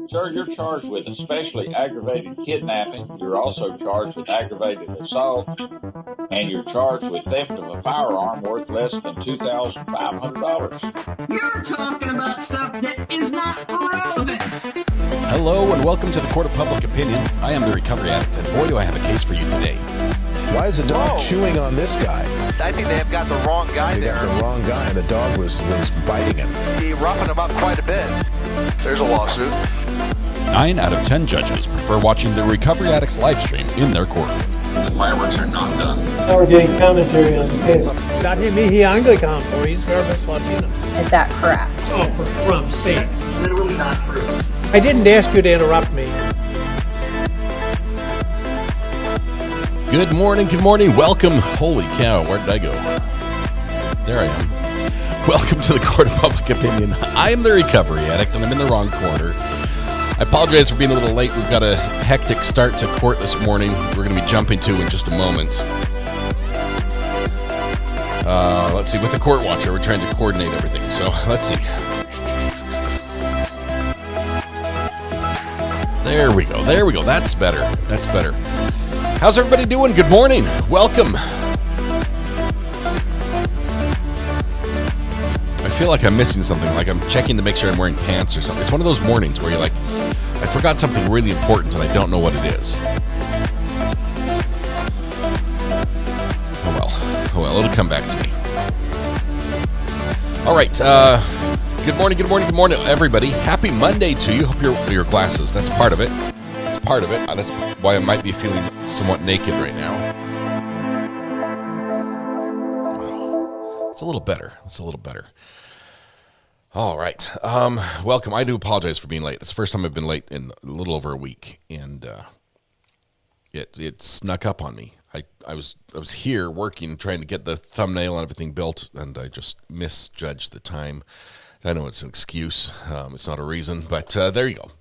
Sir, you're charged with especially aggravated kidnapping. You're also charged with aggravated assault, and you're charged with theft of a firearm worth less than $2,500. You're talking about stuff that is not relevant. Hello and welcome to the Court of Public Opinion. I am the Recovery Addict, and boy do I have a case for you today. Why is the dog chewing on this guy? I think they have got the wrong guy there. Got the wrong guy, and the dog was biting him. He roughing him up quite a bit. There's a lawsuit. 9 out of 10 judges prefer watching the Recovery Addict live stream in their courtroom. The fireworks are not done. Now we're getting commentary on the case. Dati mihi Anglican po, he's verbis Latino. Is that correct? Oh, for crumb's sake. Literally not true. I didn't ask you to interrupt me. Good morning, welcome. Holy cow, where did I go? There I am. Welcome to the Court of Public Opinion. I am the Recovery Addict, and I'm in the wrong corner. I apologize for being a little late. We've got a hectic start to court this morning. We're going to be jumping to in just a moment. Let's see, with the court watcher, we're trying to coordinate everything. So, let's see. There we go. That's better. How's everybody doing? Good morning. Welcome. I feel like I'm missing something, like I'm checking to make sure I'm wearing pants or something. It's one of those mornings where you're like, I forgot something really important and I don't know what it is. Oh well, it'll come back to me. All right, good morning, everybody. Happy Monday to you. Hope your glasses, that's part of it. That's why I might be feeling somewhat naked right now. It's a little better. All right. Welcome. I do apologize for being late. It's the first time I've been late in a little over a week, and it snuck up on me. I was here working, trying to get the thumbnail and everything built, and I just misjudged the time. I know it's an excuse. It's not a reason, but there you go.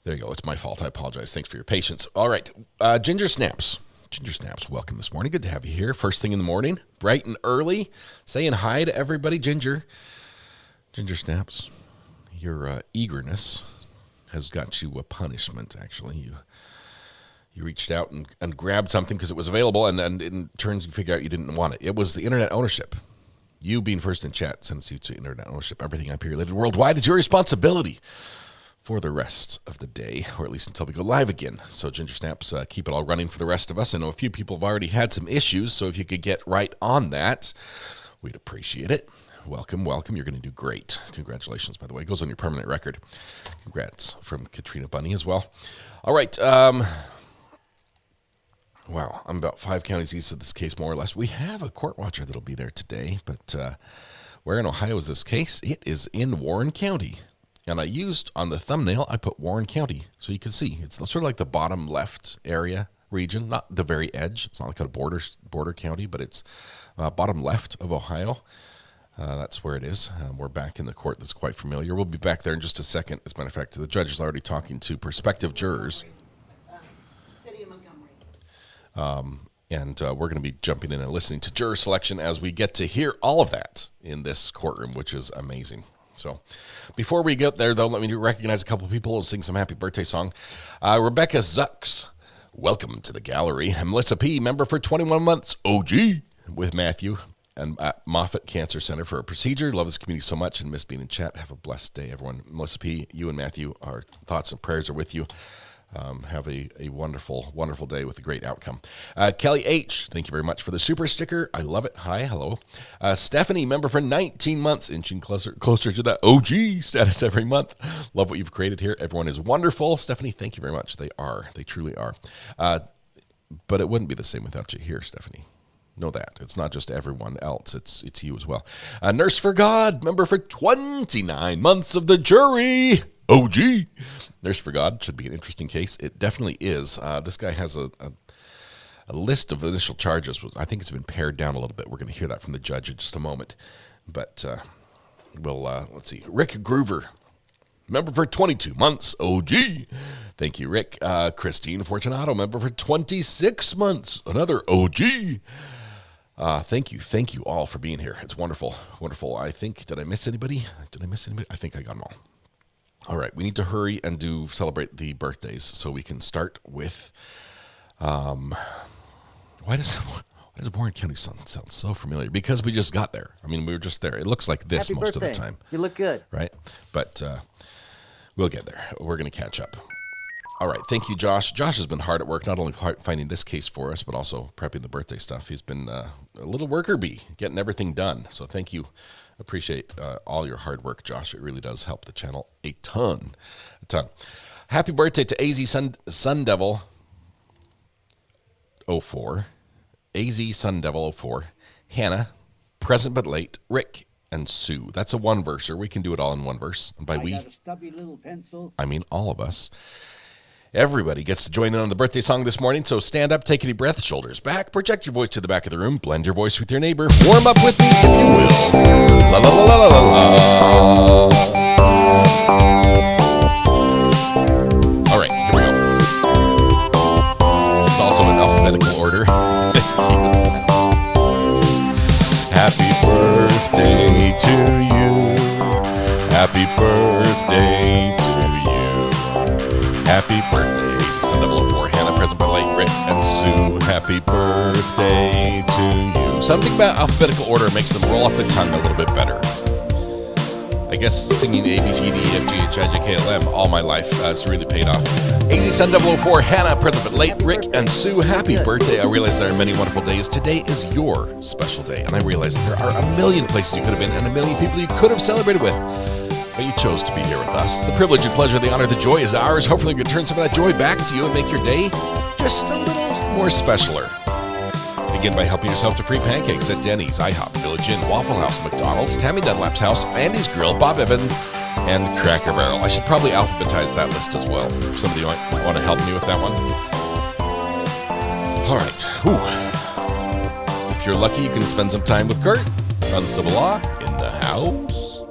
It's my fault. I apologize. Thanks for your patience. All right. Ginger Snaps, welcome this morning. Good to have you here. First thing in the morning, bright and early, saying hi to everybody. Ginger Snaps, your eagerness has got you a punishment, actually. You reached out and grabbed something because it was available, and in turns you figure out you didn't want it. It was the internet ownership. You being first in chat sends you to internet ownership. Everything IP related worldwide is your responsibility for the rest of the day, or at least until we go live again. So Ginger Snaps, keep it all running for the rest of us. I know a few people have already had some issues, so if you could get right on that, we'd appreciate it. Welcome. You're going to do great. Congratulations, by the way. It goes on your permanent record. Congrats from Katrina Bunny as well. All right. Wow, I'm about 5 counties east of this case, more or less. We have a court watcher that'll be there today, but where in Ohio is this case? It is in Warren County. And I used, on the thumbnail, I put Warren County, so you can see. It's sort of like the bottom left area region, not the very edge. It's not like a border county, but it's bottom left of Ohio. That's where it is. We're back in the court that's quite familiar. We'll be back there in just a second. As a matter of fact, the judge is already talking to prospective jurors. City of Montgomery. And we're going to be jumping in and listening to juror selection as we get to hear all of that in this courtroom, which is amazing. So before we get there, though, let me recognize a couple of people who will sing some happy birthday song. Rebecca Zucks, welcome to the gallery. And Melissa P., member for 21 months, OG, with Matthew and at Moffitt Cancer Center for a procedure. Love this community so much and miss being in chat. Have a blessed day, everyone. Melissa P., you and Matthew, our thoughts and prayers are with you. Have a wonderful, wonderful day with a great outcome. Kelly H., thank you very much for the super sticker. I love it. Hi, hello. Stephanie, member for 19 months, inching closer to that OG status every month. Love what you've created here. Everyone is wonderful. Stephanie, thank you very much. They truly are. But it wouldn't be the same without you here, Stephanie. Know that. It's not just everyone else. It's you as well. Nurse for God, member for 29 months of the jury. OG. Nurse for God should be an interesting case. It definitely is. This guy has a list of initial charges. I think it's been pared down a little bit. We're going to hear that from the judge in just a moment. But let's see. Rick Groover, member for 22 months. OG. Thank you, Rick. Christine Fortunato, member for 26 months. Another OG. Thank you all for being here. It's wonderful. Did I miss anybody? I think I got them all. All right, we need to hurry and celebrate the birthdays so we can start with. Why does Warren County sound so familiar? Because we just got there. I mean, we were just there. It looks like this Happy most birthday. of the time. You look good. Right? But we'll get there. We're going to catch up. All right. Thank you, Josh. Josh has been hard at work, not only finding this case for us, but also prepping the birthday stuff. He's been a little worker bee, getting everything done. So thank you. Appreciate all your hard work, Josh. It really does help the channel a ton. Happy birthday to AZ Sun Devil 04. AZ Sun Devil 04. Hannah, present but late, Rick, and Sue. That's a one-verser. We can do it all in one verse. And by we, got a stubby little pencil. I mean all of us. Everybody gets to join in on the birthday song this morning, so stand up, take a deep breath, shoulders back, project your voice to the back of the room, blend your voice with your neighbor, warm up with me if you will. La la la la la la. All right, here we go. It's also in alphabetical order. Happy birthday to you. Happy birthday to you. Happy birthday, Sun Devil 04, Hannah, present by late, Rick, and Sue. Happy birthday to you. Something about alphabetical order makes them roll off the tongue a little bit better. I guess singing A, B, C, D, E, F, G, H, I, J, K, L, M all my life has really paid off. AZ Sun Devil 04, Hannah, present by late, Rick, and Sue. Happy birthday. I realize there are many wonderful days. Today is your special day, and I realize there are a million places you could have been and a million people you could have celebrated with. But you chose to be here with us. The privilege and pleasure, the honor, the joy is ours. Hopefully we can turn some of that joy back to you and make your day just a little more specialer. Begin by helping yourself to free pancakes at Denny's, IHOP, Village Inn, Waffle House, McDonald's, Tammy Dunlap's house, Andy's Grill, Bob Evans, and Cracker Barrel. I should probably alphabetize that list as well. If somebody might want to help me with that one. All right. Whew. If you're lucky, you can spend some time with Kurt. Uncivil Law in the house.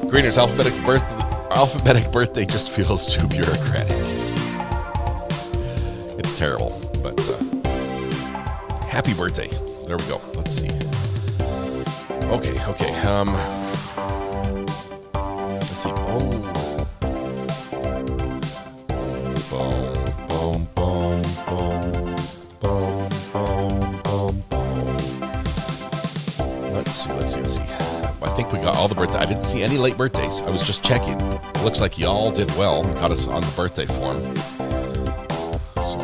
Greener's alphabetic birthday just feels too bureaucratic. It's terrible, but happy birthday. There we go. Let's see. Okay. Let's see. Let's see. I think we got all the birthdays. I didn't see any late birthdays. I was just checking. It looks like you all did well. Got us on the birthday form. So,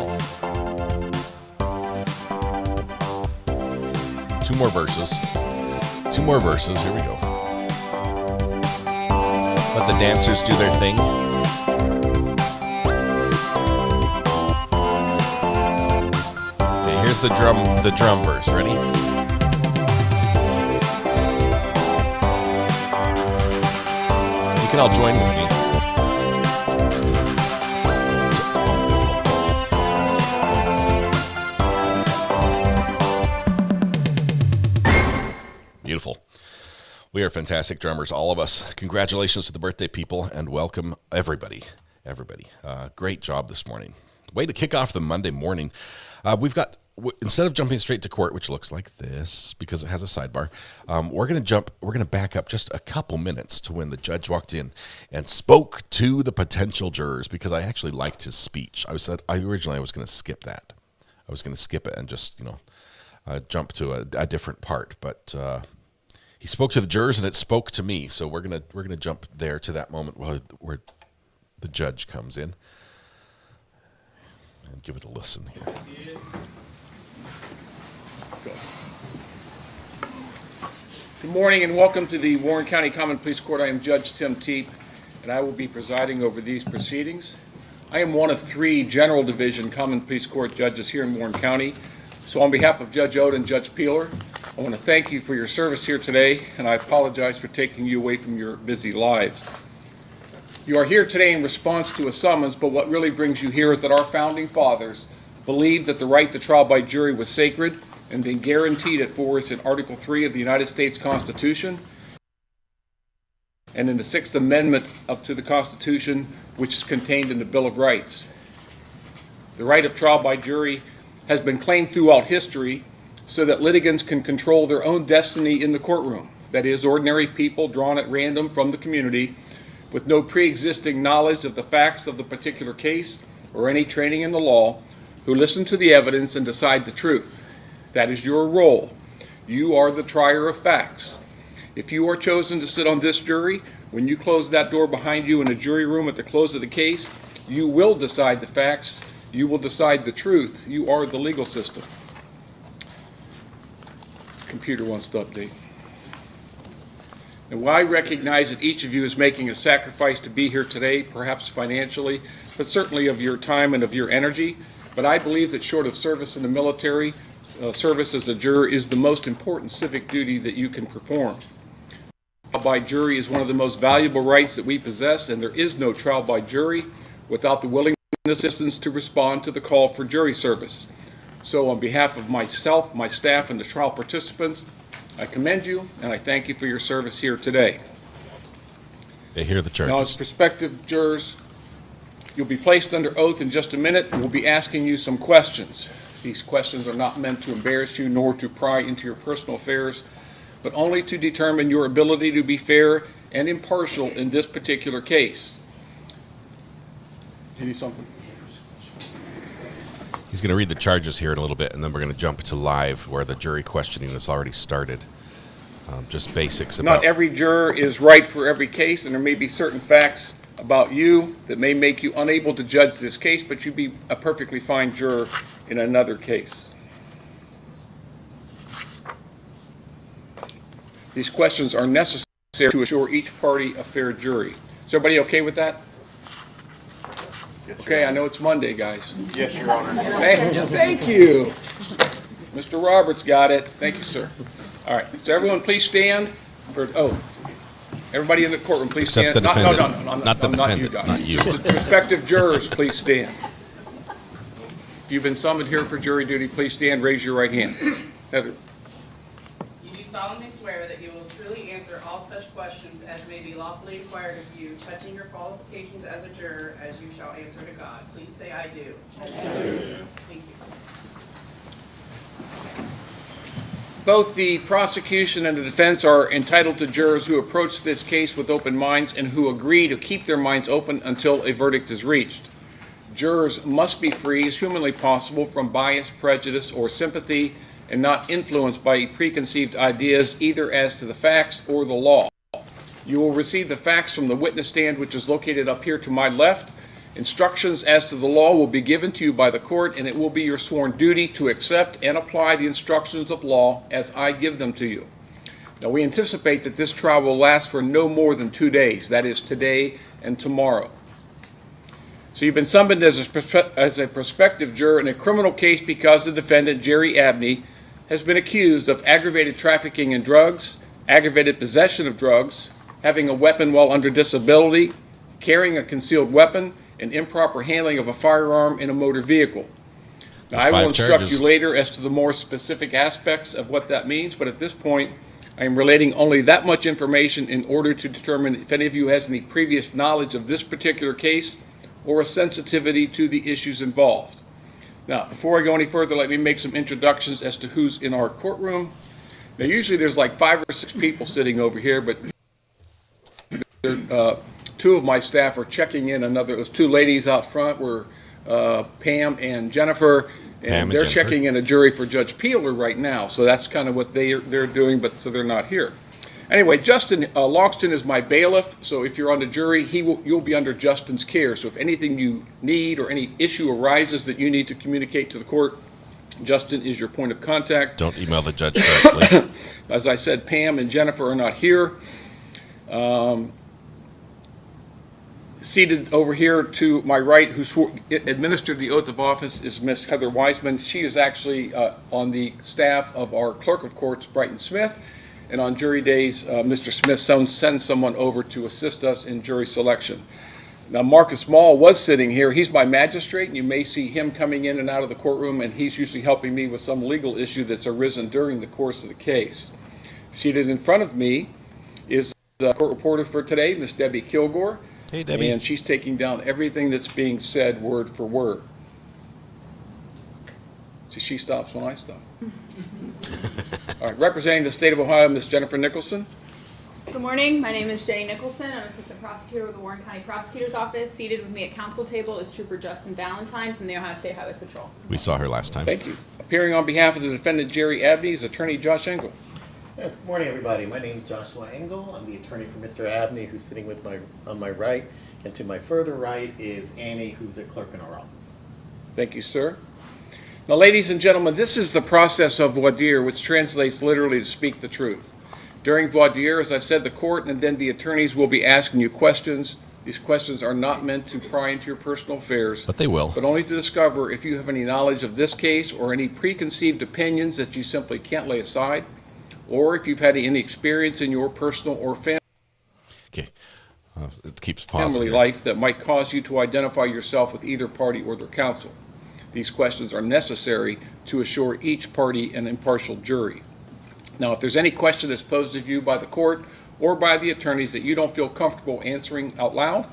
2 more verses. Here we go. Let the dancers do their thing. Okay, here's the drum verse. Ready? You can all join with me. Beautiful. We are fantastic drummers, all of us. Congratulations to the birthday people and welcome everybody. Great job this morning. Way to kick off the Monday morning. We've got, instead of jumping straight to court, which looks like this because it has a sidebar, we're going to back up just a couple minutes to when the judge walked in and spoke to the potential jurors, because I actually liked his speech. Originally I was going to skip that. I was going to skip it and just, jump to a different part, but he spoke to the jurors and it spoke to me. So we're gonna jump there to that moment where the judge comes in and give it a listen here. Good morning and welcome to the Warren County Common Pleas Court. I am Judge Tim Teep, and I will be presiding over these proceedings. I am one of 3 General Division Common Pleas Court judges here in Warren County. So on behalf of Judge Ayden and Judge Peeler, I want to thank you for your service here today, and I apologize for taking you away from your busy lives. You are here today in response to a summons, but what really brings you here is that our founding fathers believed that the right to trial by jury was sacred, and they guaranteed it for us in Article 3 of the United States Constitution and in the 6th Amendment to the Constitution, which is contained in the Bill of Rights. The right of trial by jury has been claimed throughout history so that litigants can control their own destiny in the courtroom. That is, ordinary people drawn at random from the community with no pre-existing knowledge of the facts of the particular case or any training in the law, who listen to the evidence and decide the truth. That is your role. You are the trier of facts. If you are chosen to sit on this jury, when you close that door behind you in the jury room at the close of the case, you will decide the facts. You will decide the truth. You are the legal system. Computer wants to update. And while I recognize that each of you is making a sacrifice to be here today, perhaps financially, but certainly of your time and of your energy, but I believe that short of service in the military, service as a juror is the most important civic duty that you can perform. Trial by jury is one of the most valuable rights that we possess, and there is no trial by jury without the willingness and assistance to respond to the call for jury service. So on behalf of myself, my staff, and the trial participants, I commend you and I thank you for your service here today. They hear the charges. Now, as prospective jurors, you'll be placed under oath in just a minute, and we'll be asking you some questions. These questions are not meant to embarrass you nor to pry into your personal affairs, but only to determine your ability to be fair and impartial in this particular case. Do you need something? He's going to read the charges here in a little bit, and then we're going to jump to live where the jury questioning has already started. Just basics about... Not every juror is right for every case, and there may be certain facts about you that may make you unable to judge this case, but you'd be a perfectly fine juror in another case. These questions are necessary to assure each party a fair jury. Is everybody okay with that? Okay, I know it's Monday, guys. Yes, Your Honor. Thank you. Mr. Roberts got it. Thank you, sir. All right, so everyone please stand for oath. Everybody in the courtroom, please Except stand. the defendant. No, Not the not you defendant, guys. not you. Just the prospective jurors, please stand. If you've been summoned here for jury duty, please stand, raise your right hand. Heather. You do solemnly swear that you will truly answer all such questions as may be lawfully inquired of you touching your qualifications as a juror as you shall answer to God. Please say, I do. I do. Thank you. Both the prosecution and the defense are entitled to jurors who approach this case with open minds and who agree to keep their minds open until a verdict is reached. Jurors must be free as humanly possible from bias, prejudice, or sympathy, and not influenced by preconceived ideas either as to the facts or the law. You will receive the facts from the witness stand, which is located up here to my left. Instructions as to the law will be given to you by the court, and it will be your sworn duty to accept and apply the instructions of law as I give them to you. Now, we anticipate that this trial will last for no more than 2 days, that is today and tomorrow. So you've been summoned as a prospective juror in a criminal case because the defendant, Jerry Abney, has been accused of aggravated trafficking in drugs, aggravated possession of drugs, having a weapon while under disability, carrying a concealed weapon, and improper handling of a firearm in a motor vehicle. Now, I will instruct you later as to the more specific aspects of what that means, but at this point, I am relating only that much information in order to determine if any of you has any previous knowledge of this particular case or a sensitivity to the issues involved. Now, before I go any further, let me make some introductions as to who's in our courtroom. Now, usually there's like 5 or 6 people sitting over here, but 2 of my staff are checking in. Those 2 ladies out front were Pam and Jennifer, and they're checking in a jury for Judge Peeler right now. So that's kind of what they're doing, but so they're not here. Anyway, Justin Logston is my bailiff, so if you're on the jury, you'll be under Justin's care. So if anything you need or any issue arises that you need to communicate to the court, Justin is your point of contact. Don't email the judge directly. As I said, Pam and Jennifer are not here. Seated over here to my right, who administered the oath of office, is Miss Heather Wiseman. She is actually on the staff of our clerk of courts, Brighton Smith. And on jury days, Mr. Smith sends someone over to assist us in jury selection. Now, Marcus Mall was sitting here. He's my magistrate, and you may see him coming in and out of the courtroom, and he's usually helping me with some legal issue that's arisen during the course of the case. Seated in front of me is the court reporter for today, Miss Debbie Kilgore. Hey, Debbie. And she's taking down everything that's being said word for word. See, she stops when I stop. All right, representing the state of Ohio, Miss Jennifer Nicholson. Good morning. My name is Jenny Nicholson. I'm Assistant Prosecutor with the Warren County Prosecutor's Office. Seated with me at council table is Trooper Justin Valentine from the Ohio State Highway Patrol. We saw her last time. Thank you. Appearing on behalf of the defendant Jerry Abney is Attorney Josh Engel. Yes, good morning, everybody. My name is Joshua Engel. I'm the attorney for Mr. Abney, who's sitting on my right. And to my further right is Annie, who's a clerk in our office. Thank you, sir. Now, ladies and gentlemen, this is the process of voir dire, which translates literally to speak the truth. During voir dire, as I've said, the court and then the attorneys will be asking you questions. These questions are not meant to pry into your personal affairs. But they will. But only to discover if you have any knowledge of this case or any preconceived opinions that you simply can't lay aside, or if you've had any experience in your personal or family it keeps pausing family here. life that might cause you to identify yourself with either party or their counsel. These questions are necessary to assure each party an impartial jury. Now, if there's any question that's posed of you by the court or by the attorneys that you don't feel comfortable answering out loud,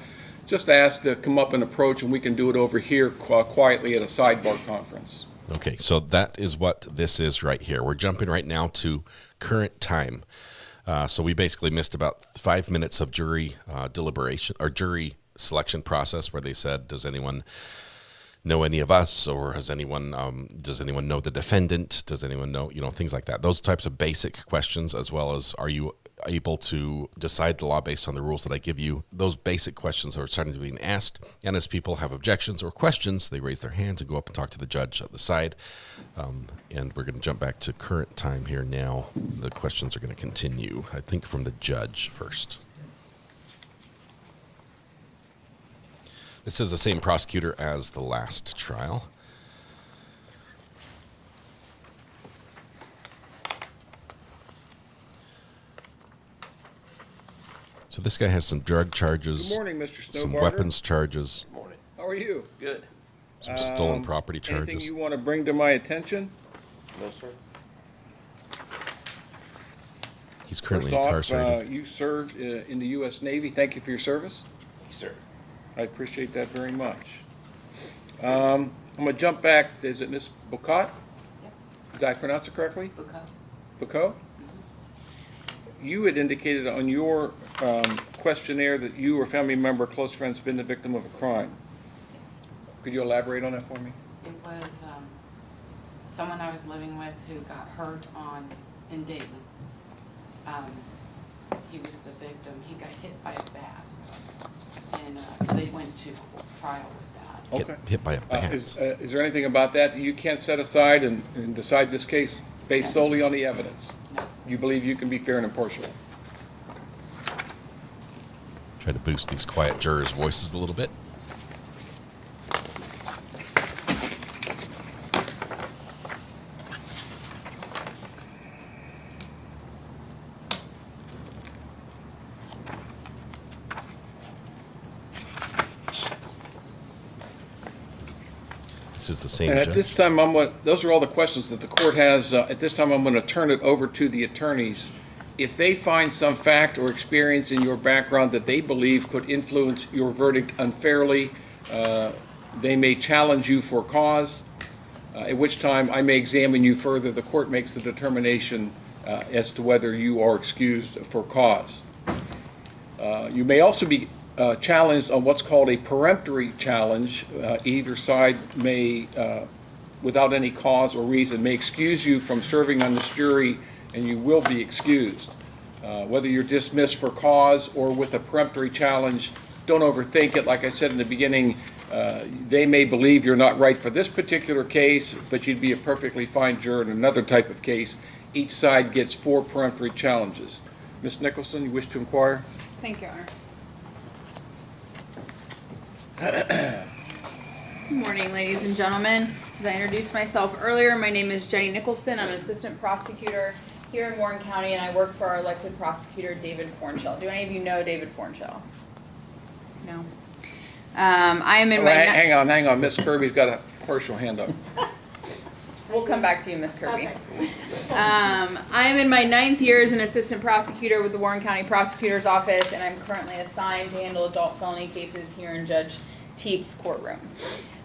just ask to come up and approach, and we can do it over here quietly at a sidebar conference. Okay, so that is what this is right here. We're jumping right now to current time. So we basically missed about 5 minutes of jury deliberation or jury selection process where they said, does anyone know any of us, or does anyone know the defendant? Does anyone know, things like that. Those types of basic questions, as well as are you able to decide the law based on the rules that I give you? Those basic questions are starting to be asked, and as people have objections or questions, they raise their hand to go up and talk to the judge at the side. And we're going to jump back to current time here now. The questions are going to continue, I think, from the judge first. This is the same prosecutor as the last trial. So this guy has some drug charges. Good morning, Mr. Snowbarger. Some weapons charges. Good morning. How are you? Good. Some stolen property charges. Anything you want to bring to my attention? No, sir. He's currently First off, incarcerated. you served in the U.S. Navy. Thank you for your service. Yes, sir. I appreciate that very much. I'm going to jump back. Is it Miss Bocot? Yep. Did I pronounce it correctly? Bucco. Bocot? You had indicated on your questionnaire that you or family member, close friends, been the victim of a crime. Could you elaborate on that for me? It was someone I was living with who got hurt in Dayton. He was the victim. He got hit by a bat. And so they went to trial with that. Okay. Hit by a bat. Is there anything about that you can't set aside and decide this case based solely on the evidence? No. You believe you can be fair and impartial? Try to boost these quiet jurors' voices a little bit. This is the same And judge. at this time, those are all the questions that the court has. At this time, I'm going to turn it over to the attorneys. If they find some fact or experience in your background that they believe could influence your verdict unfairly, they may challenge you for cause, at which time I may examine you further. The court makes the determination as to whether you are excused for cause. You may also be challenged on what's called a peremptory challenge. Either side may, without any cause or reason, may excuse you from serving on this jury, and you will be excused. Whether you're dismissed for cause or with a peremptory challenge, don't overthink it. Like I said in the beginning, they may believe you're not right for this particular case, but you'd be a perfectly fine juror in another type of case. Each side gets 4 peremptory challenges. Ms. Nicholson, you wish to inquire? Thank you, Your Honor. Good morning, ladies and gentlemen. As I introduced myself earlier, my name is Jenny Nicholson. I'm an assistant prosecutor here in Warren County, and I work for our elected prosecutor, David Fornshell. Do any of you know David Fornshell? No. I am in my... Hang on. Miss Kirby's got a partial hand up. We'll come back to you, Miss Kirby. I am in my 9th year as an assistant prosecutor with the Warren County Prosecutor's Office, and I'm currently assigned to handle adult felony cases here in Judge Teep's courtroom.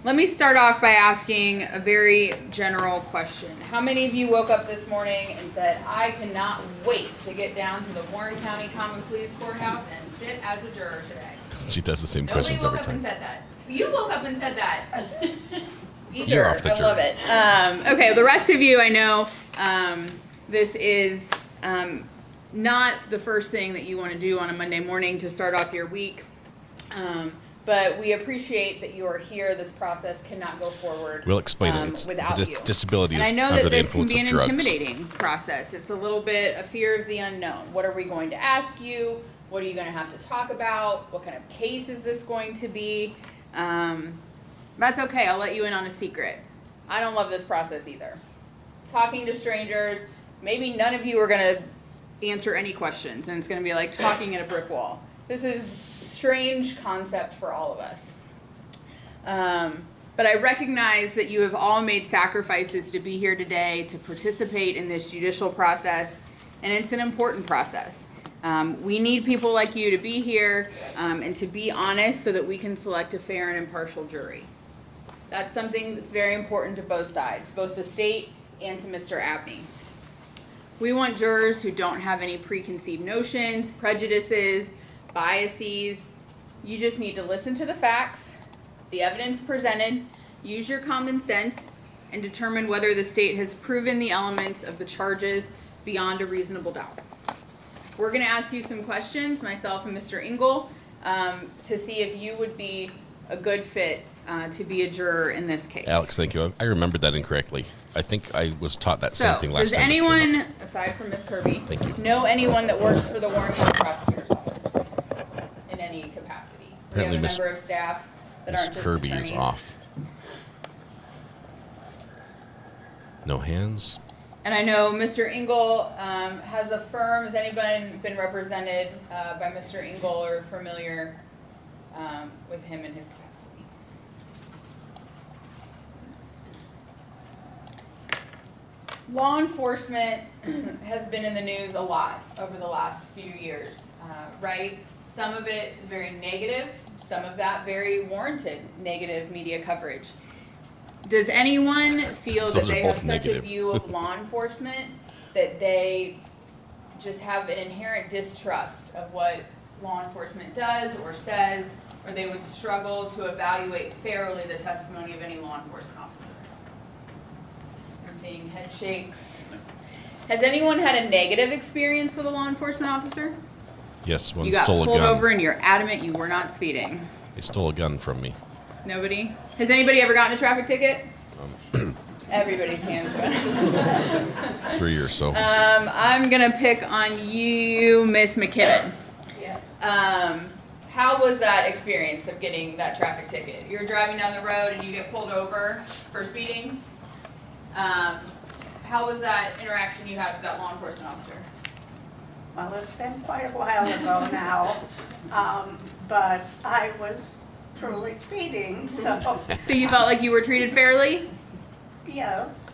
Let me start off by asking a very general question. How many of you woke up this morning and said, I cannot wait to get down to the Warren County Common Pleas Courthouse and sit as a juror today? She does the same questions every time. Nobody woke up and said that. You woke up and said that. You're off the jury. I love it. Okay, the rest of you, I know this is not the first thing that you want to do on a Monday morning to start off your week. But we appreciate that you are here. This process cannot go forward. We'll explain it. It's without you. Disability is and I know under that the this can influence be of an drugs. intimidating process. It's a little bit a fear of the unknown. What are we going to ask you? What are you going to have to talk about? What kind of case is this going to be? That's okay. I'll let you in on a secret. I don't love this process either. Talking to strangers, maybe none of you are going to answer any questions, and it's going to be like talking at a brick wall. This is a strange concept for all of us. But I recognize that you have all made sacrifices to be here today to participate in this judicial process, and it's an important process. We need people like you to be here and to be honest so that we can select a fair and impartial jury. That's something that's very important to both sides, both the state and to Mr. Abney. We want jurors who don't have any preconceived notions, prejudices, biases. You just need to listen to the facts, the evidence presented, use your common sense, and determine whether the state has proven the elements of the charges beyond a reasonable doubt. We're going to ask you some questions, myself and Mr. Engel, to see if you would be a good fit to be a juror in this case. Alex, thank you. I remembered that incorrectly. I think I was taught that same thing last time. Does anyone, aside from Ms. Kirby, know anyone that works for the Warren County Prosecutor's Office in any capacity? Apparently, we have a member of staff that aren't just Kirby attorneys. is off. No hands? And I know Mr. Engel has a firm. Has anyone been represented by Mr. Engel or familiar with him in his capacity? Law enforcement has been in the news a lot over the last few years, right? Some of it very negative, some of that very warranted negative media coverage. Does anyone feel that they have such a view of law enforcement that they just have an inherent distrust of what law enforcement does or says, or they would struggle to evaluate fairly the testimony of any law enforcement officer? I'm seeing head shakes. Has anyone had a negative experience with a law enforcement officer? Yes, one you got stole a gun. pulled over and you're adamant you were not speeding. He stole a gun from me. Nobody? Has anybody ever gotten a traffic ticket? Everybody's hands went. 3 or so. I'm going to pick on you, Miss McKibben. Yes. How was that experience of getting that traffic ticket? You're driving down the road and you get pulled over for speeding. How was that interaction you had with that law enforcement officer? Well, it's been quite a while ago now, but I was truly speeding, so. So you felt like you were treated fairly? Yes.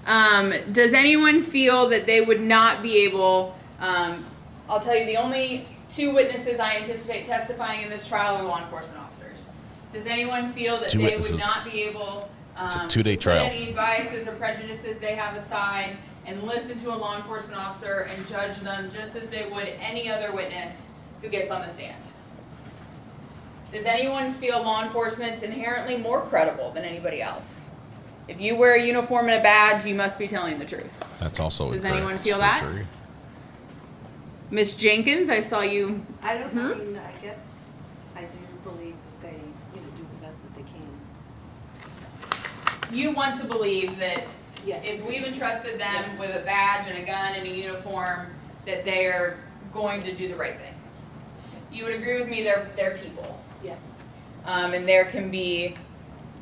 Does anyone feel that they would not be able, I'll tell you, the only two witnesses I anticipate testifying in this trial are law enforcement officers. Does anyone feel that they would not be able it's a 2-day to trial. put any biases or prejudices they have aside and listen to a law enforcement officer and judge them just as they would any other witness who gets on the stand? Does anyone feel law enforcement's inherently more credible than anybody else? If you wear a uniform and a badge, you must be telling the truth. That's also Does incorrect anyone feel for that? jury. Miss Jenkins, I saw you. I don't know, I mean, I guess I do believe that they, do the best that they can. You want to believe that Yes. if we've entrusted them with a badge and a gun and a uniform, that they're going to do the right thing. You would agree with me, they're people. Yes. And there can be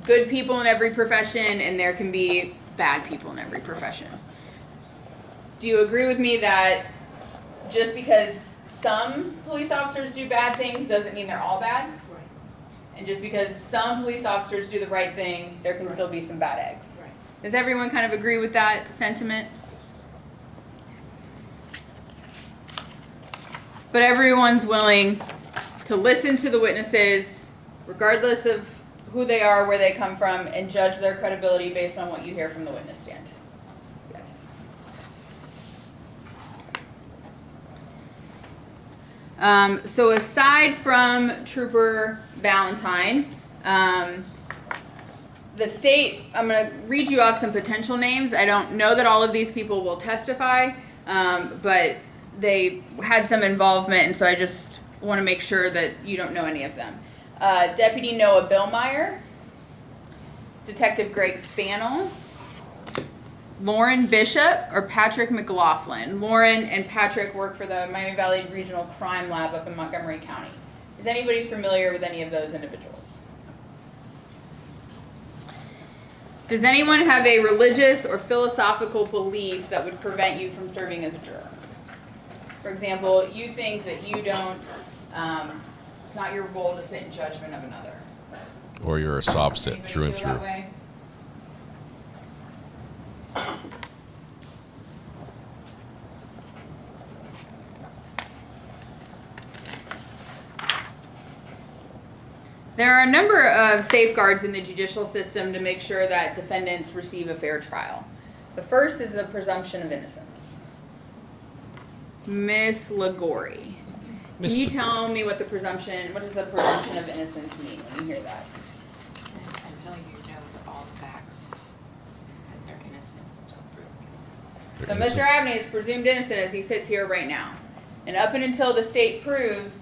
good people in every profession and there can be bad people in every profession. Do you agree with me that just because some police officers do bad things doesn't mean they're all bad? Right. And just because some police officers do the right thing, there can still be some bad eggs? Right. Does everyone kind of agree with that sentiment? But everyone's willing to listen to the witnesses, regardless of who they are, where they come from, and judge their credibility based on what you hear from the witness stand? Yes. So aside from Trooper Valentine, the state, I'm going to read you off some potential names. I don't know that all of these people will testify, but they had some involvement, and so I just want to make sure that you don't know any of them. Deputy Noah Billmeyer, Detective Greg Spannel, Lauren Bishop, or Patrick McLaughlin. Lauren and Patrick work for the Miami Valley Regional Crime Lab up in Montgomery County. Is anybody familiar with any of those individuals? Does anyone have a religious or philosophical belief that would prevent you from serving as a juror? For example, you think that you don't, it's not your role to sit in judgment of another. Or you're a sob sit through and through. There are a number of safeguards in the judicial system to make sure that defendants receive a fair trial. The first is the presumption of innocence. Miss Ligori, can you tell me what does the presumption of innocence mean when you hear that? Until you know all the facts, that they're innocent until proven. So Mr. Abney is presumed innocent as he sits here right now. And up until the state proves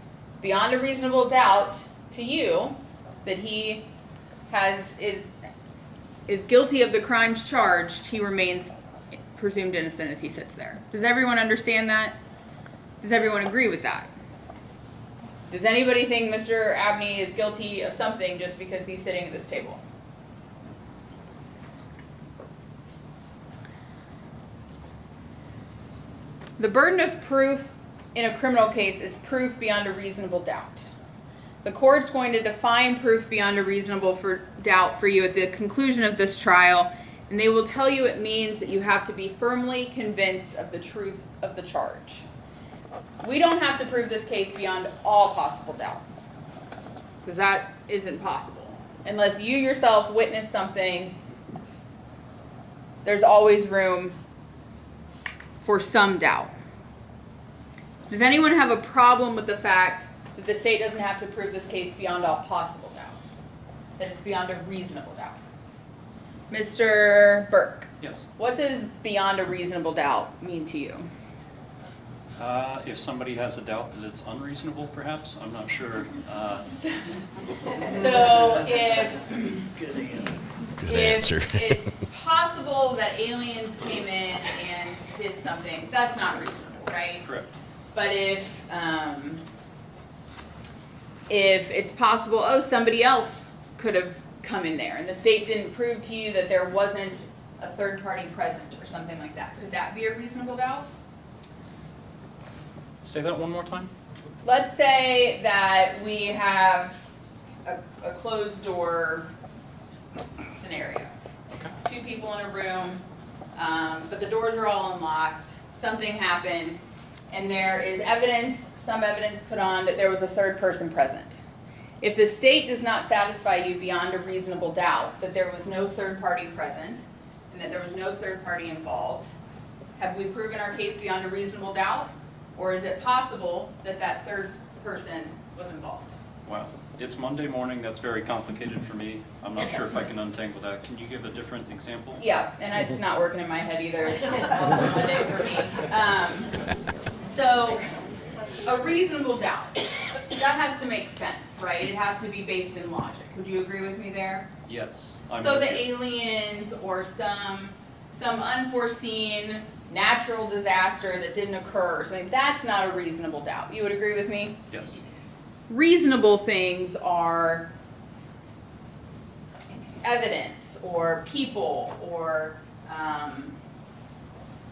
beyond a reasonable doubt to you that he is guilty of the crimes charged, he remains presumed innocent as he sits there. Does everyone understand that? Does everyone agree with that? Does anybody think Mr. Abney is guilty of something just because he's sitting at this table? The burden of proof in a criminal case is proof beyond a reasonable doubt. The court's going to define proof beyond a reasonable doubt for you at the conclusion of this trial, and they will tell you it means that you have to be firmly convinced of the truth of the charge. We don't have to prove this case beyond all possible doubt, because that isn't possible. Unless you yourself witness something, there's always room for some doubt. Does anyone have a problem with the fact that the state doesn't have to prove this case beyond all possible doubt? That it's beyond a reasonable doubt? Mr. Burke. Yes. What does beyond a reasonable doubt mean to you? If somebody has a doubt that it's unreasonable, perhaps, I'm not sure. So if answer. It's possible that aliens came in and did something, that's not reasonable, right? Correct. But if it's possible, somebody else could have come in there and the state didn't prove to you that there wasn't a third party present or something like that, could that be a reasonable doubt? Say that one more time. Let's say that we have a closed door scenario. Okay. Two people in a room, but the doors are all unlocked. Something happens, and there is some evidence put on that there was a third person present. If the state does not satisfy you beyond a reasonable doubt that there was no third party present and that there was no third party involved, have we proven our case beyond a reasonable doubt? Or is it possible that that third person was involved? Wow. It's Monday morning. That's very complicated for me. I'm not sure if I can untangle that. Can you give a different example? Yeah, and it's not working in my head either. It's also Monday for me. So a reasonable doubt, that has to make sense, right? It has to be based in logic. Would you agree with me there? Yes. So the aliens or some unforeseen natural disaster that didn't occur, so that's not a reasonable doubt. You would agree with me? Yes. Reasonable things are evidence or people or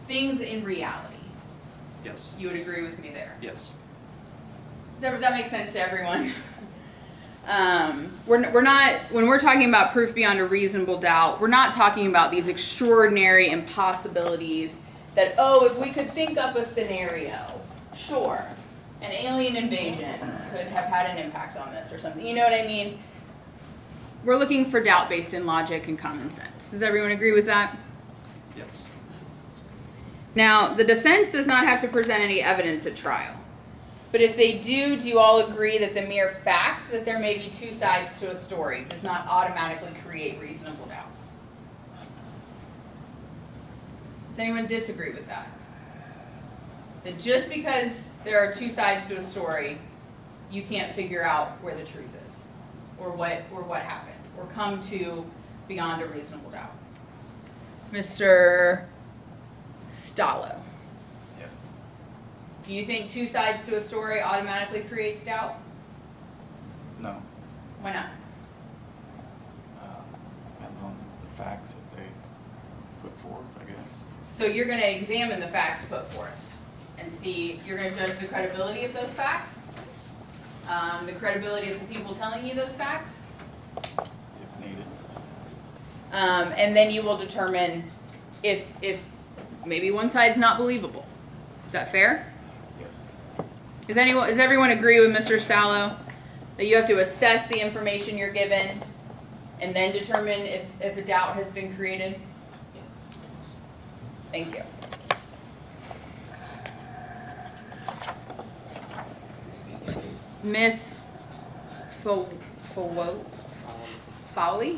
things in reality. Yes. You would agree with me there? Yes. Does that make sense to everyone? We're not, when we're talking about proof beyond a reasonable doubt, we're not talking about these extraordinary impossibilities that, if we could think up a scenario, sure, an alien invasion could have had an impact on this or something. You know what I mean? we're looking for doubt based in logic and common sense. Does everyone agree with that? Yes. Now, the defense does not have to present any evidence at trial. But if they do you all agree that the mere fact that there may be two sides to a story does not automatically create reasonable doubt? Does anyone disagree with that? That just because there are two sides to a story, you can't figure out where the truth is, or what happened, or come to beyond a reasonable doubt? Mr. Stallo. Yes. Do you think two sides to a story automatically creates doubt? No. Why not? Depends on the facts that they put forth, I guess. So you're going to examine the facts put forth and see, you're going to judge the credibility of those facts? The credibility of the people telling you those facts? If needed. And then you will determine if maybe one side's not believable. Is that fair? Yes. Does everyone agree with Mr. Stallo that you have to assess the information you're given and then determine if a doubt has been created? Yes. Thank you. Miss Fowley?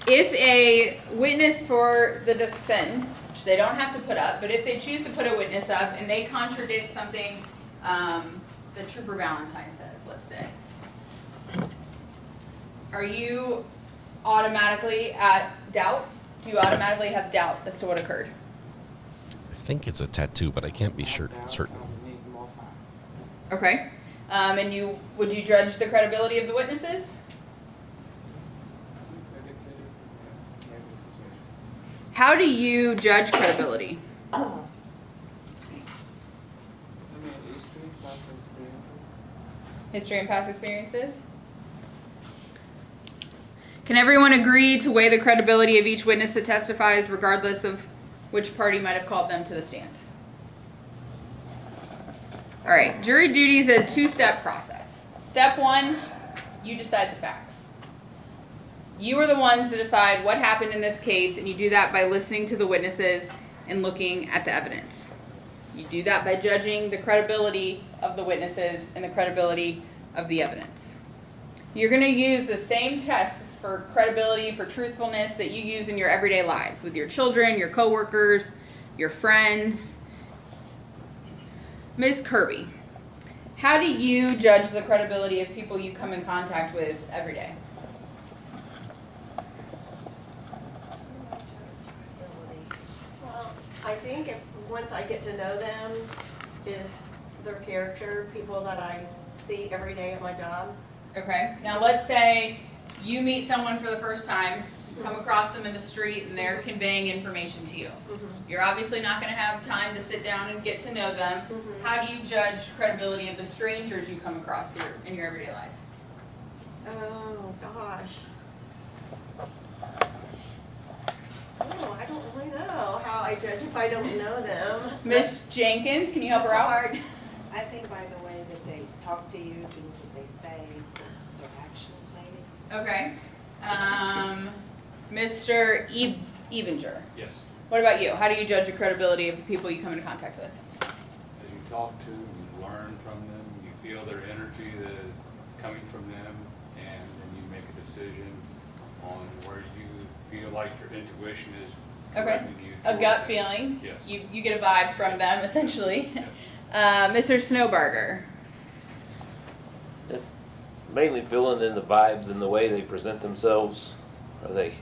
If a witness for the defense, which they don't have to put up, but if they choose to put a witness up and they contradict something that Trooper Valentine says, let's say, are you automatically at doubt? Do you automatically have doubt as to what occurred? I think it's a tattoo, but I can't be certain. Okay. And would you judge the credibility of the witnesses? How do you judge credibility? History and past experiences? Can everyone agree to weigh the credibility of each witness that testifies regardless of which party might have called them to the stand? All right, jury duty is a two-step process. Step one, you decide the facts. You are the ones to decide what happened in this case, and you do that by listening to the witnesses and looking at the evidence. You do that by judging the credibility of the witnesses and the credibility of the evidence. You're going to use the same tests for credibility, for truthfulness that you use in your everyday lives with your children, your coworkers, your friends. Ms. Kirby, how do you judge the credibility of people you come in contact with every day? Well, I think once I get to know them, is their character, people that I see every day at my job. Okay, now let's say you meet someone for the first time, come across them in the street, and they're conveying information to you. You're obviously not going to have time to sit down and get to know them. How do you judge credibility of the strangers you come across in your everyday life? Oh, gosh. Oh, I don't really know how I judge if I don't know them. Miss Jenkins, can you help her out? Hard. I think by the way that they talk to you, things that they say, their actions maybe. Okay. Mr. Evinger. Yes. What about you? How do you judge the credibility of the people you come into contact with? As you talk to them, you learn from them, you feel their energy that is coming from them, and then you make a decision on where you feel like your intuition is Okay. you. A gut feeling. Yes. You get a vibe from them, essentially. Yes. Mr. Snowbarger. Just mainly filling in the vibes and the way they present themselves. Are they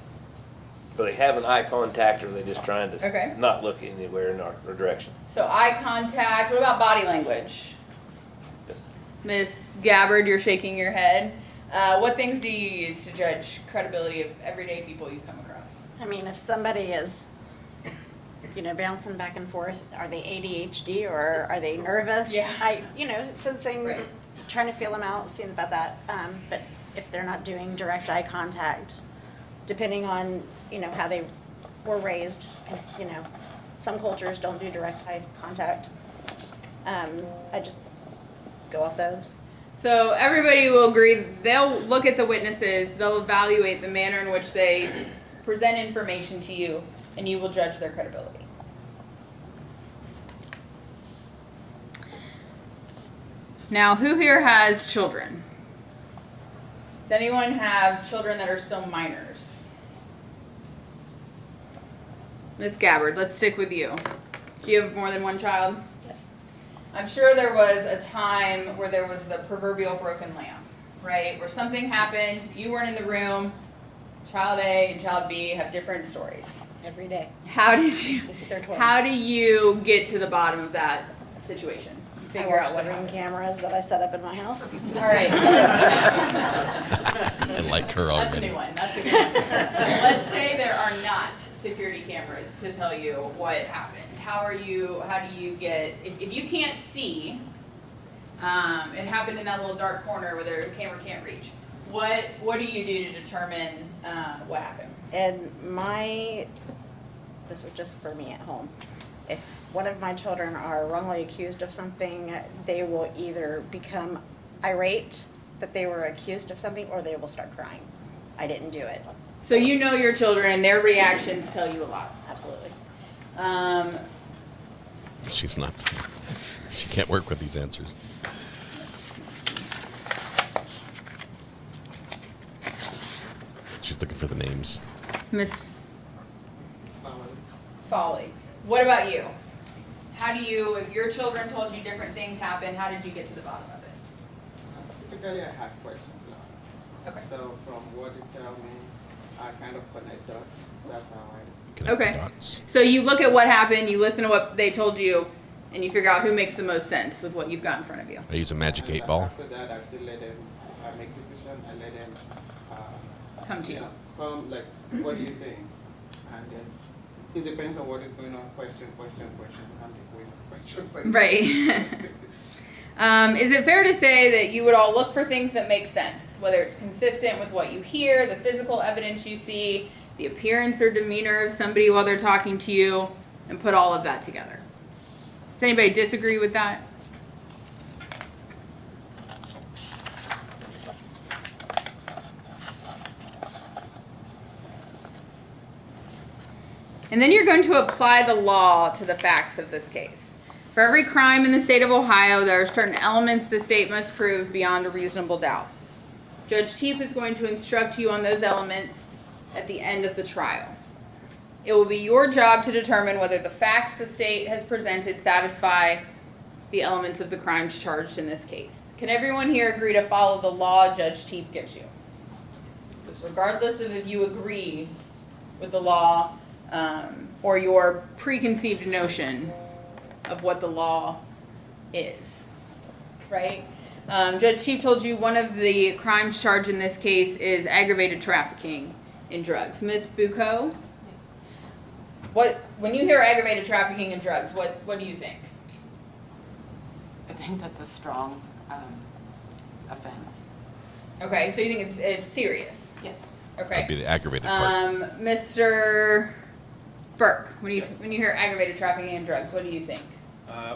having eye contact, or are they just trying to not look anywhere in our direction? So eye contact. What about body language? Yes. Miss Gabbard, you're shaking your head. What things do you use to judge credibility of everyday people you come across? I mean, if somebody is, bouncing back and forth, are they ADHD or are they nervous? Yeah. Sensing, trying to feel them out, seeing about that. But if they're not doing direct eye contact, depending on, how they were raised, because, some cultures don't do direct eye contact. I just go off those. So everybody will agree, they'll look at the witnesses, they'll evaluate the manner in which they present information to you, and you will judge their credibility. Now, who here has children? Does anyone have children that are still minors? Ms. Gabbard, let's stick with you. Do you have more than one child? Yes. I'm sure there was a time where there was the proverbial broken lamp, right? Where something happened, you weren't in the room, child A and child B have different stories. Every day. How did you, They're twins. how do you get to the bottom of that situation? Figure out what the ring cameras that I set up in my house. All right. I like her That's a already. new one. That's a good one. Let's say there are not security cameras to tell you what happened. How do you get, if you can't see, it happened in that little dark corner where the camera can't reach. What do you do to determine what happened? And this is just for me at home. If one of my children are wrongly accused of something, they will either become irate that they were accused of something, or they will start crying. I didn't do it. So you know your children, and their reactions tell you a lot. Absolutely. She's not. She can't work with these answers. She's looking for the names. Miss Folly. What about you? How do you, if your children told you different things happened, how did you get to the bottom of it? Typically, I ask questions. Okay. So from what you tell me, I kind of connect dots. That's how I Connect the Okay. dots. So you look at what happened, you listen to what they told you, and you figure out who makes the most sense with what you've got in front of you. I use a magic 8-ball. After that, I still let them make decision. I let them Come to you. Come like, what do you think? And then it depends on what is going on. Question. I'm the queen of questions. Right. Is it fair to say that you would all look for things that make sense, whether it's consistent with what you hear, the physical evidence you see, the appearance or demeanor of somebody while they're talking to you, and put all of that together? Does anybody disagree with that? And then you're going to apply the law to the facts of this case. For every crime in the state of Ohio, there are certain elements the state must prove beyond a reasonable doubt. Judge Teep is going to instruct you on those elements at the end of the trial. It will be your job to determine whether the facts the state has presented satisfy the elements of the crimes charged in this case. Can everyone here agree to follow the law Judge Teep gives you? Regardless of if you agree with the law or your preconceived notion of what the law is, right? Judge Teep told you one of the crimes charged in this case is aggravated trafficking in drugs. Ms. Bucco, when you hear aggravated trafficking in drugs, what do you think? I think that's a strong offense. Okay, so you think it's serious? Yes. Okay. That'd be the aggravated part. Mr. Burke, when you hear aggravated trafficking in drugs, what do you think?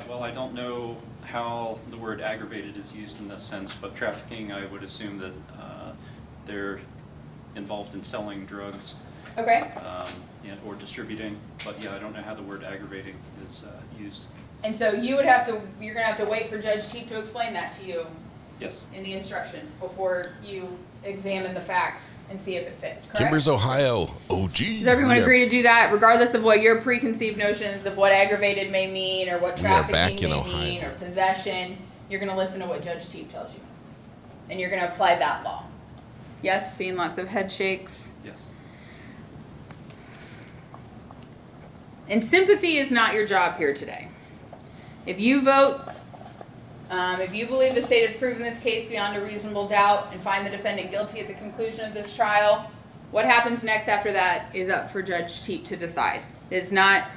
Well, I don't know how the word aggravated is used in this sense, but trafficking, I would assume that they're involved in selling drugs. Okay. Or distributing, but yeah, I don't know how the word aggravating is used. And so you're gonna have to wait for Judge Teep to explain that to you. Yes. In the instructions before you examine the facts and see if it fits, correct? Kimbers, Ohio. OG. Does everyone agree to do that, regardless of what your preconceived notions of what aggravated may mean, or what We are back trafficking in may Ohio. mean, or possession? You're going to listen to what Judge Teep tells you, and you're going to apply that law. Yes, seeing lots of head shakes. Yes. And sympathy is not your job here today. If you vote, if you believe the state has proven this case beyond a reasonable doubt and find the defendant guilty at the conclusion of this trial, what happens next after that is up for Judge Teep to decide. It's not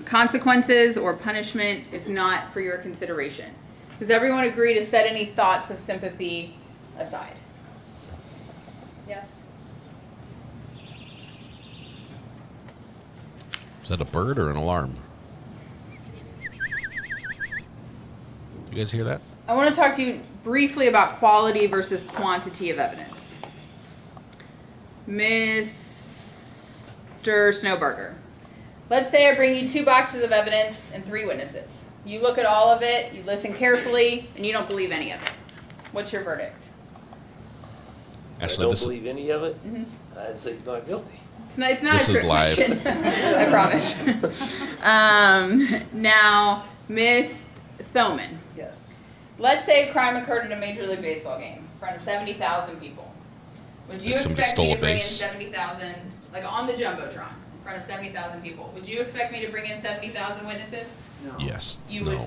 consequences or punishment. It's not for your consideration. Does everyone agree to set any thoughts of sympathy aside? Yes? Is that a bird or an alarm? You guys hear that? I want to talk to you briefly about quality versus quantity of evidence. Mr. Snowburger, let's say I bring you 2 boxes of evidence and 3 witnesses. You look at all of it, you listen carefully, and you don't believe any of it. What's your verdict? Ashley, I don't believe any of it? Mm-hmm. I'd say he's not guilty. It's not a trick question. I promise. Now, Ms. Thoman. Yes. Let's say a crime occurred at a Major League Baseball game in front of 70,000 people. Would you expect me to bring in 70,000, like on the Jumbotron, in front of 70,000 people? Would you expect me to bring in 70,000 witnesses? No. Yes. You would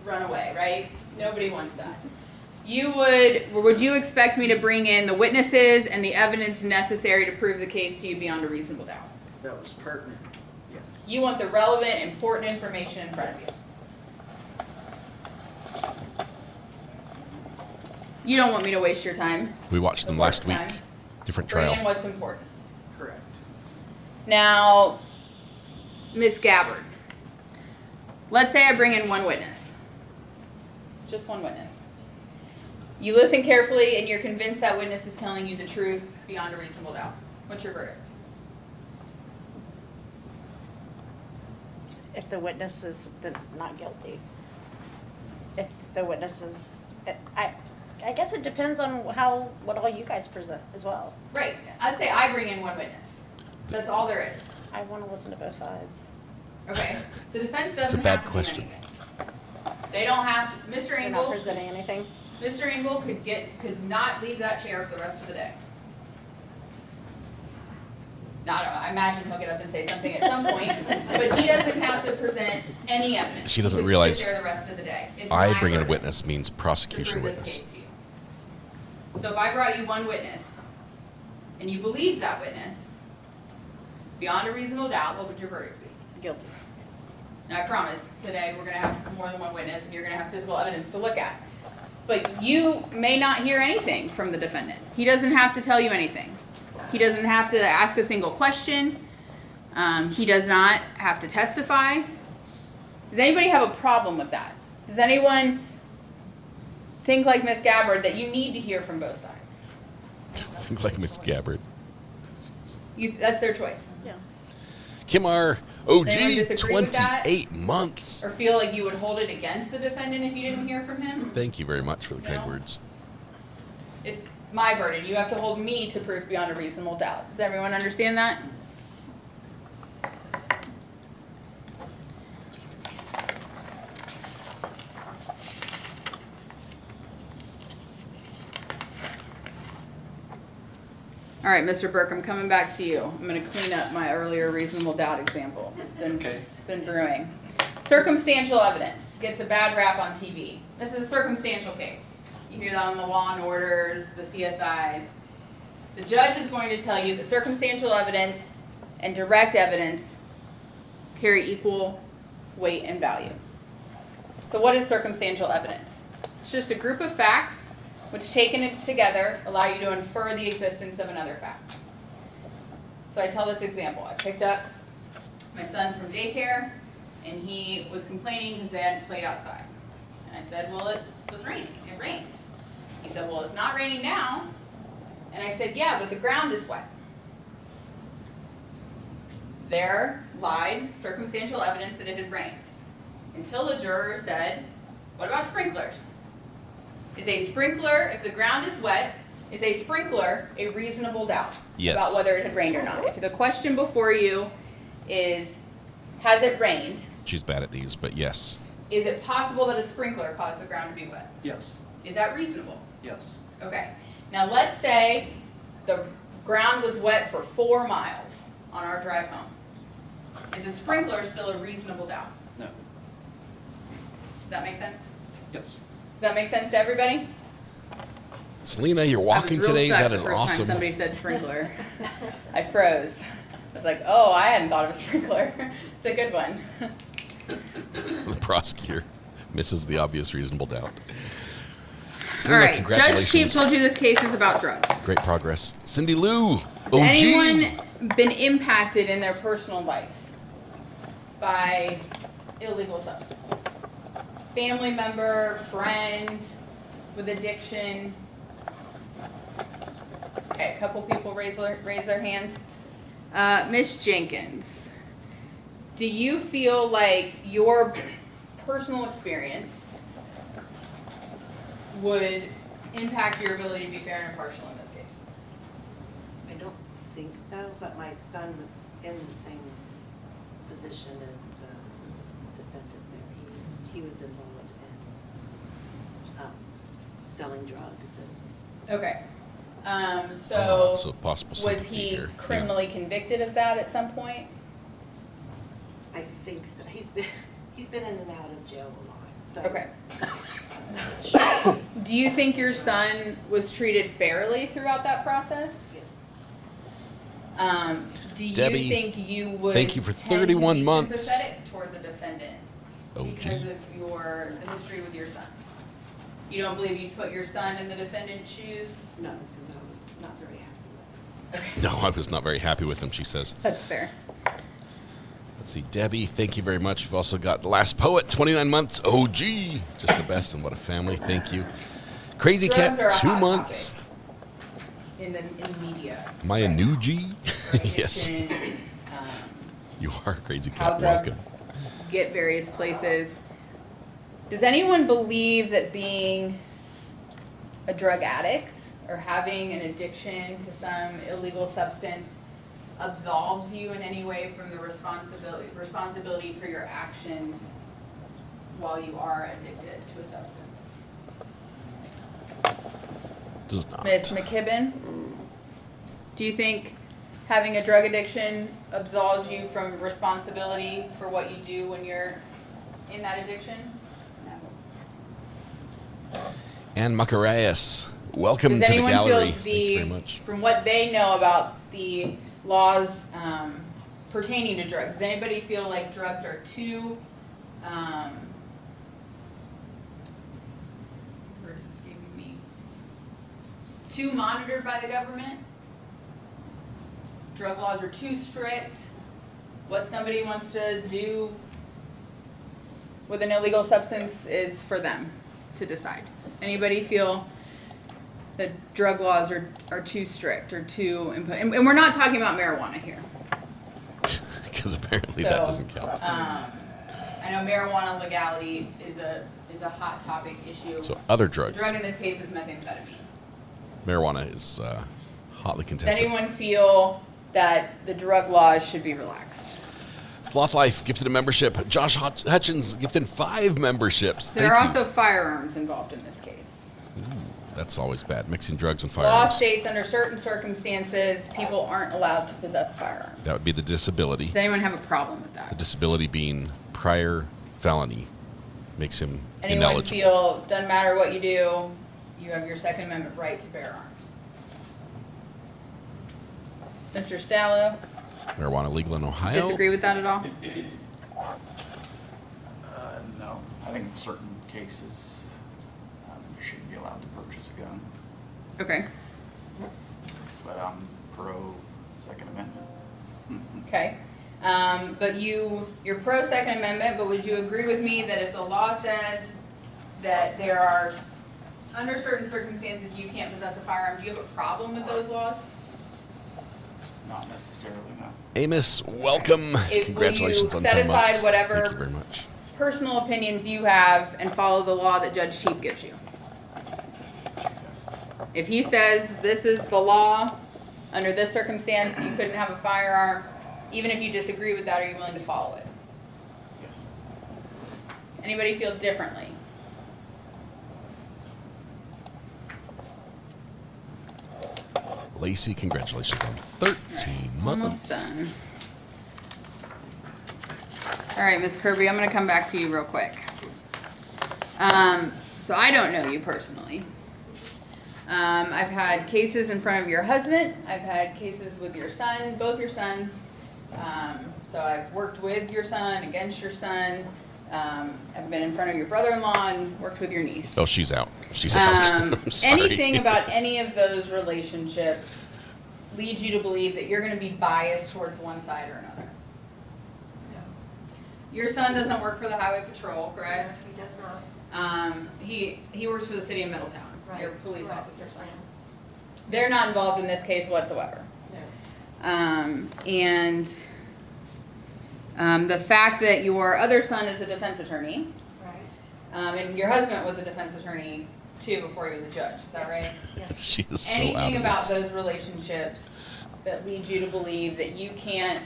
run away, right? Nobody wants that. Would you expect me to bring in the witnesses and the evidence necessary to prove the case to you beyond a reasonable doubt? That was pertinent, yes. You want the relevant, important information in front of you. You don't want me to waste your time. We watched them last week. Different trial. Bring in what's important. Correct. Now, Ms. Gabbard, let's say I bring in 1 witness. Just 1 witness. You listen carefully and you're convinced that witness is telling you the truth beyond a reasonable doubt. What's your verdict? If the witness is not guilty. If the witness is, I guess it depends on what all you guys present as well. Right. I'd say I bring in 1 witness. That's all there is. I want to listen to both sides. Okay. The defense doesn't That's a bad have to question. do anything. They don't have to. Mr. Engel. Not presenting anything. Mr. Engel could not leave that chair for the rest of the day. I imagine he'll get up and say something at some point, but he doesn't have to present any evidence. She doesn't He could realize sit there the rest of the day. It's I my bring in a burden witness means to prosecution prove this witness. case to you. So if I brought you 1 witness and you believed that witness, beyond a reasonable doubt, what would your verdict be? Guilty. Now I promise, today we're going to have more than 1 witness and you're going to have physical evidence to look at. But you may not hear anything from the defendant. He doesn't have to tell you anything. He doesn't have to ask a single question. He does not have to testify. Does anybody have a problem with that? Does anyone think like Ms. Gabbard that you need to hear from both sides? Think like Miss Gabbard. That's their choice. Yeah. Kimar, OG, Anyone disagree with that? 28 months. Or feel like you would hold it against the defendant if you didn't hear from him? Thank you very much for the kind words. It's my burden. You have to hold me to proof beyond a reasonable doubt. Does everyone understand that? All right, Mr. Burke, I'm coming back to you. I'm going to clean up my earlier reasonable doubt example. It's been brewing. Circumstantial evidence gets a bad rap on TV. This is a circumstantial case. You hear that on the Law and Orders, the CSIs. The judge is going to tell you that circumstantial evidence and direct evidence carry equal weight and value. So what is circumstantial evidence? It's just a group of facts which taken together allow you to infer the existence of another fact. So I tell this example. I picked up my son from daycare and he was complaining because they hadn't played outside. And I said, well, it was raining. It rained. He said, well, it's not raining now. And I said, yeah, but the ground is wet. There lied circumstantial evidence that it had rained. Until the juror said, what about sprinklers? Is a sprinkler, if the ground is wet, is a sprinkler a reasonable doubt about whether it had rained or not? If the question before you is, has it rained? She's bad at these, but yes. Is it possible that a sprinkler caused the ground to be wet? Yes. Is that reasonable? Yes. Okay. Now let's say the ground was wet for 4 miles on our drive home. Is a sprinkler still a reasonable doubt? No. Does that make sense? Yes. Does that make sense to everybody? Selena, you're walking today. That is awesome. Somebody said sprinkler. I froze. I was like, oh, I hadn't thought of a sprinkler. It's a good one. The prosecutor misses the obvious reasonable doubt. Selena, all right, congratulations. Judge Chief told you this case is about drugs. Great progress. Cindy Lou, OG. Has anyone been impacted in their personal life by illegal substances? Family member, friend, with addiction? Okay, a couple people raise their hands. Ms. Jenkins, do you feel like your personal experience would impact your ability to be fair and impartial in this case? I don't think so, but my son was in the same position as the defendant there. He was involved in selling drugs. Okay. So possible was sympathy he here. criminally convicted of that at some point? I think so. He's been in and out of jail a lot. So Okay. I'm not sure. Do you think your son was treated fairly throughout that process? Yes. Do you Debbie, think you would thank you for tend to 31 be months. sympathetic toward the defendant Oh, because gee. of the history with your son? You don't believe you'd put your son in the defendant's shoes? No, because I was not very happy with it. No, I was not very happy with him, she says. That's fair. Let's see, Debbie, thank you very much. We've also got Last Poet, 29 months. Oh, gee. Just the best, and what a family. Thank you. Crazy Drugs are a Cat, 2 hot months. In media. Am I a new G? Yes. Addiction, You are Crazy how Cat. drugs Welcome. get various places. Does anyone believe that being a drug addict or having an addiction to some illegal substance absolves you in any way from the responsibility for your actions while you are addicted to a substance? Does not. Ms. McKibben, do you think having a drug addiction absolves you from responsibility for what you do when you're in that addiction? And Macarias, welcome Does to the anyone gallery. feel Thank you very much. from what they know about the laws pertaining to drugs, does anybody feel like drugs are too, where does this give me? Too monitored by the government? Drug laws are too strict? What somebody wants to do with an illegal substance is for them to decide. Anybody feel that drug laws are too strict or too and we're not talking about marijuana here. Because apparently that doesn't count. I know marijuana legality is a hot topic issue. So other drugs. The drug in this case is methamphetamine. Marijuana is hotly Does contested. anyone feel that the drug laws should be relaxed? Sloth Life gifted a membership. Josh Hutchins gifted 5 memberships. There are Thank you. also firearms involved in this case. That's always bad, mixing drugs and Law firearms. states under certain circumstances, people aren't allowed to possess a firearm. That would be the disability. Does anyone have a problem with The that? disability being prior felony makes him Anyone ineligible. feel, doesn't matter what you do, you have your Second Amendment right to bear arms? Mr. Stallo, Marijuana legal in Ohio? disagree with that at all? No, I think in certain cases, you shouldn't be allowed to purchase a gun, Okay, but I'm pro Second Amendment. okay. But you're pro Second Amendment, but would you agree with me that if the law says that there are, under certain circumstances, you can't possess a firearm, do you have a problem with those laws? Not necessarily, no. Amos, welcome. Congratulations on 10 set months. aside whatever Thank you very much. personal opinions you have and follow the law that Judge Cheap gives you? Yes. If he says this is the law, under this circumstance, you couldn't have a firearm, even if you disagree with that, are you willing to follow it? Yes. Anybody feel differently? Lacey, congratulations on 13 Almost months. done. All right, Ms. Kirby, I'm going to come back to you real quick. So I don't know you personally. I've had cases in front of your husband. I've had cases with your son, both your sons. So I've worked with your son, against your son. I've been in front of your brother-in-law and worked with your niece. Oh, she's out. She's out. I'm sorry. Anything about any of those relationships leads you to believe that you're going to be biased towards one side or another? No. Your son doesn't work for the Highway Patrol, correct? He does not. He works for the city of Middletown, your police Right. officer son. They're not involved in this case whatsoever. The fact that your other son is a defense attorney, and your husband was a defense attorney too before he was a judge, is that right? Yes. She is so Anything out of about this. those relationships that leads you to believe that you can't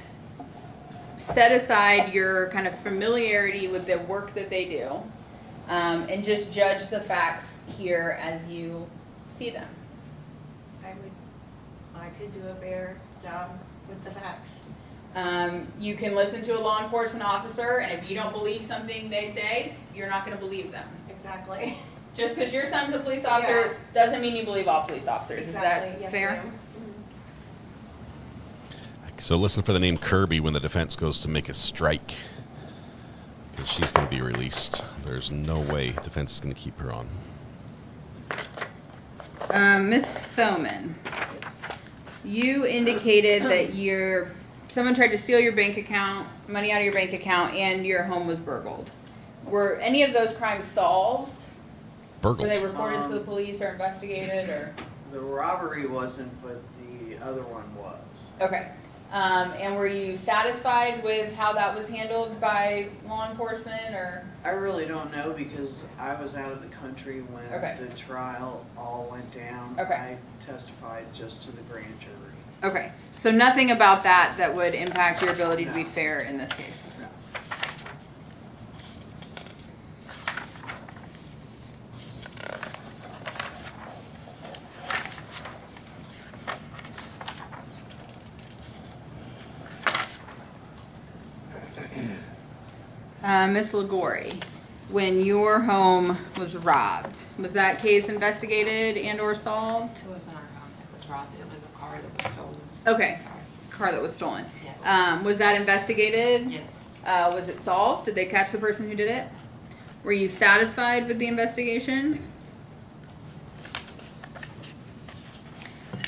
set aside your kind of familiarity with the work that they do, and just judge the facts here as you see them? I could do a better job with the facts. You can listen to a law enforcement officer, and if you don't believe something they say, you're not going to believe them. Exactly. Just because your son's a police officer doesn't mean you believe all police officers. Exactly. Is that Yes, fair? ma'am. So listen for the name Kirby when the defense goes to make a strike, because she's going to be released. There's no way defense is going to keep her on. Ms. Thoman, you indicated that someone tried to steal your bank account, money out of your bank account, and your home was burgled. Were any of those crimes solved? Burgled. Were they reported to the police or investigated, or? The robbery wasn't, but the other one was. Okay. And were you satisfied with how that was handled by law enforcement, or? I really don't know because I was out of the country when the trial all went down. Okay. I testified just to the grand jury. Okay. So nothing about that would impact your ability to be fair in this case? Ms. Ligori, when your home was robbed, was that case investigated and or solved? It wasn't our home that was robbed, it was a car that was stolen. Okay, car that was stolen. Yes. Was that investigated? Yes. Was it solved? Did they catch the person who did it? Were you satisfied with the investigation?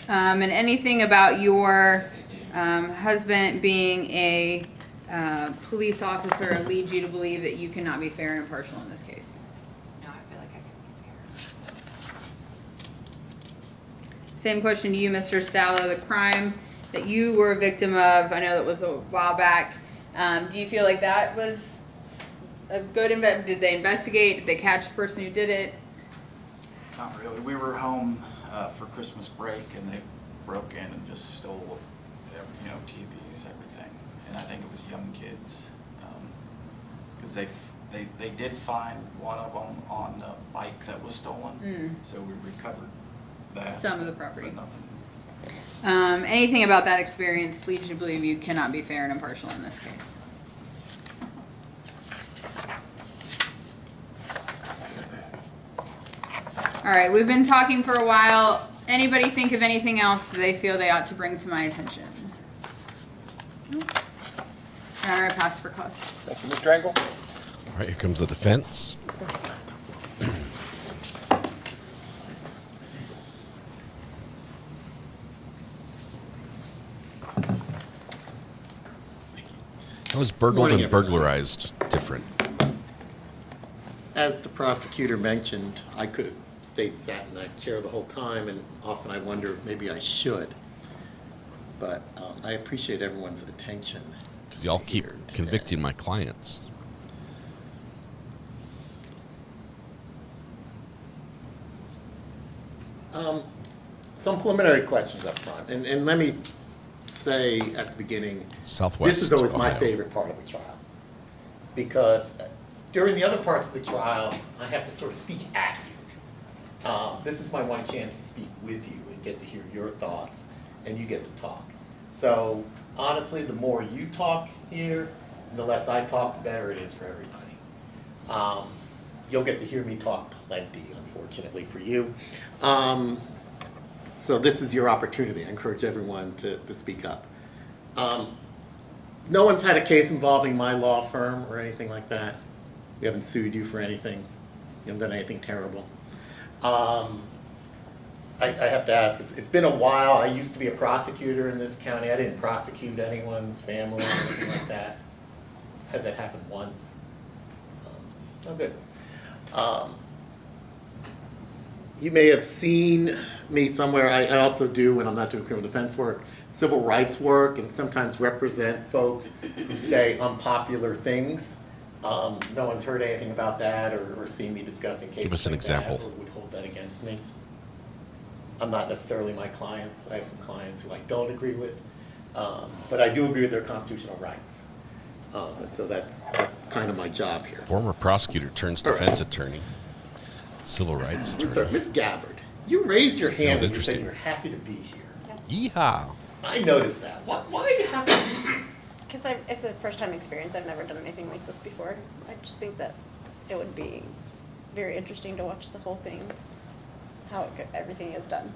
And anything about your husband being a police officer leads you to believe that you cannot be fair and impartial in this case? No, I feel like I can be fair. Same question to you, Mr. Stallo. The crime that you were a victim of, I know that was a while back. Do you feel like that was a good did they investigate? Did they catch the person who did it? Not really. We were home for Christmas break, and they broke in and just stole, TVs, everything. And I think it was young kids, because they did find one of them on a bike that was stolen. So we recovered that. Some of the property. But nothing. Anything about that experience leads you to believe you cannot be fair and impartial in this case? All right, we've been talking for a while. Anybody think of anything else that they feel they ought to bring to my attention? Your Honor, I pass for cause. Thank you, Mr. Angle. All right, here comes the defense. How is burgled and burglarized different? As the prosecutor mentioned, I could have sat in that chair the whole time, and often I wonder if maybe I should. But I appreciate everyone's attention. Because y'all keep convicting my clients. Some preliminary questions up front, and let me say at the beginning, Southwest this is always my Ohio. favorite part of the trial, because during the other parts of the trial, I have to sort of speak at you. This is my one chance to speak with you and get to hear your thoughts, and you get to talk. So honestly, the more you talk here, and the less I talk, the better it is for everybody. You'll get to hear me talk plenty, unfortunately for you. So this is your opportunity. I encourage everyone to speak up. No one's had a case involving my law firm or anything like that. We haven't sued you for anything. You haven't done anything terrible. I have to ask, it's been a while. I used to be a prosecutor in this county. I didn't prosecute anyone's family or anything like that. Had that happen once. Oh, good. You may have seen me somewhere. I also do, when I'm not doing criminal defense work, civil rights work, and sometimes represent folks who say unpopular things. No one's heard anything about that or seen me discussing cases. Give us an like example. that, or would hold that against me. I'm not necessarily my clients. I have some clients who I don't agree with, but I do agree with their constitutional rights. And so that's kind of my job here. Former prosecutor turns defense attorney. Civil rights attorney. Miss Gabbard, you raised your hand Sounds and you said interesting. you're happy to be here. Yeehaw. I noticed that. Why are you happy to be here? Because it's a first-time experience. I've never done anything like this before. I just think that it would be very interesting to watch the whole thing, how everything is done.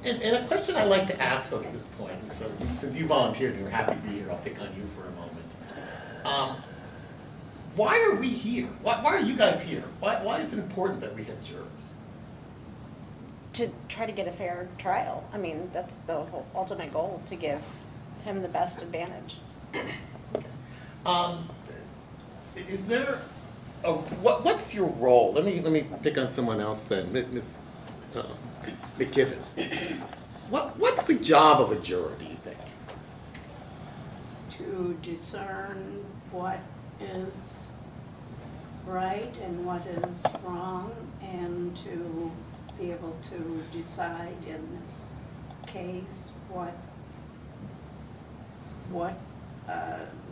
And a question I like to ask folks at this point, and so since you volunteered and you're happy to be here, I'll pick on you for a moment. Why are we here? Why are you guys here? Why is it important that we have jurors? To try to get a fair trial. I mean, that's the whole ultimate goal, to give him the best advantage. Is there what's your role? Let me pick on someone else then, Ms. McKibben. What's the job of a juror, do you think? To discern what is right and what is wrong, and to be able to decide in this case what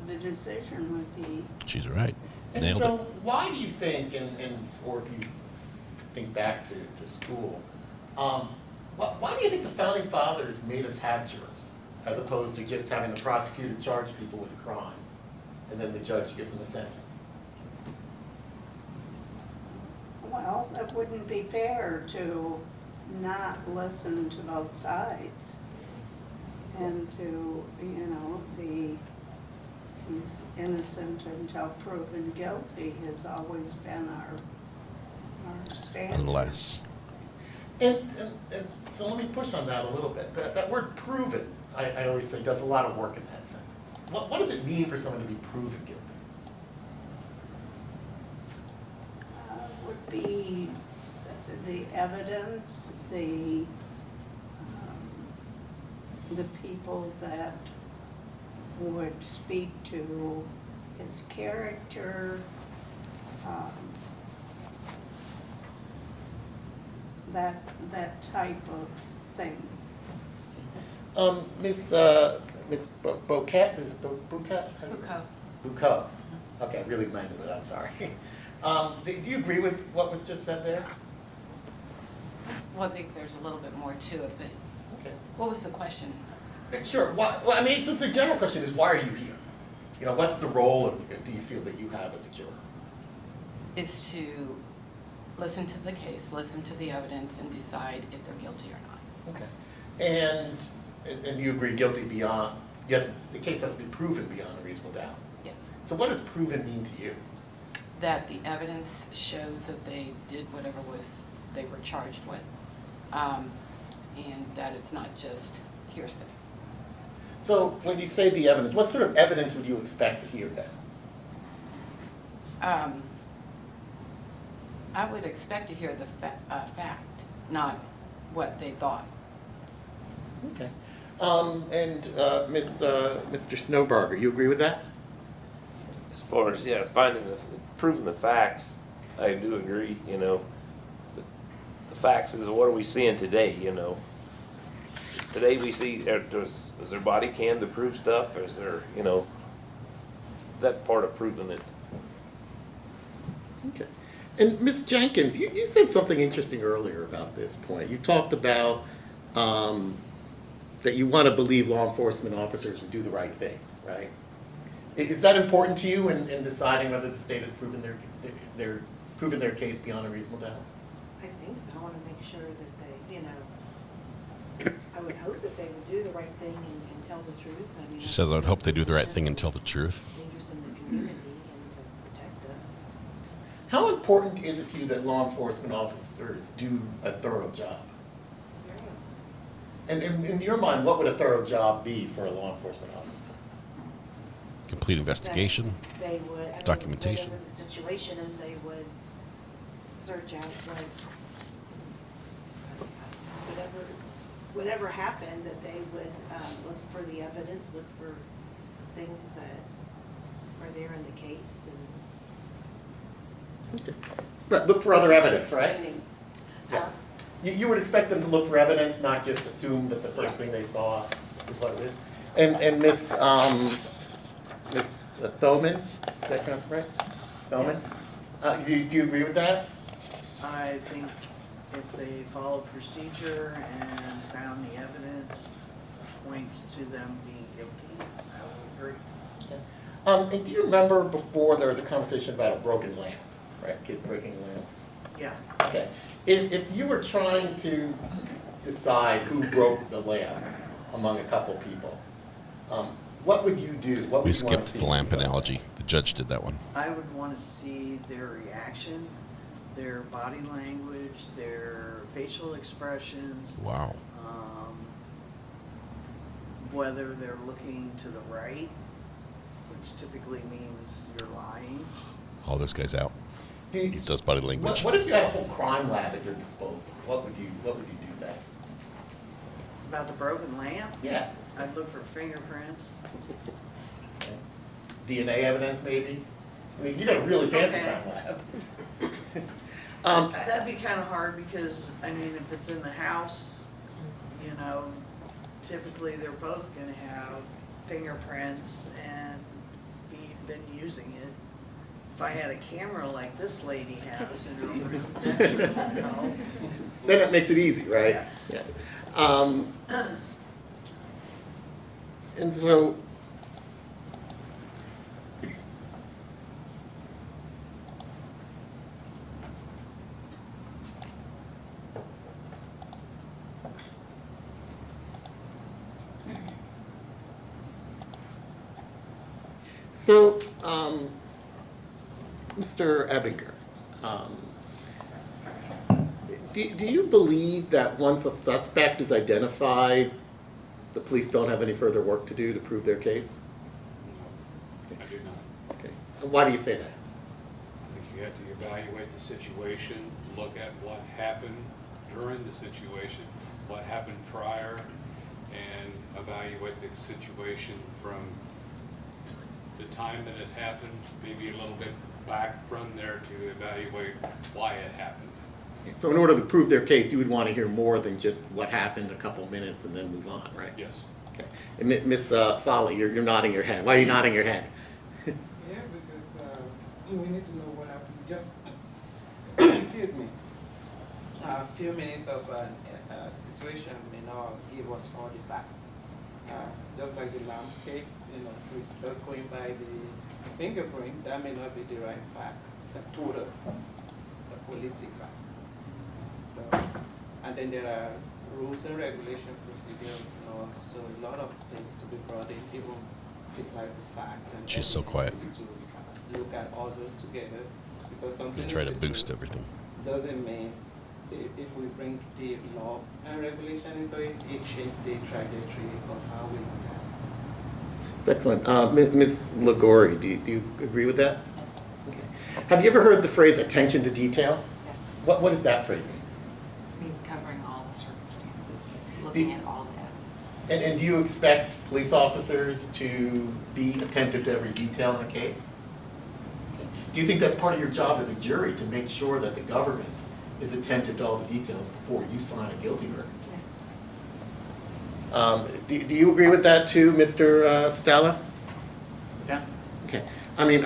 the decision would be. She's right. And Nailed so it. why do you think, or if you think back to school, why do you think the Founding Fathers made us have jurors, as opposed to just having the prosecutor charge people with a crime, and then the judge gives them a sentence? Well, it wouldn't be fair to not listen to both sides and to, he's innocent until proven guilty has always been our standard. Unless. And so let me push on that a little bit. That word proven, I always say, does a lot of work in that sentence. What does it mean for someone to be proven guilty? Would be the evidence, the people that would speak to his character, that type of thing. Miss Bocat, is it Bucat? Bucco. Okay, really minded it, I'm sorry. Do you agree with what was just said there? Well, I think there's a little bit more to it, but what was the question? Sure. So the general question is, why are you here? What's the role do you feel that you have as a juror? Is to listen to the case, listen to the evidence, and decide if they're guilty or not. Okay. And you agree guilty beyond, the case has to be proven beyond a reasonable doubt? Yes. So what does proven mean to you? That the evidence shows that they did whatever they were charged with, and that it's not just hearsay. So when you say the evidence, what sort of evidence would you expect to hear then? I would expect to hear the fact, not what they thought. Okay. Mr. Snowbarger, you agree with that? As far as, proving the facts, I do agree, The facts is, what are we seeing today, Today we see, is their body cam to prove stuff? Is there, that part of proving it. Okay. And Ms. Jenkins, you said something interesting earlier about this point. You talked about that you want to believe law enforcement officers would do the right thing, right? Is that important to you in deciding whether the state has proven their case beyond a reasonable doubt? I think so. I want to make sure that they, I would hope that they would do the right thing and tell the truth. I mean, She says, I would hope they do the right thing and tell the truth. Dangerous in the community and to protect us. How important is it to you that law enforcement officers do a thorough job? And in your mind, what would a thorough job be for a law enforcement officer? Complete investigation, They would, documentation. whatever the situation is, they would search out whatever happened, that they would look for the evidence, look for things that are there in the case. But look for other evidence, right? And, Yeah. You would expect them to look for evidence, not just assume that the first thing they saw is what it is. And Miss Thoman, did I pronounce it right? Thoman? Do you agree with that? I think if they followed procedure and found the evidence points to them being guilty, I would agree. And do you remember before there was a conversation about a broken lamp, right? Kids breaking a lamp. Yeah. Okay. If you were trying to decide who broke the lamp among a couple people, what would you do? What would We you want to skipped see the lamp decide? analogy. The judge did that one. I would want to see their reaction, their body language, their facial expressions. Wow. Whether they're looking to the right, which typically means you're lying. Oh, this guy's out. He does body language. What if you had a whole crime lab at your disposal? What would you do then? About the broken lamp? Yeah. I'd look for fingerprints. DNA evidence, maybe? I mean, you got a really fancy Okay. crime lab. That'd be kind of hard because, I mean, if it's in the house, you know, typically they're both going to have fingerprints and been using it. If I had a camera like this lady has in her room, that should help. Then it makes it easy, right? Yeah. And so, Mr. Ebinger, do you believe that once a suspect is identified, the police don't have any further work to do to prove their case? I do not. Okay. Why do you say that? I think you have to evaluate the situation, look at what happened during the situation, what happened prior, and evaluate the situation from the time that it happened, maybe a little bit back from there to evaluate why it happened. So in order to prove their case, you would want to hear more than just what happened a couple of minutes and then move on, right? Yes. Okay. And Miss Foley, you're nodding your head. Why are you nodding your head? Yeah, because we need to know what happened. Just, excuse me, a few minutes of a situation may not give us all the facts. Just like the lamp case, you know, just going by the fingerprint, that may not be the right fact, the total, the holistic fact. So, and then there are rules and regulation procedures, you know, so a lot of things to be brought in, even besides the fact. And She's so quiet. to look at all those together, because something We try to boost everything. doesn't mean if we bring the law and regulation into it, it changes the trajectory of how we look at it. That's excellent. Ms. Ligori, do you agree with that? Okay. Have you ever heard the phrase attention to detail? Yes. What does that phrase mean? It means covering all the circumstances, looking at all the evidence. And do you expect police officers to be attentive to every detail in a case? Do you think that's part of your job as a jury, to make sure that the government is attentive to all the details before you sign a guilty verdict? Do you agree with that too, Mr. Stella? Yeah. Okay. I mean,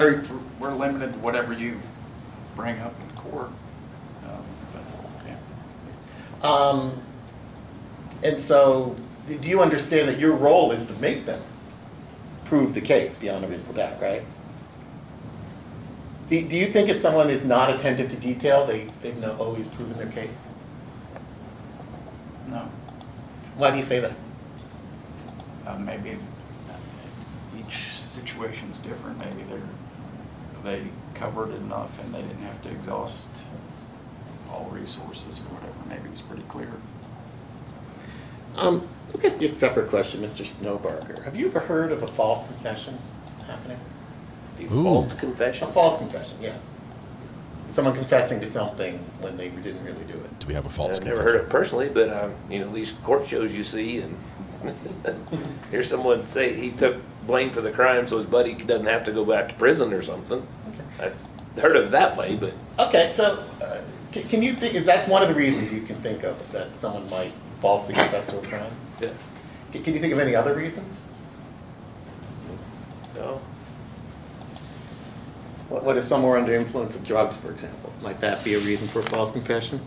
we're limited to whatever you bring up in court. And so, do you understand that your role is to make them prove the case beyond a reasonable doubt, right? Do you think if someone is not attentive to detail, they've not always proven their case? No. Why do you say that? Maybe each situation's different. Maybe they covered enough and they didn't have to exhaust all resources or whatever. Maybe it's pretty clear. Let me ask you a separate question, Mr. Snowbarger. Have you ever heard of a false confession happening? False confession? A false confession, yeah. someone confessing to something when they didn't really do it? Do we have a false I've never heard it personally, but these court shows you see, and here's someone say he took blame for the crime so his buddy doesn't have to go back to prison or something. I've heard of it that way, but Okay, so can you think, is that's one of the reasons you can think of that someone might falsely confess to a crime? Yeah. Can you think of any other reasons? no. What if someone were under influence of drugs, for example? Might that be a reason for a false confession?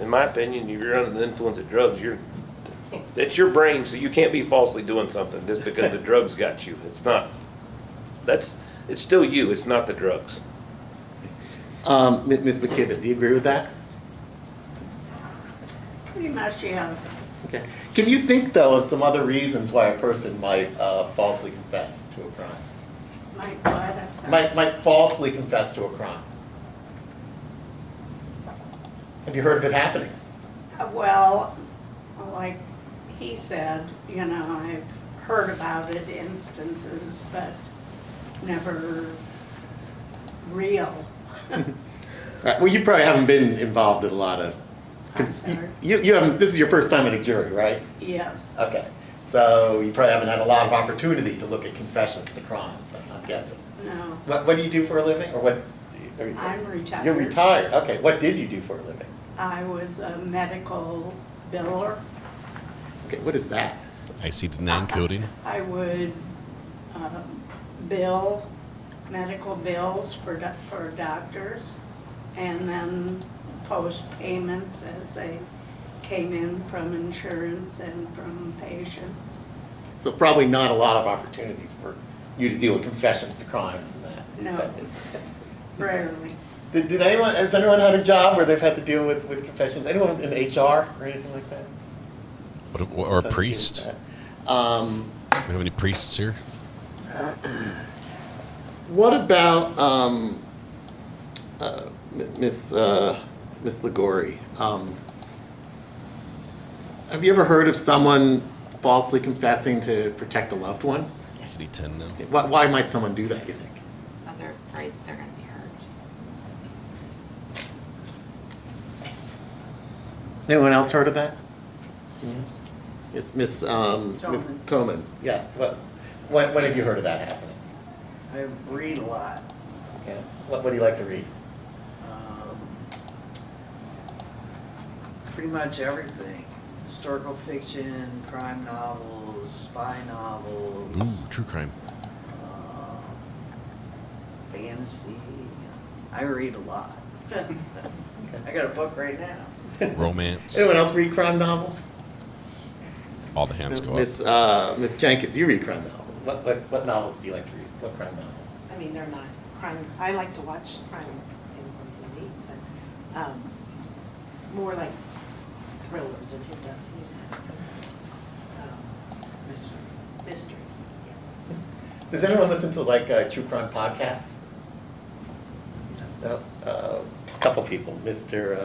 In my opinion, if you're under the influence of drugs, it's your brain, so you can't be falsely doing something just because the drugs got you. It's not. It's still you. It's not the drugs. Ms. McKibben, do you agree with that? Pretty much, yes. Okay. Can you think, though, of some other reasons why a person might falsely confess to a crime? Might what? I'm sorry. Might falsely confess to a crime? Have you heard of it happening? Well, like he said, I've heard about it, instances, but never real. Right. Well, you probably haven't been involved in a lot of. I'm sorry. You haven't. This is your first time in a jury, right? Yes. Okay. So you probably haven't had a lot of opportunity to look at confessions to crimes. I'm guessing. No. What do you do for a living, or what? I'm retired. You're retired. Okay. What did you do for a living? I was a medical biller. Okay. What is that? ICD-9 coding. I would bill medical bills for doctors, and then post payments as they came in from insurance and from patients. So probably not a lot of opportunities for you to deal with confessions to crimes and that. No, rarely. Has anyone had a job where they've had to deal with confessions? Anyone in HR or anything like that? Or a priest? Do we have any priests here? What about Miss Ligori? Have you ever heard of someone falsely confessing to protect a loved one? ICD-10 now. Why might someone do that, you think? They're afraid that they're going to be hurt. Anyone else heard of that? Yes. It's Miss Toman. Yes. When have you heard of that happening? I read a lot. Okay. What do you like to read? Pretty much everything. Historical fiction, crime novels, spy novels. Ooh, true crime. Fantasy. I read a lot. I got a book right now. Romance. Anyone else read crime novels? All the hands go up. Miss Jenkins, you read crime novels. What novels do you like to read? What crime novels? I mean, they're not crime. I like to watch crime things on TV, but more like thrillers and hit-downs. Mystery. Yes. Does anyone listen to true crime podcasts? No. A couple people. Mr.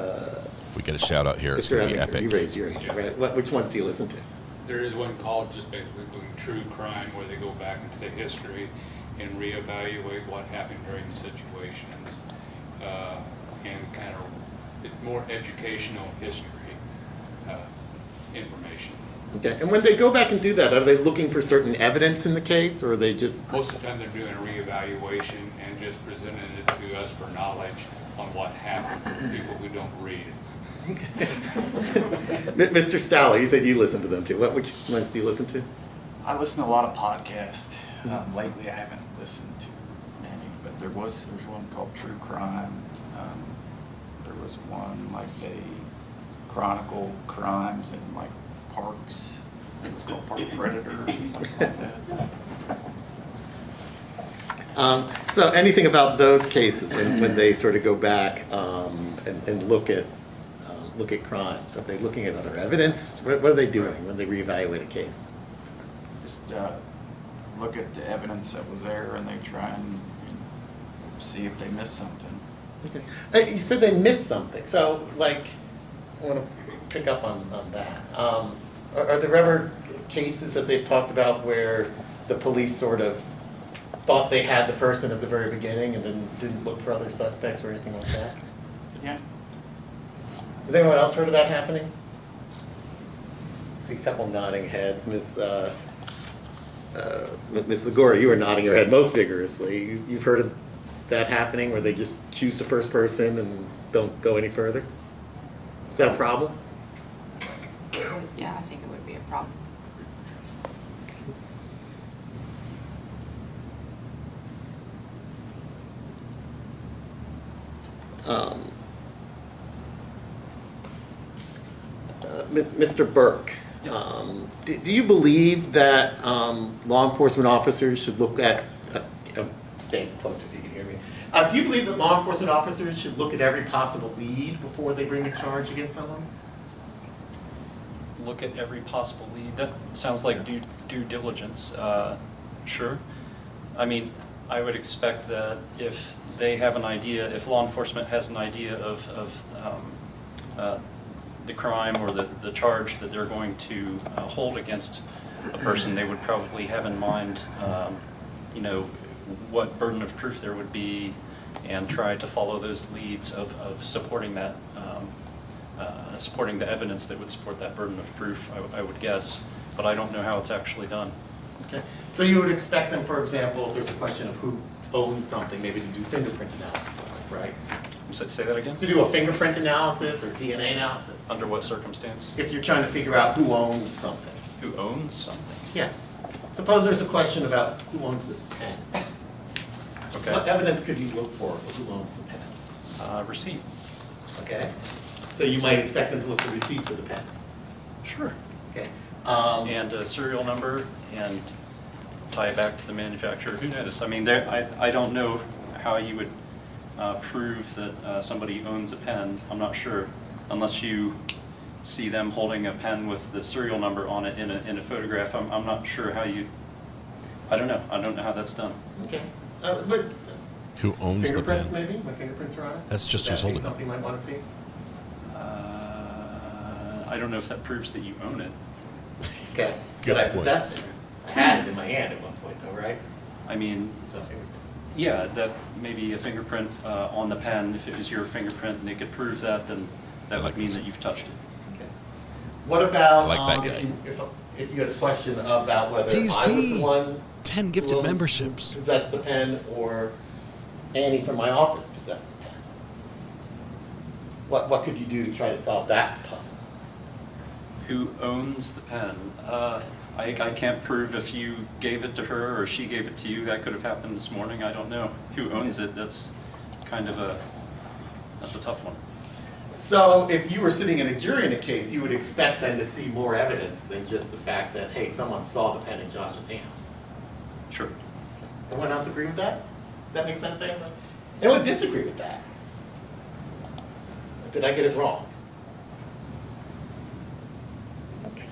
If we get a shout out here, it's going to be epic. You raise your hand, right? Which ones do you listen to? There is one called just basically True Crime, where they go back into the history and reevaluate what happened during situations, and kind of, it's more educational history information. Okay, and when they go back and do that, are they looking for certain evidence in the case, or are they just... Most of the time they're doing a reevaluation and just presenting it to us for knowledge on what happened for people who don't read. Mr. Stowler, you said you listen to them too. Which ones do you listen to? I listen to a lot of podcasts. Lately, I haven't listened to many, but there's one called True Crime. There was one they chronicle crimes in parks. It was called Park Predator or something like that. So anything about those cases when they sort of go back and look at crimes? Are they looking at other evidence? What are they doing when they reevaluate a case? Just look at the evidence that was there, and they try and see if they missed something. Okay. You said they missed something. So, I want to pick up on that. Are there ever cases that they've talked about where the police sort of thought they had the person at the very beginning and then didn't look for other suspects or anything like that? Yeah. Has anyone else heard of that happening? I see a couple nodding heads. Ms. Lagora, you were nodding your head most vigorously. You've heard of that happening where they just choose the first person and don't go any further? Is that a problem? Yeah, I think it would be a problem. Mr. Burke, do you believe that law enforcement officers should look at, staying close if you can hear me, do you believe that law enforcement officers should look at every possible lead before they bring a charge against someone? Look at every possible lead. That sounds like due diligence. Sure. I mean, I would expect that if they have an idea, if law enforcement has an idea of the crime or the charge that they're going to hold against a person, they would probably have in mind, you know, what burden of proof there would be, and try to follow those leads of supporting that, supporting the evidence that would support that burden of proof, I would guess. But I don't know how it's actually done. Okay. So you would expect them, for example, if there's a question of who owns something, maybe to do fingerprint analysis on it, right? Say that again? To do a fingerprint analysis or DNA analysis. Under what circumstance? If you're trying to figure out who owns something. Who owns something? Yeah. Suppose there's a question about who owns this pen. Okay. What evidence could you look for who owns the pen? Receipt. Okay. So you might expect them to look for receipts for the pen. Sure. Okay. And a serial number and tie it back to the manufacturer. Who knows? I mean, I don't know how you would prove that somebody owns a pen. I'm not sure, unless you see them holding a pen with the serial number on it in a photograph. I'm not sure how you. I don't know. I don't know how that's done. Okay. But who owns the fingerprints, pen? maybe? My fingerprints are on it? That's just Would who's that be holding it. something you might want to see? I don't know if that proves that you own it. Okay. Good But I point. possessed it. I had it in my hand at one point, though, right? I mean, So fingerprints. yeah, that maybe a fingerprint on the pen, if it was your fingerprint and they could prove that, then that would mean that you've touched it. Okay. What about I like that if you had a question about whether Tease I was T. the one 10 gifted who memberships. possessed the pen or Annie from my office possessed the pen? What could you do to try to solve that puzzle? Who owns the pen? I can't prove if you gave it to her or she gave it to you. That could have happened this morning. I don't know. Who owns it? That's kind of that's a tough one. So if you were sitting in a jury in a case, you would expect then to see more evidence than just the fact that, hey, someone saw the pen in Josh's hand. Sure. Anyone else agree with that? Does that make sense to anyone? Anyone disagree with that? Did I get it wrong? Okay.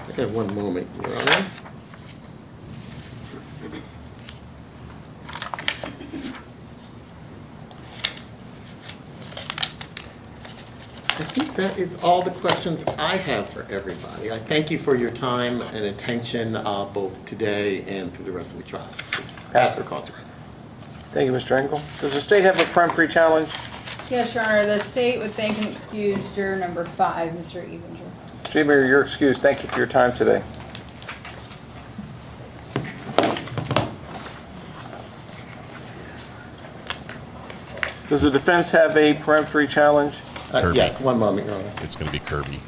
Okay, one moment, Your Honor. I think that is all the questions I have for everybody. I thank you for your time and attention both today and through the rest of the trial. Pass or cause. Thank you, Mr. Engel. Does the state have a peremptory challenge? Yes, Your Honor, the state would thank and excuse juror number 5, Mr. Evinger. Jimmy, you're excused. Thank you for your time today. Does the defense have a peremptory challenge? Yes, one moment, Your Honor. It's going to be Kirby.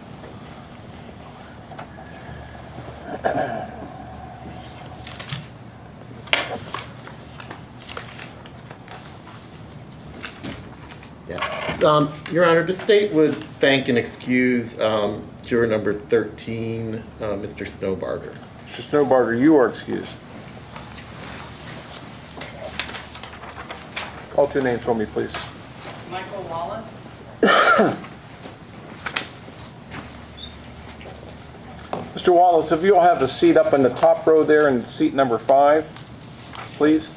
Yeah. Your Honor, the state would thank and excuse juror number 13, Mr. Snowbarger. Mr. Snowbarger, you are excused. Call 2 names for me, please. Michael Wallace, Mr. Mr. Wallace, if you'll have a seat up in the top row there in seat number 5, please.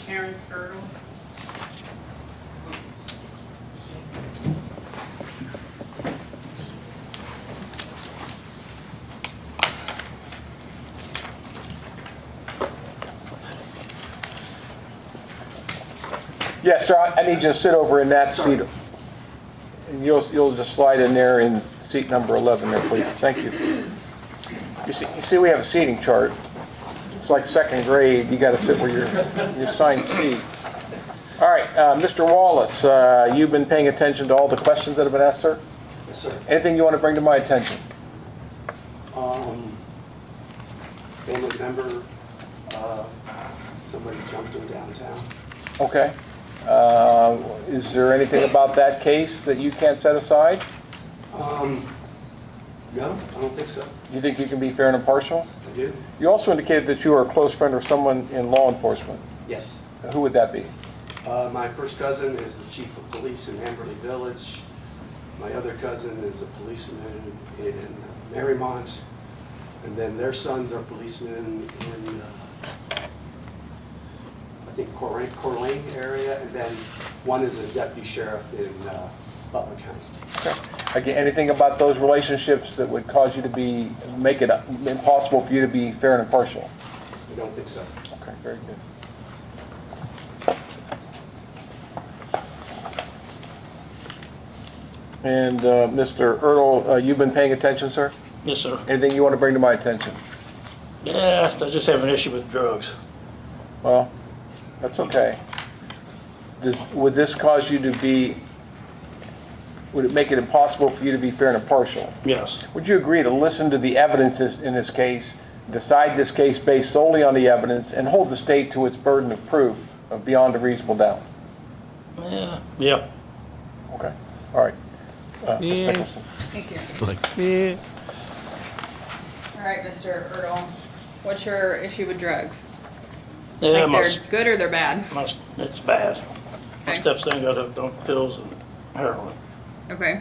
Terrence Erdl. Yes, sir, I need you to sit over in that seat. And you'll just slide in there in seat number 11 there, please. Thank you. You see we have a seating chart. It's like second grade. You got to sit where your assigned seat. All right, Mr. Wallace, you've been paying attention to all the questions that have been asked, sir? Yes, sir. Anything you want to bring to my attention? Family member, somebody jumped him downtown. Okay. Is there anything about that case that you can't set aside? No, I don't think so. You think you can be fair and impartial? I do. You also indicated that you are a close friend of someone in law enforcement. Yes. Who would that be? My first cousin is the chief of police in Amberley Village. My other cousin is a policeman in Marymount. And then their sons are policemen in, I think, Corlane area. And then one is a deputy sheriff in Butler County. Okay. Again, anything about those relationships that would cause you to make it impossible for you to be fair and impartial? I don't think so. Okay, very good. And Mr. Erdl, you've been paying attention, sir? Yes, sir. Anything you want to bring to my attention? Yeah, I just have an issue with drugs. Well, that's okay. Would this cause you to would it make it impossible for you to be fair and impartial? Yes. Would you agree to listen to the evidence in this case, decide this case based solely on the evidence, and hold the state to its burden of proof of beyond a reasonable doubt? Yeah. Okay. All right. Ms. Nicholson. Thank you. Yeah. All right, Mr. Erdl, what's your issue with drugs? Yeah, Like they're good or they're bad? It's bad. My Okay. stepson got hooked on pills and heroin. Okay.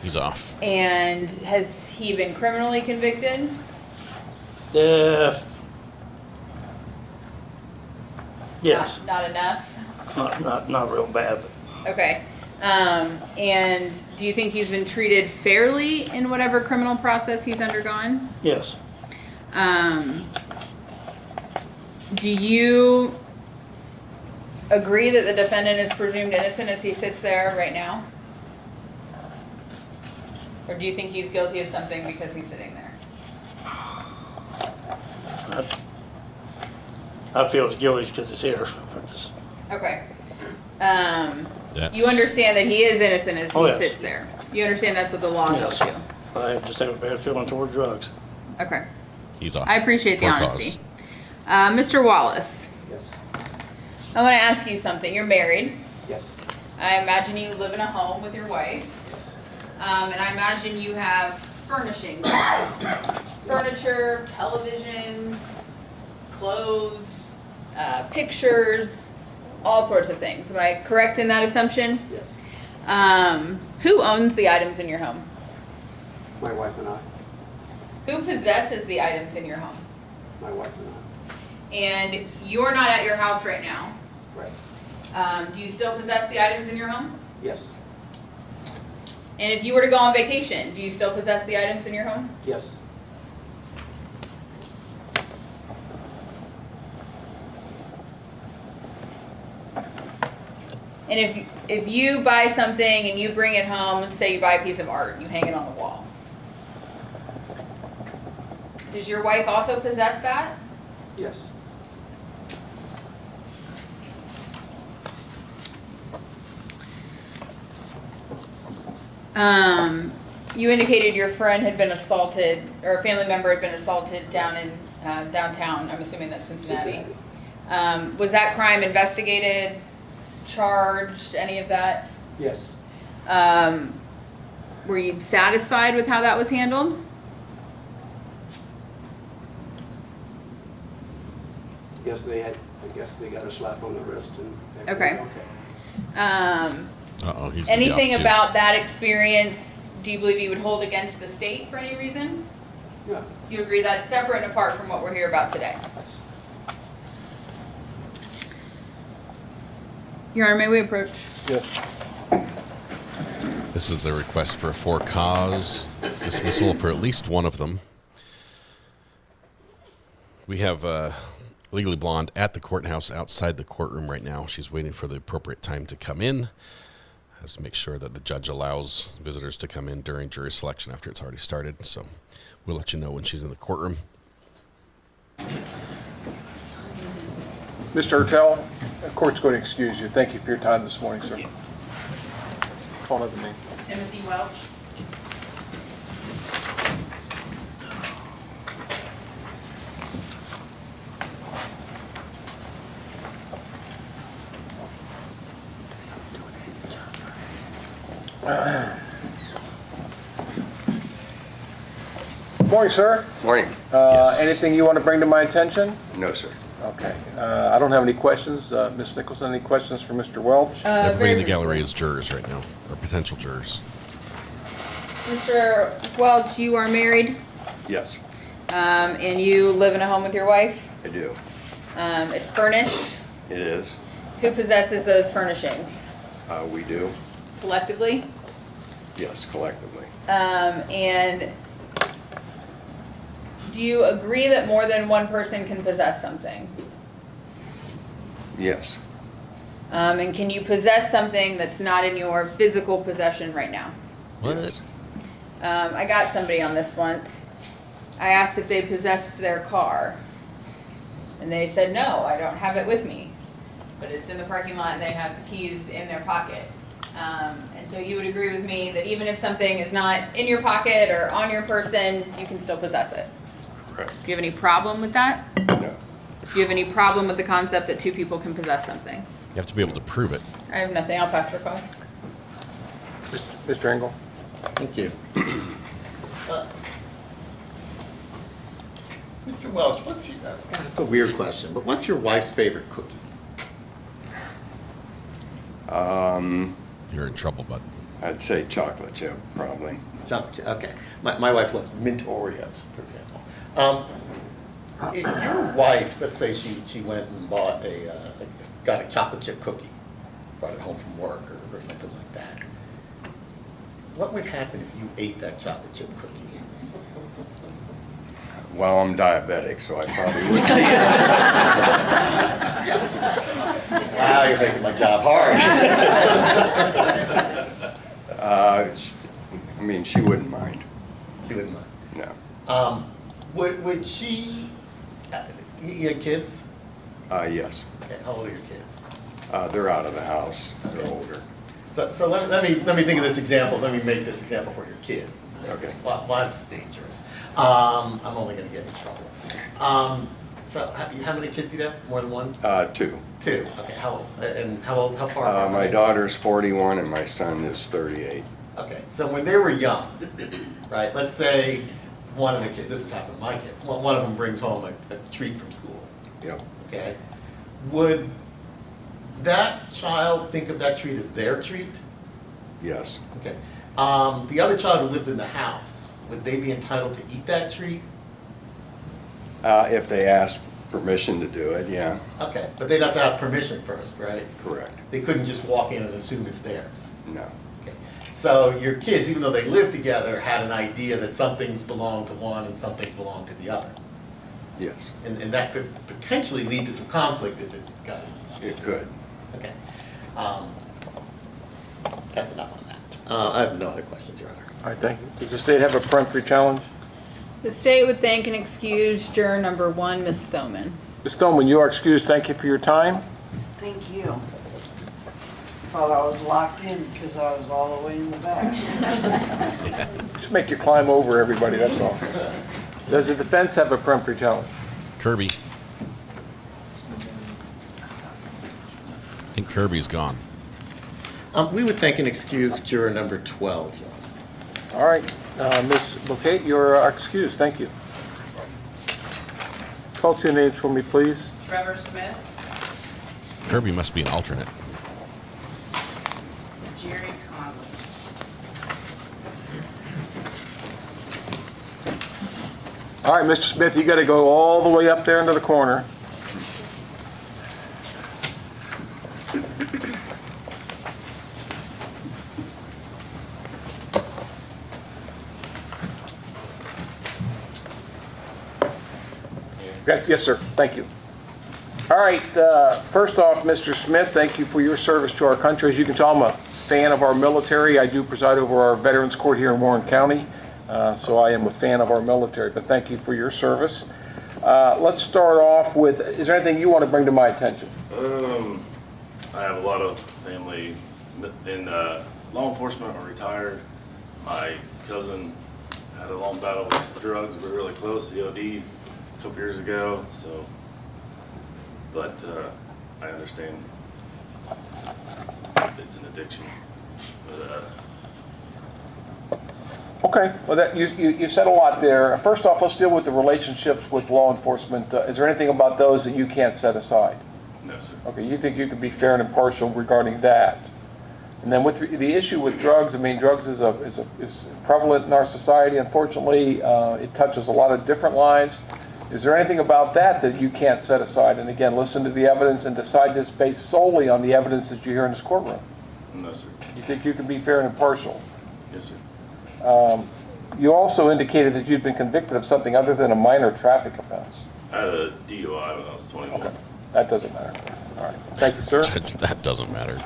He's off. And has he been criminally convicted? Yeah. Yes. Not enough? Not real bad. But Okay. And do you think he's been treated fairly in whatever criminal process he's undergone? yes. Do you agree that the defendant is presumed innocent as he sits there right now? Or do you think he's guilty of something because he's sitting there? I feel it's guilty because it's here. Okay. You understand that he is innocent as he yes. sits there. You understand that's what the law tells you. I just have a bad feeling toward drugs. Okay. He's off. I appreciate the For honesty. Mr. Wallace. Yes. I want to ask you something. You're married. Yes. I imagine you live in a home with your wife. And I imagine you have furnishings. Furniture, televisions, clothes, pictures, all sorts of things. Am I correct in that assumption? Yes. Who owns the items in your home? My wife and I. Who possesses the items in your home? My wife and I. And you're not at your house right now. Right. Do you still possess the items in your home? Yes. And if you were to go on vacation, do you still possess the items in your home? Yes. And if you buy something and you bring it home, and say you buy a piece of art and you hang it on the wall, does your wife also possess that? Yes. You indicated your friend had been assaulted, or a family member had been assaulted down in downtown. I'm assuming that's Cincinnati. Was that crime investigated, charged, any of that? Yes. Were you satisfied with how that was handled? I guess they got a slap on the wrist and Okay. Uh-oh, he's Anything off too. about that experience do you believe you would hold against the state for any reason? Yeah. You agree that's separate and apart from what we're here about today? Your Honor, may we approach? Yes. This is a request for a for-cause dismissal for at least one of them. We have Legally Blonde at the courthouse outside the courtroom right now. She's waiting for the appropriate time to come in. Has to make sure that the judge allows visitors to come in during jury selection after it's already started. So we'll let you know when she's in the courtroom. Mr. Hertel, the court's going to excuse you. Thank you for your time this morning, sir. Call another name. Timothy Welch. Morning, sir. Morning. Yes. Anything you want to bring to my attention? No, sir. Okay. I don't have any questions. Ms. Nicholson, any questions for Mr. Welch? Everybody in the gallery is jurors right now, or potential jurors. Mr. Welch, you are married, Yes, and you live in a home with your wife. I do. It's furnished. It is. Who possesses those furnishings? We do. Collectively? Yes, collectively. And do you agree that more than one person can possess something? Yes. And can you possess something that's not in your physical possession right now? What? I got somebody on this once. I asked if they possessed their car. And they said, no, I don't have it with me. But it's in the parking lot and they have the keys in their pocket. And so you would agree with me that even if something is not in your pocket or on your person, you can still possess it? Correct. Do you have any problem with that? No. Do you have any problem with the concept that two people can possess something? You have to be able to prove it. I have nothing. I'll pass for cause. Mr. Engel? Thank you. Mr. Welch, what's your, that's a weird question, but what's your wife's favorite cookie? You're in trouble, bud. I'd say chocolate chip, probably. Okay. My wife loves mint Oreos, for example. If your wife, let's say she went and bought got a chocolate chip cookie, brought it home from work or something like that, what would happen if you ate that chocolate chip cookie? Well, I'm diabetic, so I probably would. Wow, you're making my job hard. I mean, she wouldn't mind. She wouldn't mind? No. Would she, you had kids? Yes. Okay, how old are your kids? They're out of the house. They're older. So let me think of this example. Let me make this example for your kids instead. Okay. Why is this dangerous? I'm only going to get in trouble. So how many kids do you have? More than one? Two. Two. Okay. How far? Apart My daughter's 41 and my son is 38. Okay. So when they were young, right? Let's say one of the kids. This has happened to my kids. One of them brings home a treat from school. Yep. Okay. Would that child think of that treat as their treat? Yes. Okay. The other child who lived in the house, would they be entitled to eat that treat? If they ask permission to do it, yeah. Okay, but they'd have to ask permission first, right? Correct. They couldn't just walk in and assume it's theirs. No. Okay. So your kids, even though they lived together, had an idea that some things belong to one and some things belong to the other. Yes. And that could potentially lead to some conflict if it got in. It could. Okay. That's enough on that. I have no other questions, Your Honor. All right, thank you. Does the state have a peremptory challenge? The state would thank and excuse juror number 1, Ms. Thoman. Ms. Thoman, you are excused. Thank you for your time. Thank you. Thought I was locked in because I was all the way in the back. Just make you climb over everybody, that's all. Does the defense have a peremptory challenge? Kirby. I think Kirby's gone. We would thank and excuse juror number 12, Your Honor. All right, Ms. Bouquet, you're excused. Thank you. Call 2 names for me, please. Trevor Smith, Kirby must be an alternate. Jerry Conley. All right, Mr. Smith, you got to go all the way up there into the corner. Yes, sir. Thank you. All right. First off, Mr. Smith, thank you for your service to our country. As you can tell, I'm a fan of our military. I do preside over our Veterans Court here in Warren County, so I am a fan of our military. But thank you for your service. Let's start off with, is there anything you want to bring to my attention? I have a lot of family in law enforcement or retired. My cousin had a long battle with drugs. We were really close. He OD'd a couple years ago, so, but I understand it's an addiction. But, Okay, well, that you said a lot there. First off, let's deal with the relationships with law enforcement. Is there anything about those that you can't set aside? no, sir. Okay, you think you can be fair and impartial regarding that? And then with the issue with drugs, I mean, drugs is prevalent in our society. Unfortunately, it touches a lot of different lives. Is there anything about that that you can't set aside? And again, listen to the evidence and decide this based solely on the evidence that you hear in this courtroom. No, sir. You think you can be fair and impartial? Yes, sir. You also indicated that you'd been convicted of something other than a minor traffic offense. I had a DUI when I was 21. Okay, that doesn't matter. All right, thank you, sir. That doesn't matter.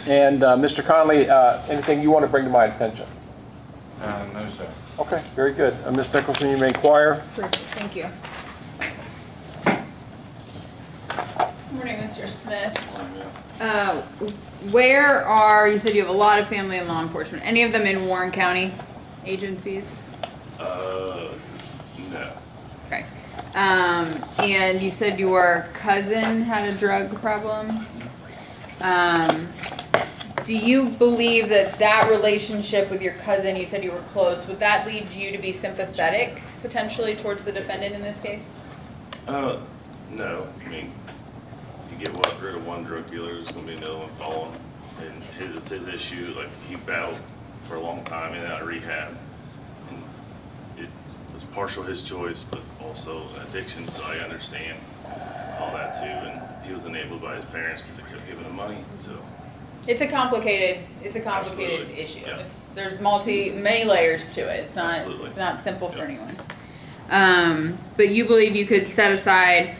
And Mr. Conley, anything you want to bring to my attention? No, sir. Okay, very good. Ms. Nicholson, you may inquire. Thank you. Morning, Mr. Smith. You said you have a lot of family in law enforcement. Any of them in Warren County agencies? No. Okay. And you said your cousin had a drug problem. Do you believe that relationship with your cousin, you said you were close, would that lead you to be sympathetic potentially towards the defendant in this case? No. I mean, you get rid of one drug dealer, there's going to be another one following. And his issue, like, he battled for a long time in and out of rehab. And it was partial his choice, but also an addiction, so I understand all that too. And he was enabled by his parents because they kept giving him money, so. It's a complicated Absolutely. issue. Yeah. There's many layers to it. It's not simple for anyone. But you believe you could set aside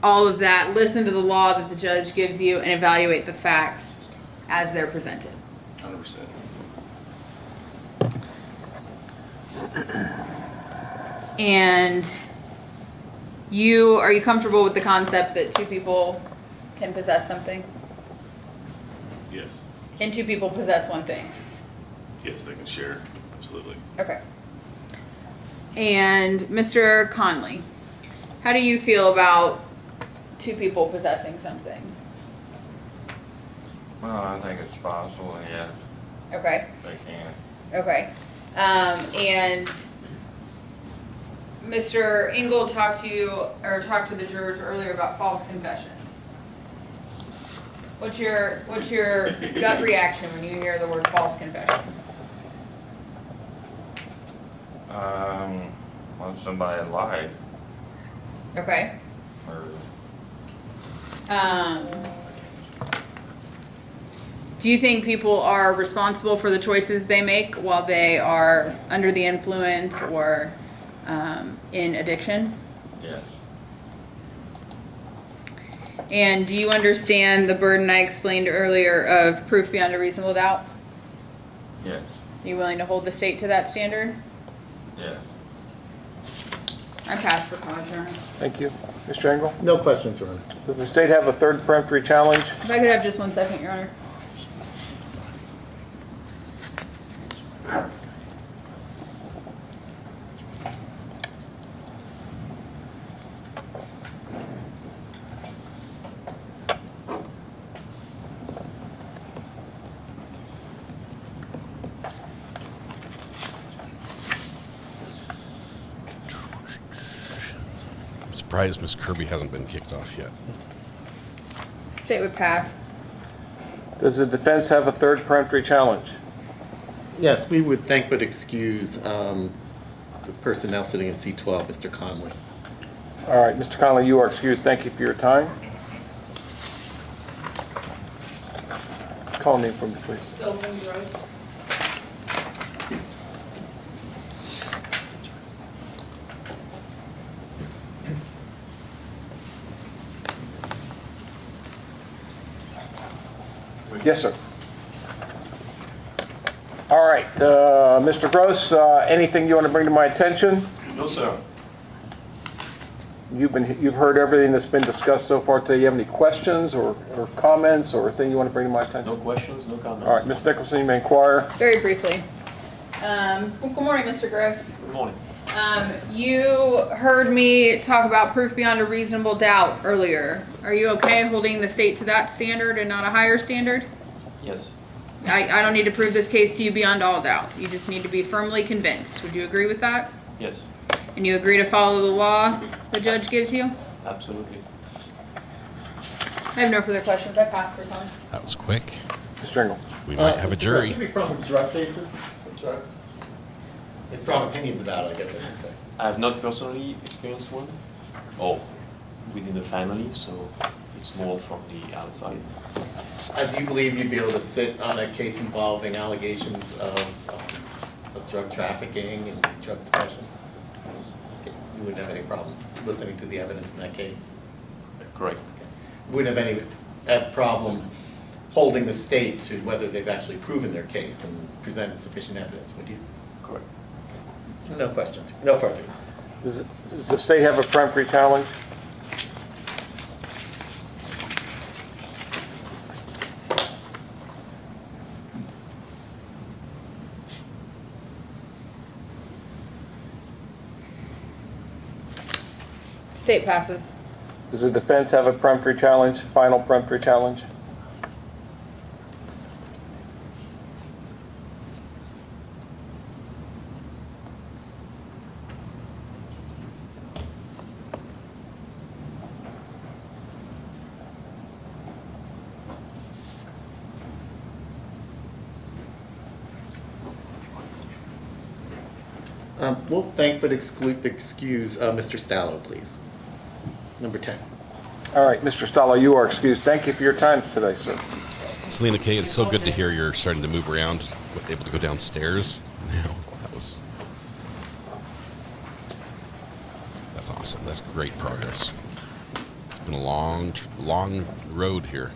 all of that, listen to the law that the judge gives you, and evaluate the facts as they're presented. 100%. And are you comfortable with the concept that two people can possess something? Yes. Can two people possess one thing? Yes, they can share, absolutely. Okay. And Mr. Conley, how do you feel about two people possessing something? Well, I think it's possible, yes. Okay. They can. Okay. And Mr. Engel talked to the jurors earlier about false confessions. What's your gut reaction when you hear the word false confession? Well, somebody lied. Okay. Or, do you think people are responsible for the choices they make while they are under the influence or in addiction? yes. And do you understand the burden I explained earlier of proof beyond a reasonable doubt? Yes. Are you willing to hold the state to that standard? Yes. I pass for cause, Your Honor. Thank you. Mr. Engel? No questions, Your Honor. Does the state have a third peremptory challenge? If I could have just 1 second, Your Honor. I'm surprised Miss Kirby hasn't been kicked off yet. State would pass. Does the defense have a third peremptory challenge? Yes, we would thank but excuse the person now sitting in seat 12, Mr. Conley. All right, Mr. Conley, you are excused. Thank you for your time. Call name for me, please. Sylvan Gross. Yes, sir. All right, Mr. Gross, anything you want to bring to my attention? No, sir. You've heard everything that's been discussed so far today. You have any questions or comments or thing you want to bring to my attention? No questions, no comments. All right, Ms. Nicholson, you may inquire. Very briefly. Good morning, Mr. Gross. Good morning. You heard me talk about proof beyond a reasonable doubt earlier. Are you okay holding the state to that standard and not a higher standard? Yes. I don't need to prove this case to you beyond all doubt. You just need to be firmly convinced. Would you agree with that? Yes. And you agree to follow the law the judge gives you? Absolutely. I have no further questions. I pass for time. That was quick. Mr. Engel. We might have a Mr. jury. Gross, do you have a problem with drug cases? With drugs? There's strong opinions about it, I guess I should say. I have not personally experienced one, or within the family, so it's more from the outside. Do you believe you'd be able to sit on a case involving allegations of drug trafficking and drug possession? You wouldn't have any problems listening to the evidence in that case? Correct. You wouldn't have any problem holding the state to whether they've actually proven their case and presented sufficient evidence, would you? Correct. No questions. No further. Does the state have a peremptory challenge? State passes. Does the defense have a peremptory challenge, final peremptory challenge? We'll thank but excuse Mr. Stallo, please. Number 10. All right, Mr. Stallo, you are excused. Thank you for your time today, sir. Selena Kay, it's so good to hear you're starting to move around, able to go downstairs now. That's awesome. That's great progress. It's been a long road here.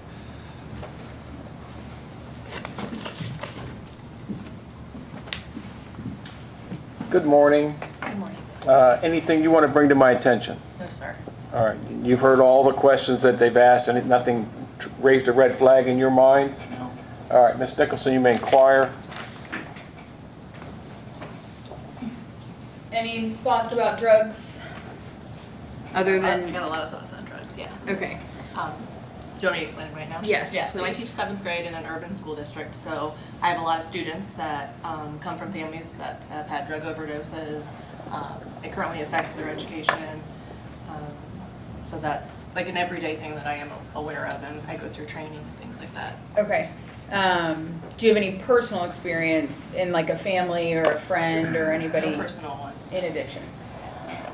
Good morning. Good morning. Anything you want to bring to my attention? No, sir. All right, you've heard all the questions that they've asked, and nothing raised a red flag in your mind? No. All right, Ms. Nicholson, you may inquire. Any thoughts about drugs? Other than... I got a lot of thoughts on drugs, yeah. Okay. Do you want me to explain it right now? Yes, Yeah, so I please. teach 7th grade in an urban school district, so I have a lot of students that come from families that have had drug overdoses. It currently affects their education. So that's like an everyday thing that I am aware of, and I go through training and things like that. Okay. Do you have any personal experience in like a family or a friend or anybody? No personal ones. In addiction.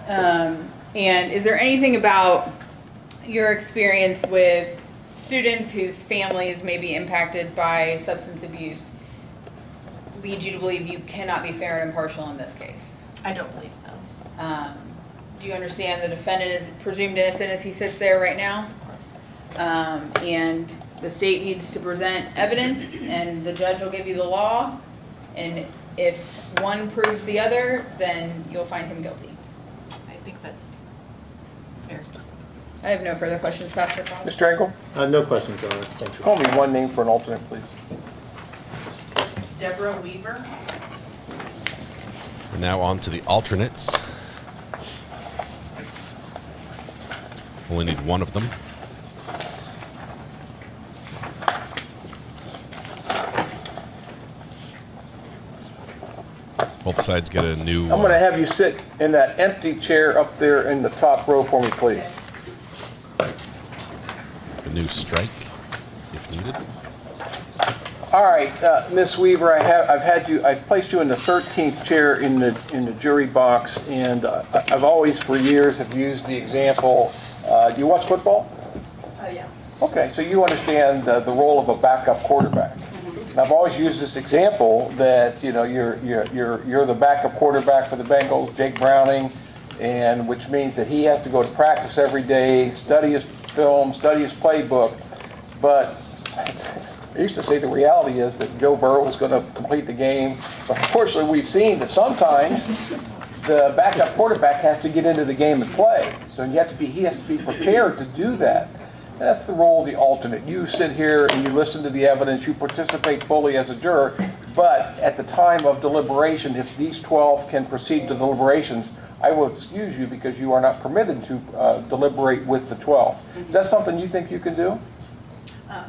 And is there anything about your experience with students whose families may be impacted by substance abuse lead you to believe you cannot be fair and impartial in this case? I don't believe so. Do you understand the defendant is presumed innocent as he sits there right now? Of course. And the state needs to present evidence, and the judge will give you the law, and if one proves the other, then you'll find him guilty. I think that's fair stuff. I have no further questions, Pastor Cobb. Mr. Engel? No questions, Your Honor. Thank you. Call me one name for an alternate, please. Deborah Weaver. We're now on to the alternates. Only need one of them. Both sides get a new... I'm going to have you sit in that empty chair up there in the top row for me, please. A new strike, if needed. All right, Ms. Weaver, I've placed you in the 13th chair in the jury box, and I've always, for years, have used the example. Do you watch football? Yeah. Okay, so you understand the role of a backup quarterback. And I've always used this example that you're the backup quarterback for the Bengals, Jake Browning, and which means that he has to go to practice every day, study his film, study his playbook, but. I used to say the reality is that Joe Burrow was going to complete the game, but unfortunately we've seen that sometimes the backup quarterback has to get into the game and play. So he has to be prepared to do that. And that's the role of the alternate. You sit here and you listen to the evidence, you participate fully as a juror, but at the time of deliberation, if these 12 can proceed to deliberations, I will excuse you because you are not permitted to deliberate with the 12. Is that something you think you can do?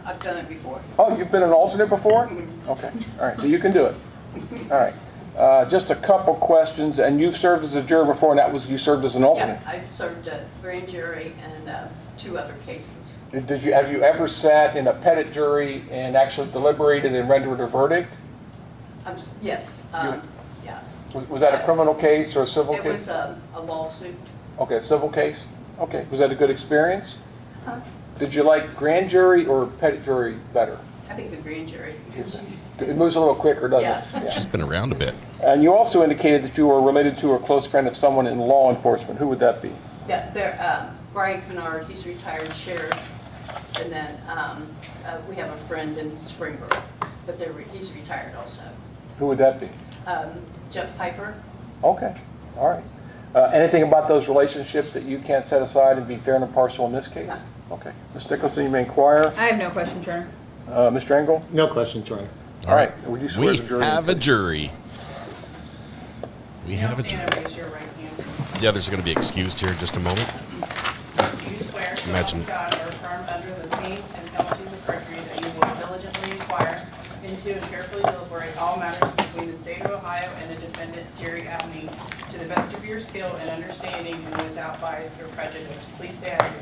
I've done it before. Oh, you've been an alternate before? Okay, all right, so you can do it. All right, just a couple questions, and you've served as a juror before, and you served as an alternate? Yeah, I've served a grand jury and 2 other cases. Have you ever sat in a petit jury and actually deliberated and rendered a verdict? Yes, yes. Was that a criminal case or a civil case? It was a lawsuit. Okay, a civil case? Okay, was that a good experience? Did you like grand jury or petit jury better? I think the grand jury. It moves a little quicker, doesn't it? Yeah. She's been around a bit. And you also indicated that you were related to or a close friend of someone in law enforcement. Who would that be? Yeah, Brian Kennard, he's a retired sheriff. And then we have a friend in Springboro, but he's retired also. Who would that be? Jeff Piper. Okay, all right. Anything about those relationships that you can't set aside and be fair and impartial in this case? No. Okay. Ms. Nicholson, you may inquire. I have no questions, Your Honor. Mr. Engel? No questions, Your Honor. All right. Would you swear We the jury? have a jury. We Now have a stand jury. and raise your right hand. The others are going to be excused here in just a moment. Do you swear to Imagine. God or affirm under the pains and penalties of perjury that you will diligently inquire into and carefully deliberate all matters between the state of Ohio and the defendant, Jerry Abney, to the best of your skill and understanding and without bias or prejudice? Please say I do.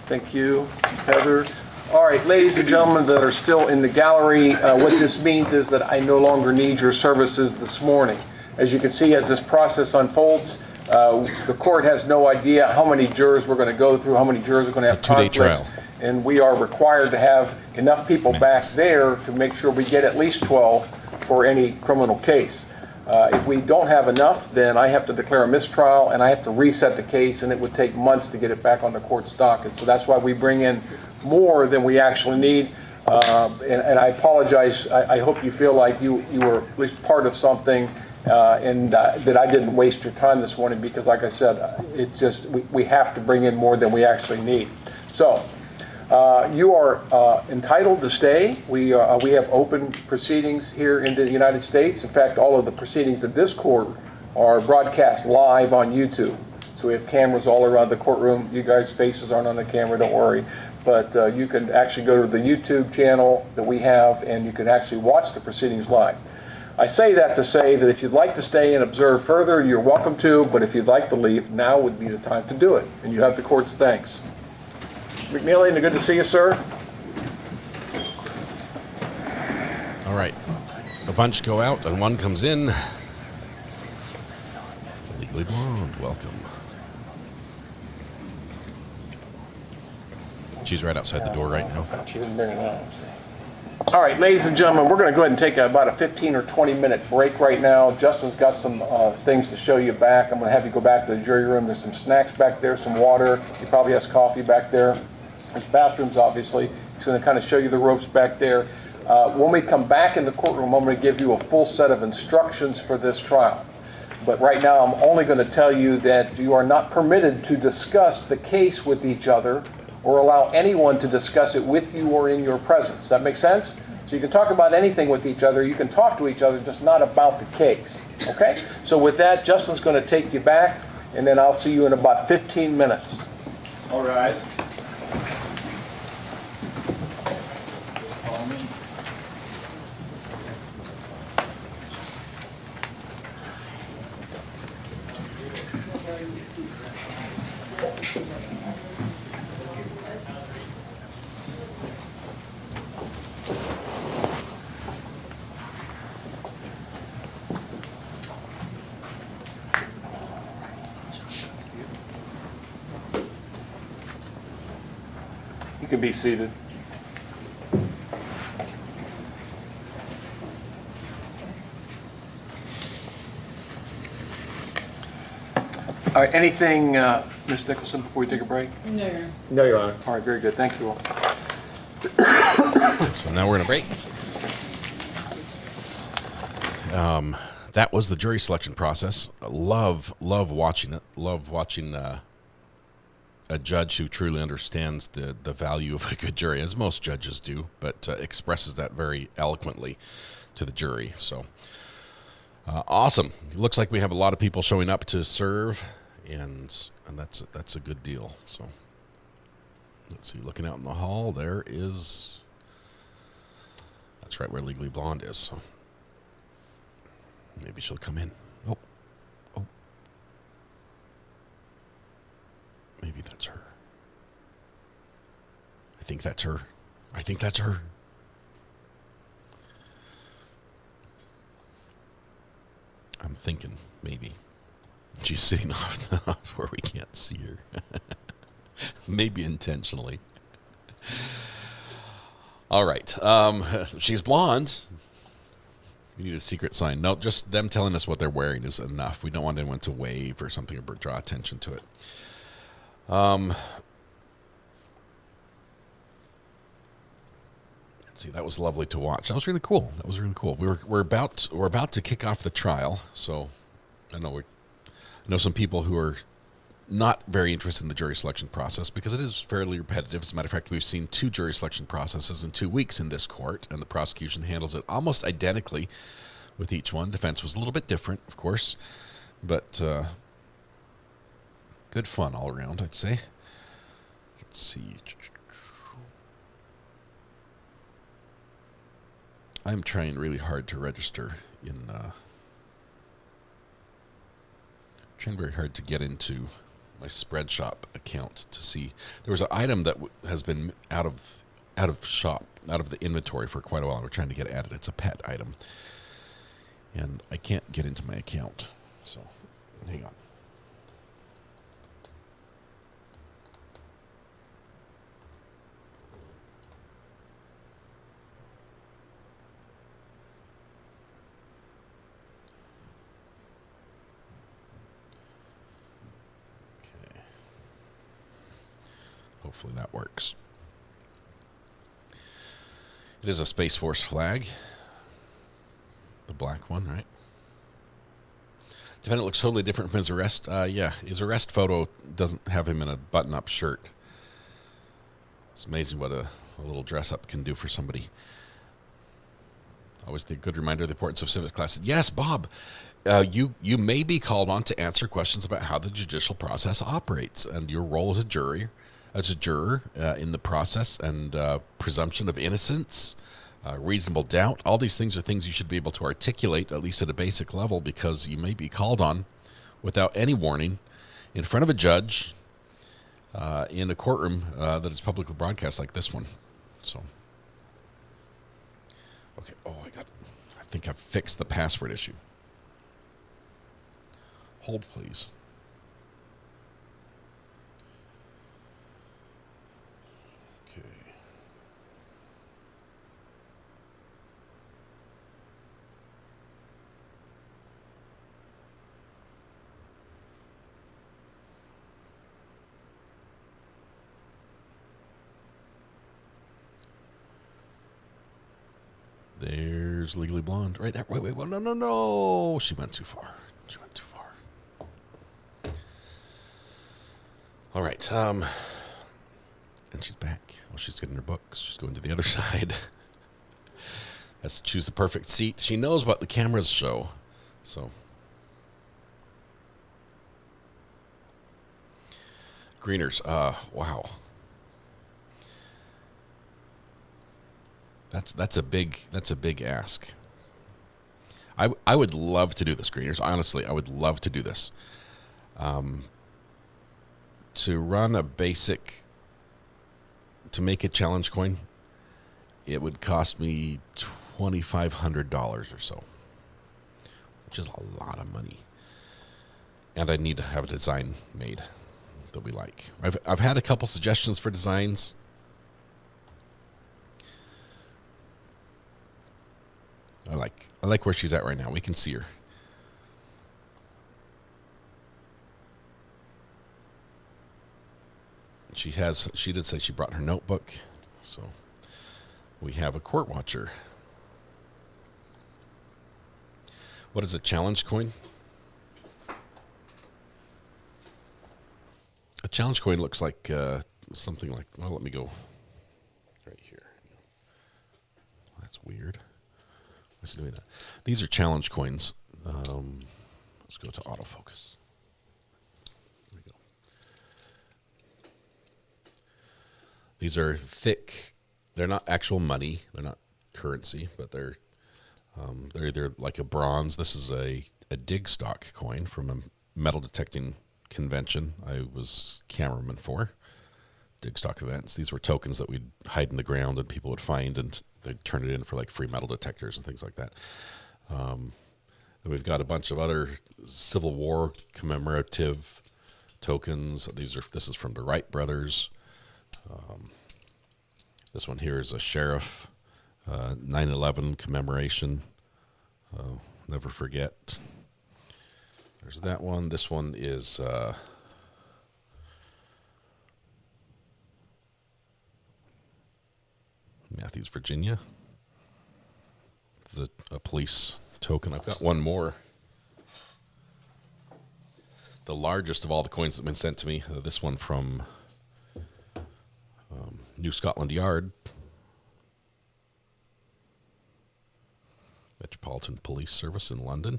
Thank you, Heather. All right, ladies and gentlemen that are still in the gallery, what this means is that I no longer need your services this morning. As you can see, as this process unfolds, the court has no idea how many jurors we're going to go through, how many jurors are going to have It's a 2-day conflicts. trial. And we are required to have enough people back there to make sure we get at least 12 for any criminal case. If we don't have enough, then I have to declare a mistrial and I have to reset the case, and it would take months to get it back on the court's docket. So that's why we bring in more than we actually need. And I apologize. I hope you feel like you were at least part of something and that I didn't waste your time this morning, because like I said, it's just we have to bring in more than we actually need. So you are entitled to stay. We have open proceedings here in the United States. In fact, all of the proceedings of this court are broadcast live on YouTube. So we have cameras all around the courtroom. You guys' faces aren't on the camera, don't worry. But you can actually go to the YouTube channel that we have, and you can actually watch the proceedings live. I say that to say that if you'd like to stay and observe further, you're welcome to, but if you'd like to leave, now would be the time to do it. And you have the court's thanks. McNeely, good to see you, sir. All right. A bunch go out and one comes in. Legally Blonde, welcome. She's right outside the door right now. She didn't bring it out. All right, ladies and gentlemen, we're going to go ahead and take about a 15 or 20 minute break right now. Justin's got some things to show you back. I'm going to have you go back to the jury room. There's some snacks back there, some water. He probably has coffee back there. There's bathrooms, obviously. He's going to kind of show you the ropes back there. When we come back in the courtroom, I'm going to give you a full set of instructions for this trial. But right now, I'm only going to tell you that you are not permitted to discuss the case with each other or allow anyone to discuss it with you or in your presence. That make sense? So you can talk about anything with each other. You can talk to each other, just not about the case. Okay? So with that, Justin's going to take you back, and then I'll see you in about 15 minutes. All rise. Follow me. can be seated. All right, anything, Ms. Nicholson, before we take a break? No, Your Honor. No, Your Honor. All right, very good. Thank you all. So now we're going to break. That was the jury selection process. Love watching it. Love watching a judge who truly understands the value of a good jury, as most judges do, but expresses that very eloquently to the jury. So awesome. Looks like we have a lot of people showing up to serve, and that's a good deal. So let's see. Looking out in the hall, there is. That's right where Legally Blonde is. So maybe she'll come in. Oh. Maybe that's her. I think that's her. I'm thinking maybe she's sitting off where we can't see her. Maybe intentionally. All right. She's blonde. We need a secret sign. No, just them telling us what they're wearing is enough. We don't want anyone to wave or something or draw attention to it. Let's see, that was lovely to watch. That was really cool. We're about to kick off the trial, so I know some people who are not very interested in the jury selection process because it is fairly repetitive. As a matter of fact, we've seen 2 jury selection processes in 2 weeks in this court, and the prosecution handles it almost identically with each one. Defense was a little bit different, of course, but good fun all around, I'd say. Let's see. I'm trying really hard to register in... trying very hard to get into my Spreadshop account to see. There was an item that has been out of the inventory for quite a while. We're trying to get added. It's a pet item. And I can't get into my account. So, hang on. Hopefully that works. It is a Space Force flag. The black one, right? Defendant looks totally different from his arrest. Yeah, his arrest photo doesn't have him in a button-up shirt. It's amazing what a little dress-up can do for somebody. Always the good reminder of the importance of civics classes. Yes, Bob, you may be called on to answer questions about how the judicial process operates and your role as a juror in the process, and presumption of innocence, reasonable doubt. All these things are things you should be able to articulate, at least at a basic level, because you may be called on without any warning in front of a judge in a courtroom that is publicly broadcast like this one. So, okay. Oh, I think I've fixed the password issue. Hold, please. There's Legally Blonde right there. Wait, no. She went too far. All right. And she's back. Well, she's getting her books. She's going to the other side. Has to choose the perfect seat. She knows what the cameras show. So. Greeners. Wow. That's a big ask. I would love to do this, Greeners. Honestly, I would love to do this. To run a basic, to make a challenge coin, it would cost me $2,500 or so, which is a lot of money. And I need to have a design made that we like. I've had a couple suggestions for designs. I like where she's at right now. We can see her. She did say she brought her notebook, so we have a court watcher. What is a challenge coin? A challenge coin looks like something like, well, let me go right here. That's weird. What's doing that? These are challenge coins. Let's go to autofocus. There we go. These are thick. They're not actual money. They're not currency, but they're either like a bronze. This is a dig stock coin from a metal detecting convention I was cameraman for. Dig stock events. These were tokens that we'd hide in the ground and people would find, and they'd turn it in for like free metal detectors and things like that. Then we've got a bunch of other Civil War commemorative tokens. This is from the Wright brothers. This one here is a sheriff 9/11 commemoration. Never forget. There's that one. This one is Matthews, Virginia. This is a police token. I've got one more. The largest of all the coins that have been sent to me. This one from New Scotland Yard. Metropolitan Police Service in London.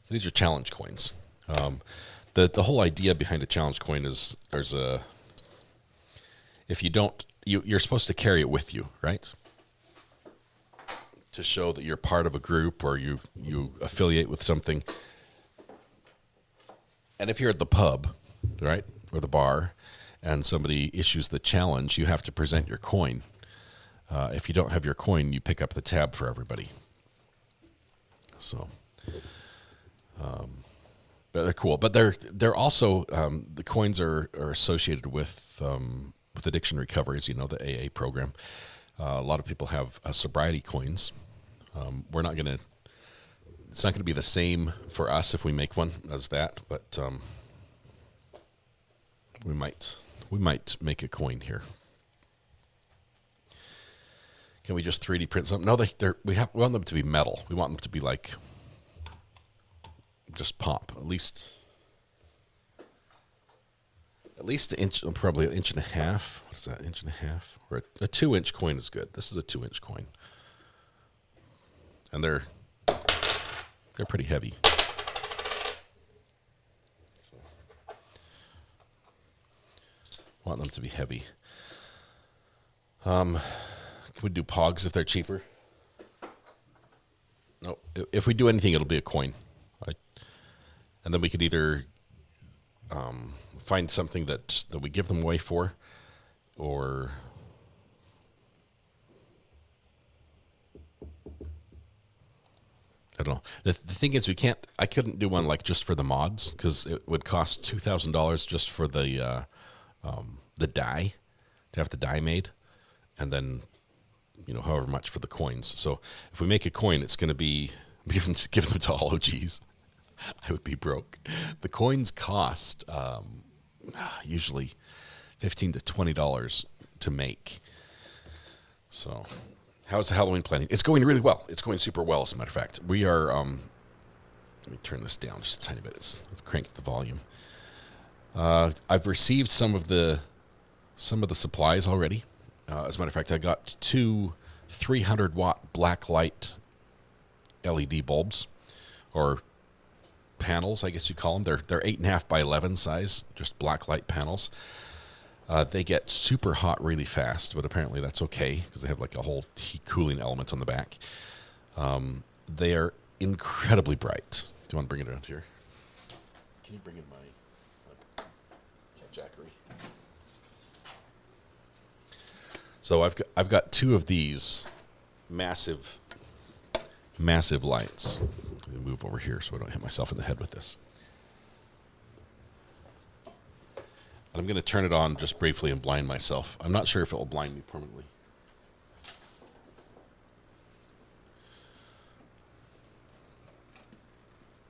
So these are challenge coins. The whole idea behind a challenge coin is if you don't, you're supposed to carry it with you, right? To show that you're part of a group or you affiliate with something. And if you're at the pub, right, or the bar, and somebody issues the challenge, you have to present your coin. If you don't have your coin, you pick up the tab for everybody. So, but they're cool. But they're also the coins are associated with addiction recovery, as you know, the AA program. A lot of people have sobriety coins. We're not gonna. It's not going to be the same for us if we make one as that, but we might make a coin here. Can we just 3D print something? No, we want them to be metal. We want them to be like just pop, at least an inch, probably an inch and a half. What's that? Inch and a half, or a 2-inch coin is good. This is a 2-inch coin, and they're pretty heavy. Want them to be heavy. Can we do pogs if they're cheaper? No. If we do anything, it'll be a coin. And then we could either find something that we give them away for, or I don't know. The thing is, I couldn't do one like just for the mods, because it would cost $2,000 just for the dye, to have the dye made, and then however much for the coins. So if we make a coin, it's going to be give them to all OGs. I would be broke. The coins cost usually $15 to $20 to make. So. How's the Halloween planning? It's going really well. It's going super well, as a matter of fact. We are, let me turn this down just a tiny bit. I've cranked the volume. I've received some of the supplies already. As a matter of fact, I got 2 300-watt black light LED bulbs, or panels, I guess you call them. They're 8.5 by 11 size, just black light panels. They get super hot really fast, but apparently that's okay because they have like a whole heat cooling element on the back. They are incredibly bright. Do you want to bring it around here? Can you bring in my jackery? So I've got 2 of these massive lights. Let me move over here so I don't hit myself in the head with this. I'm going to turn it on just briefly and blind myself. I'm not sure if it will blind me permanently.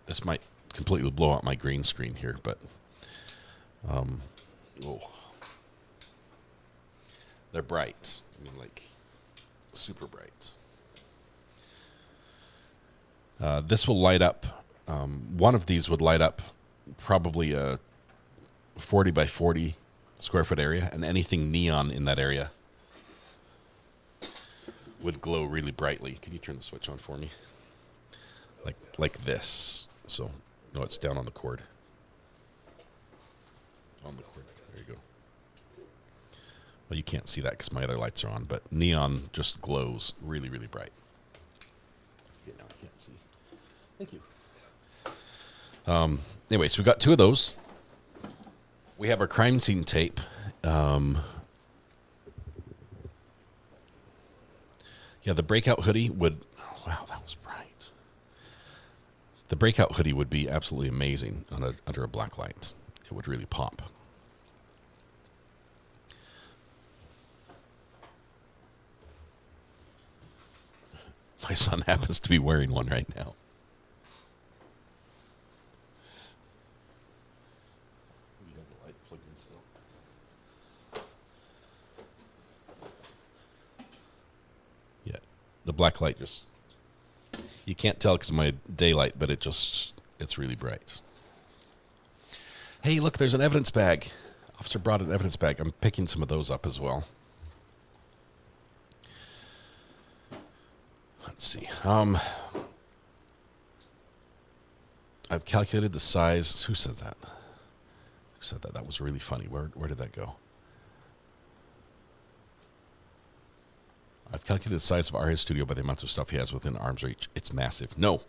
this might completely blow out my green screen here, but they're bright. I mean, like super bright. This will light up. One of these would light up probably a 40 by 40 square foot area, and anything neon in that area would glow really brightly. Can you turn the switch on for me? Like this. So, no, it's down on the cord. On the cord. There you go. Well, you can't see that because my other lights are on, but neon just glows really, really bright. Yeah, now I can't see. Thank you. Anyway, so we've got 2 of those. We have our crime scene tape. Yeah, the breakout hoodie would... Wow, that was bright. The breakout hoodie would be absolutely amazing under a black light. It would really pop. My son happens to be wearing one right now. Yeah, the black light just, you can't tell because of my daylight, but it's really bright. Hey, look, there's an evidence bag. Officer brought an evidence bag. I'm picking some of those up as well. Let's see. I've calculated the size. Who said that? Who said that? That was really funny. Where did that go? I've calculated the size of Aria's studio by the amount of stuff he has within arm's reach. It's massive. No,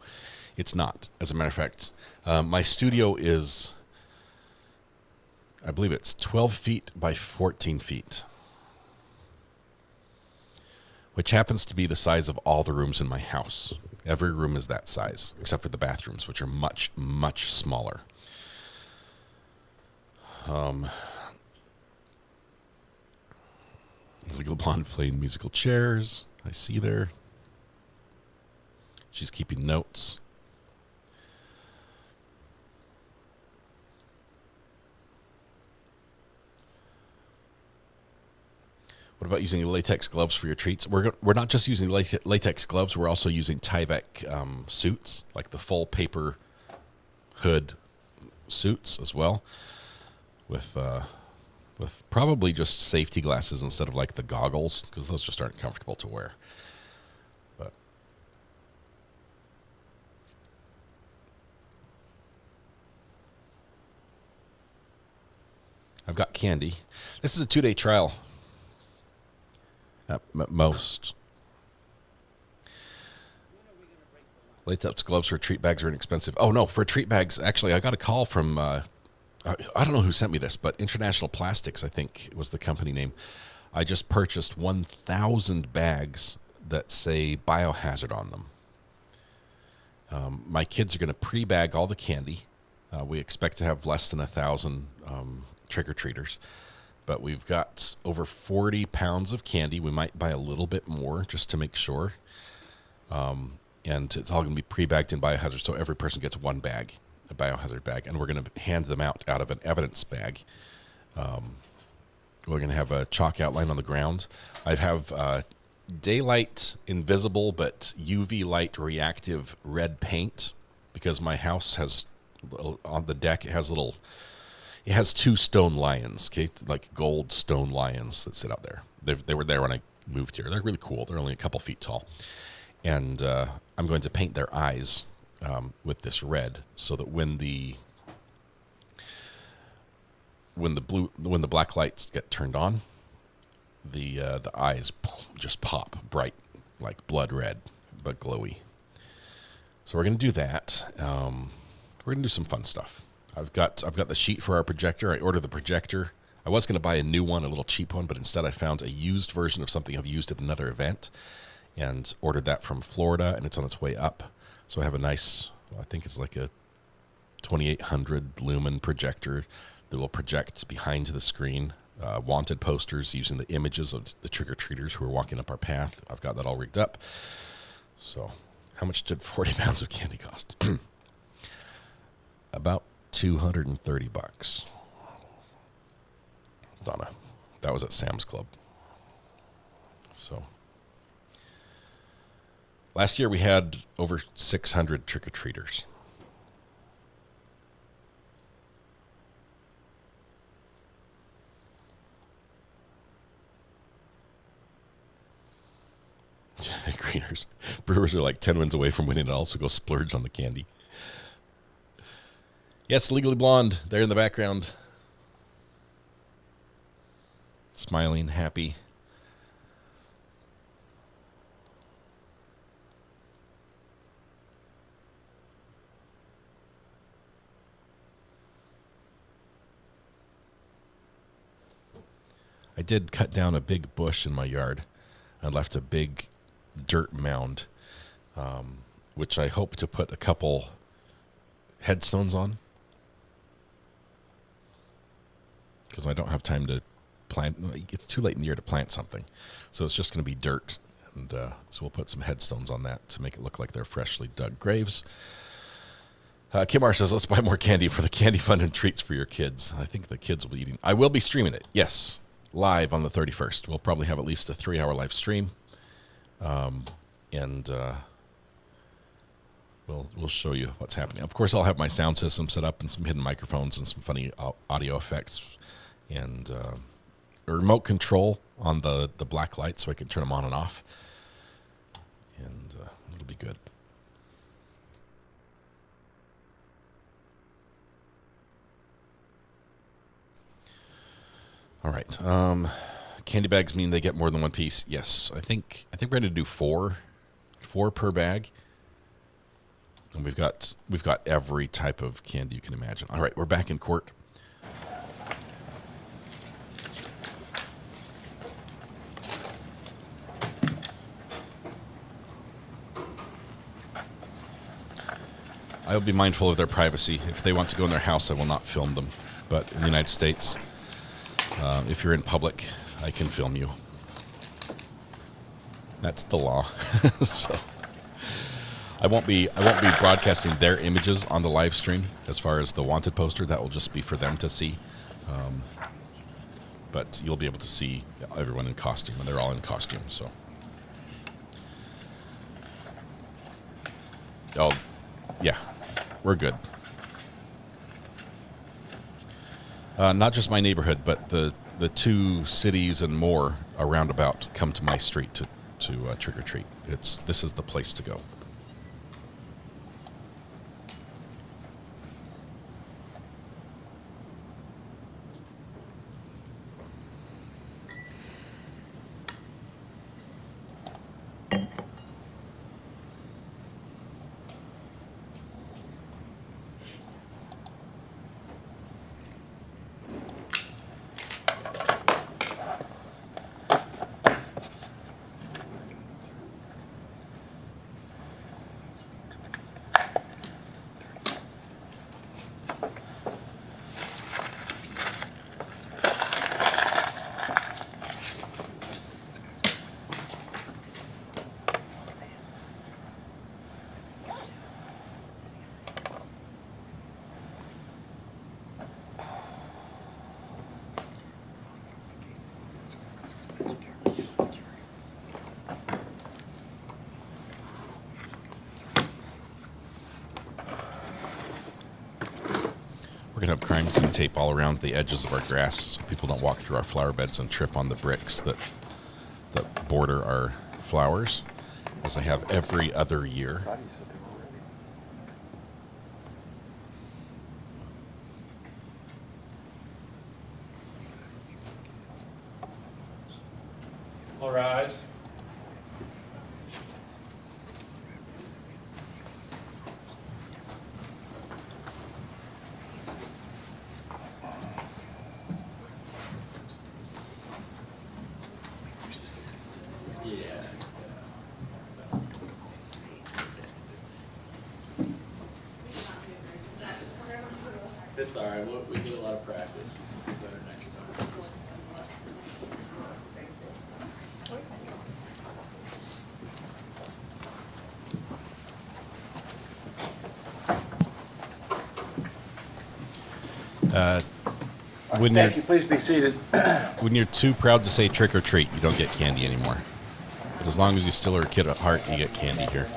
it's not. As a matter of fact, my studio is, I believe it's 12 feet by 14 feet. Which happens to be the size of all the rooms in my house. Every room is that size, except for the bathrooms, which are much, much smaller. Legal Blonde playing musical chairs. I see there. She's keeping notes. What about using latex gloves for your treats? We're not just using latex gloves. We're also using Tyvek suits, like the full paper hood suits as well, with probably just safety glasses instead of like the goggles, because those just aren't comfortable to wear. But I've got candy. This is a 2-day trial. At most. Latex gloves for treat bags are inexpensive. Oh, no, for treat bags, actually, I got a call from, I don't know who sent me this, but International Plastics, I think was the company name. I just purchased 1,000 bags that say biohazard on them. My kids are going to pre-bag all the candy. We expect to have less than 1,000 trick-or-treaters. But we've got over 40 pounds of candy. We might buy a little bit more just to make sure. And it's all going to be pre-bagged in biohazard, so every person gets one bag, a biohazard bag. And we're going to hand them out of an evidence bag. We're going to have a chalk outline on the ground. I have daylight invisible but UV light reactive red paint because my house has, on the deck, it has 2 stone lions, okay, like gold stone lions that sit out there. They were there when I moved here. They're really cool. They're only a couple feet tall. And I'm going to paint their eyes with this red so that when the black lights get turned on, the eyes just pop bright, like blood red, but glowy. So we're going to do that. We're going to do some fun stuff. I've got the sheet for our projector. I ordered the projector. I was going to buy a new one, a little cheap one, but instead I found a used version of something I've used at another event and ordered that from Florida, and it's on its way up. So I have a nice, I think it's like a 2800 lumen projector that will project behind the screen wanted posters using the images of the trick-or-treaters who are walking up our path. I've got that all rigged up. So how much did 40 pounds of candy cost? About $230. Donna. That was at Sam's Club. So last year we had over 600 trick-or-treaters. Greeners. Brewers are like 10 wins away from winning and also go splurge on the candy. Yes, Legally Blonde. There in the background. Smiling, happy. I did cut down a big bush in my yard. I left a big dirt mound, which I hope to put a couple headstones on, because I don't have time to plant. It's too late in the year to plant something, so it's just going to be dirt, and so we'll put some headstones on that to make it look like they're freshly dug graves. Kimar says, let's buy more candy for the candy fund and treats for your kids. I think the kids will be eating. I will be streaming it, yes, live on the 31st. We'll probably have at least a 3-hour live stream. And we'll show you what's happening. Of course, I'll have my sound system set up and some hidden microphones and some funny audio effects, and a remote control on the black light so I can turn them on and off, and it'll be good. All right. Candy bags mean they get more than one piece. Yes, I think we're going to do four per bag. And we've got every type of candy you can imagine. All right, we're back in court. I will be mindful of their privacy. If they want to go in their house, I will not film them. But in the United States, if you're in public, I can film you. That's the law. So I won't be broadcasting their images on the live stream. As far as the wanted poster, that will just be for them to see. But you'll be able to see everyone in costume, and they're all in costume. So, oh, yeah, we're good. Not just my neighborhood, but the 2 cities and more around about come to my street to trick or treat. This is the place to go. We're going to have crime scene tape all around the edges of our grass so people don't walk through our flower beds and trip on the bricks that border our flowers, as they have every other year. All rise. It's all right. We get a lot of practice. We'll be better next time. When Thank you. Please be seated. when you're too proud to say trick or treat, you don't get candy anymore. But as long as you still are a kid at heart, you get candy here.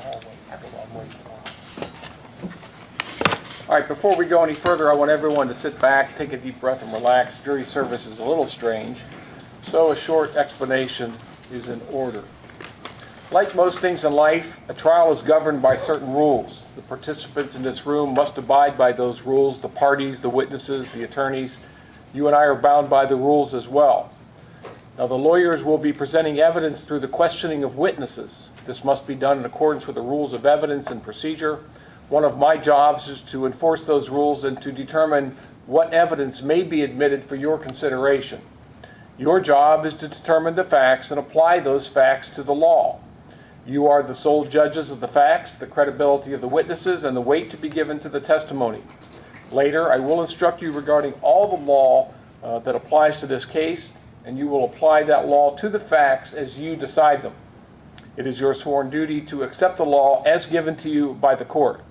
All right, before we go any further, I want everyone to sit back, take a deep breath, and relax. Jury service is a little strange, so a short explanation is in order. Like most things in life, a trial is governed by certain rules. The participants in this room must abide by those rules. The parties, the witnesses, the attorneys, you and I are bound by the rules as well. Now, the lawyers will be presenting evidence through the questioning of witnesses. This must be done in accordance with the rules of evidence and procedure. One of my jobs is to enforce those rules and to determine what evidence may be admitted for your consideration. Your job is to determine the facts and apply those facts to the law. You are the sole judges of the facts, the credibility of the witnesses, and the weight to be given to the testimony. Later, I will instruct you regarding all the law that applies to this case, and you will apply that law to the facts as you decide them. It is your sworn duty to accept the law as given to you by the court.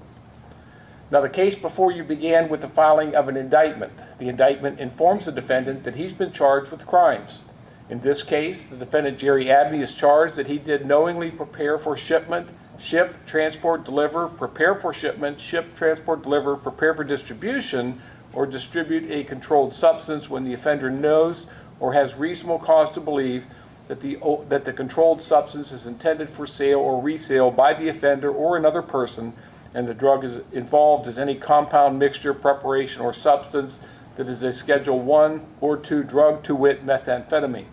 Now, the case before you began with the filing of an indictment. The indictment informs the defendant that he's been charged with crimes. In this case, the defendant, Jerry Abney, is charged that he did knowingly prepare for shipment, ship, transport, deliver, prepare for shipment, ship, transport, deliver, prepare for distribution, or distribute a controlled substance when the offender knows or has reasonable cause to believe that the controlled substance is intended for sale or resale by the offender or another person, and the drug is involved is any compound, mixture, preparation, or substance that is a Schedule 1 or 2 drug, to wit, methamphetamine.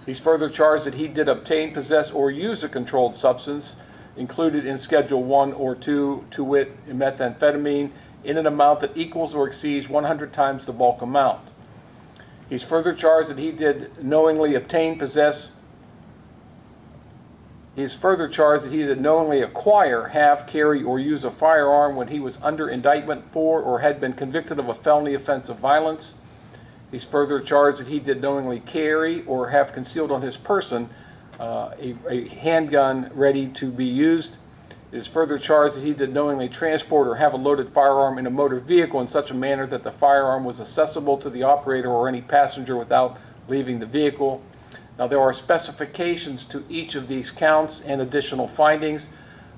He's further charged that he did obtain, possess, or use a controlled substance included in Schedule 1 or 2, to wit, methamphetamine, in an amount that equals or exceeds 100 times the bulk amount. He's further charged that he did knowingly obtain, possess, He's further charged that he did knowingly acquire, have, carry, or use a firearm when he was under indictment for or had been convicted of a felony offense of violence. He's further charged that he did knowingly carry or have concealed on his person a handgun ready to be used. It is further charged that he did knowingly transport or have a loaded firearm in a motor vehicle in such a manner that the firearm was accessible to the operator or any passenger without leaving the vehicle. Now, there are specifications to each of these counts and additional findings.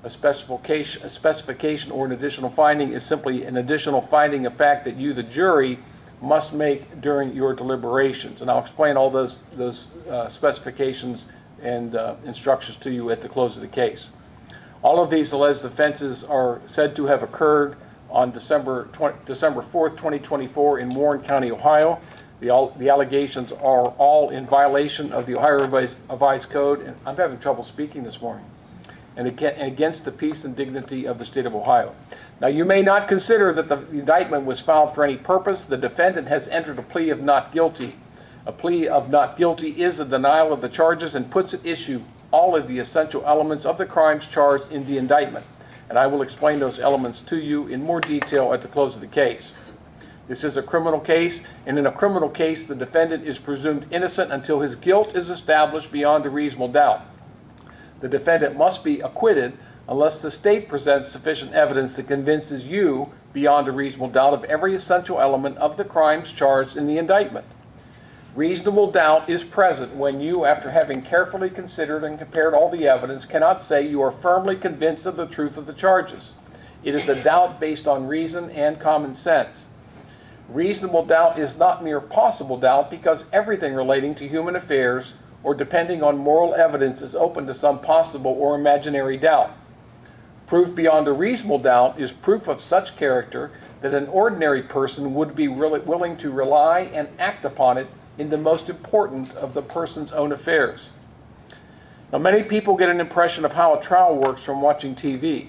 A specification or an additional finding is simply an additional finding of fact that you, the jury, must make during your deliberations. And I'll explain all those specifications and instructions to you at the close of the case. All of these alleged offenses are said to have occurred on December 4th, 2024 in Warren County, Ohio. The allegations are all in violation of the Ohio Revised Code, and I'm having trouble speaking this morning, and against the peace and dignity of the state of Ohio. Now, you may not consider that the indictment was filed for any purpose. The defendant has entered a plea of not guilty. A plea of not guilty is a denial of the charges and puts at issue all of the essential elements of the crimes charged in the indictment. And I will explain those elements to you in more detail at the close of the case. This is a criminal case, and in a criminal case, the defendant is presumed innocent until his guilt is established beyond a reasonable doubt. The defendant must be acquitted unless the state presents sufficient evidence that convinces you beyond a reasonable doubt of every essential element of the crimes charged in the indictment. Reasonable doubt is present when you, after having carefully considered and compared all the evidence, cannot say you are firmly convinced of the truth of the charges. It is a doubt based on reason and common sense. Reasonable doubt is not mere possible doubt, because everything relating to human affairs or depending on moral evidence is open to some possible or imaginary doubt. Proof beyond a reasonable doubt is proof of such character that an ordinary person would be willing to rely and act upon it in the most important of the person's own affairs. Now, many people get an impression of how a trial works from watching TV.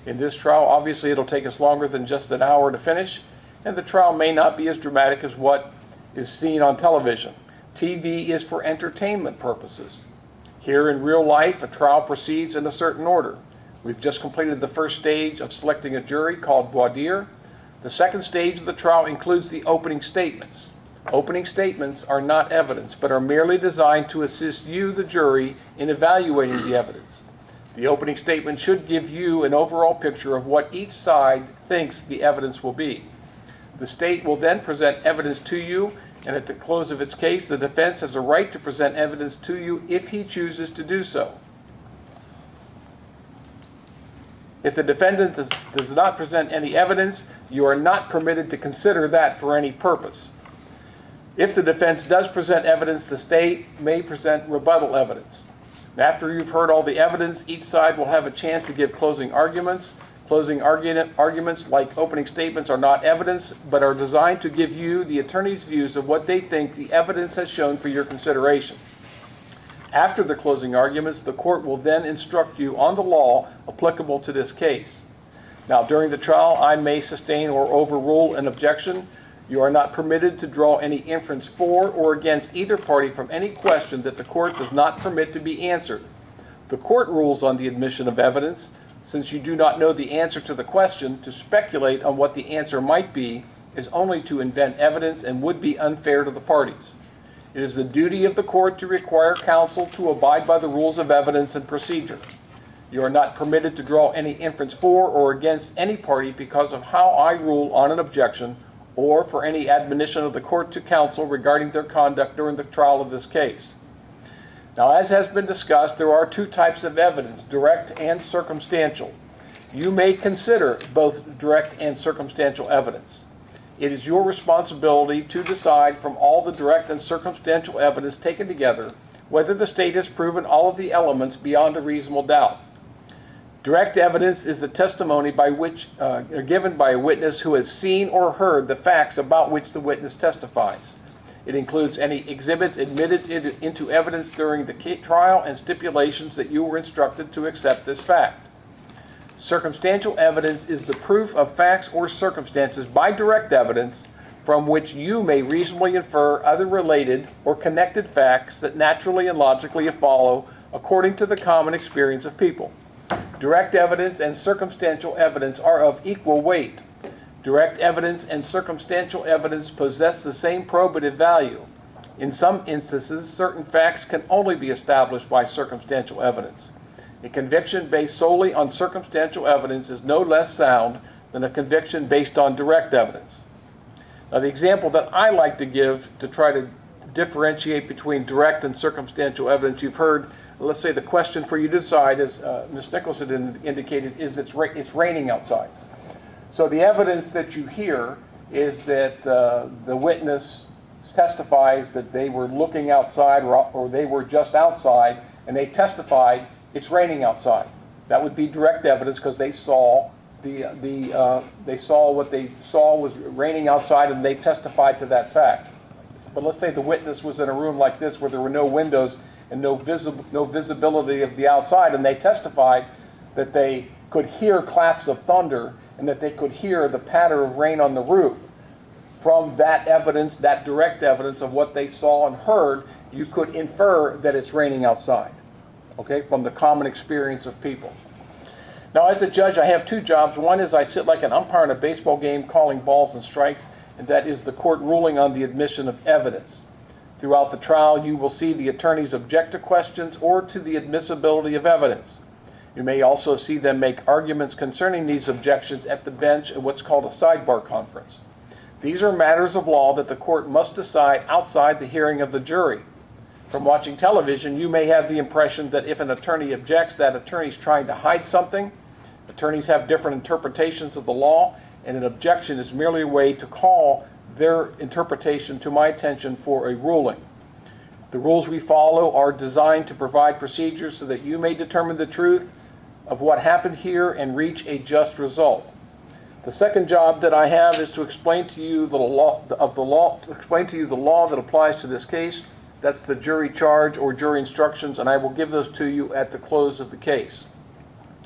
In this trial, obviously, it'll take us longer than just an hour to finish, and the trial may not be as dramatic as what is seen on television. TV is for entertainment purposes. Here in real life, a trial proceeds in a certain order. We've just completed the first stage of selecting a jury, called voir dire. The second stage of the trial includes the opening statements. Opening statements are not evidence, but are merely designed to assist you, the jury, in evaluating the evidence. The opening statement should give you an overall picture of what each side thinks the evidence will be. The state will then present evidence to you, and at the close of its case, the defense has a right to present evidence to you if he chooses to do so. If the defendant does not present any evidence, you are not permitted to consider that for any purpose. If the defense does present evidence, the state may present rebuttal evidence. After you've heard all the evidence, each side will have a chance to give closing arguments. Closing arguments, like opening statements, are not evidence, but are designed to give you, the attorney's views of what they think the evidence has shown for your consideration. After the closing arguments, the court will then instruct you on the law applicable to this case. Now, during the trial, I may sustain or overrule an objection. You are not permitted to draw any inference for or against either party from any question that the court does not permit to be answered. The court rules on the admission of evidence. Since you do not know the answer to the question, to speculate on what the answer might be is only to invent evidence and would be unfair to the parties. It is the duty of the court to require counsel to abide by the rules of evidence and procedure. You are not permitted to draw any inference for or against any party because of how I rule on an objection, or for any admonition of the court to counsel regarding their conduct during the trial of this case. Now, as has been discussed, there are two types of evidence, direct and circumstantial. You may consider both direct and circumstantial evidence. It is your responsibility to decide from all the direct and circumstantial evidence taken together whether the state has proven all of the elements beyond a reasonable doubt. Direct evidence is the testimony by which given by a witness who has seen or heard the facts about which the witness testifies. It includes any exhibits admitted into evidence during the trial and stipulations that you were instructed to accept as fact. Circumstantial evidence is the proof of facts or circumstances by direct evidence from which you may reasonably infer other related or connected facts that naturally and logically follow according to the common experience of people. Direct evidence and circumstantial evidence are of equal weight. Direct evidence and circumstantial evidence possess the same probative value. In some instances, certain facts can only be established by circumstantial evidence. A conviction based solely on circumstantial evidence is no less sound than a conviction based on direct evidence. Now, the example that I like to give to try to differentiate between direct and circumstantial evidence, you've heard, let's say the question for you to decide, as Ms. Nicholson indicated, is it's raining outside. So the evidence that you hear is that the witness testifies that they were looking outside or they were just outside and they testified it's raining outside. That would be direct evidence because they saw they saw what they saw was raining outside and they testified to that fact. But let's say the witness was in a room like this where there were no windows and no visibility of the outside, and they testified that they could hear claps of thunder and that they could hear the patter of rain on the roof. From that evidence, that direct evidence of what they saw and heard, you could infer that it's raining outside, okay, from the common experience of people. Now, as a judge, I have two jobs. One is I sit like an umpire in a baseball game calling balls and strikes, and that is the court ruling on the admission of evidence. Throughout the trial, you will see the attorneys object to questions or to the admissibility of evidence. You may also see them make arguments concerning these objections at the bench at what's called a sidebar conference. These are matters of law that the court must decide outside the hearing of the jury. From watching television, you may have the impression that if an attorney objects, that attorney is trying to hide something. Attorneys have different interpretations of the law, and an objection is merely a way to call their interpretation to my attention for a ruling. The rules we follow are designed to provide procedures so that you may determine the truth of what happened here and reach a just result. The second job that I have is to explain to you the law that applies to this case. That's the jury charge or jury instructions, and I will give those to you at the close of the case.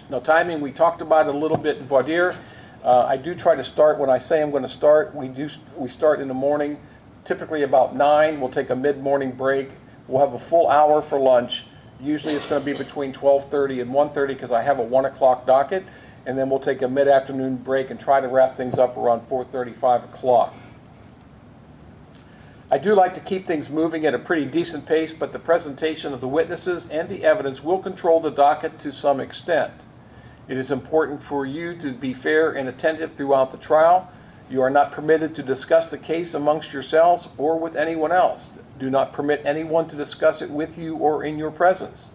Now, timing, we talked about it a little bit in voir dire. I do try to start when I say I'm going to start. We start in the morning, typically about 9. We'll take a mid-morning break. We'll have a full hour for lunch. Usually it's going to be between 12:30 and 1:30 because I have a 1 o'clock docket. And then we'll take a mid-afternoon break and try to wrap things up around 4:30, 5 o'clock. I do like to keep things moving at a pretty decent pace, but the presentation of the witnesses and the evidence will control the docket to some extent. It is important for you to be fair and attentive throughout the trial. You are not permitted to discuss the case amongst yourselves or with anyone else. Do not permit anyone to discuss it with you or in your presence.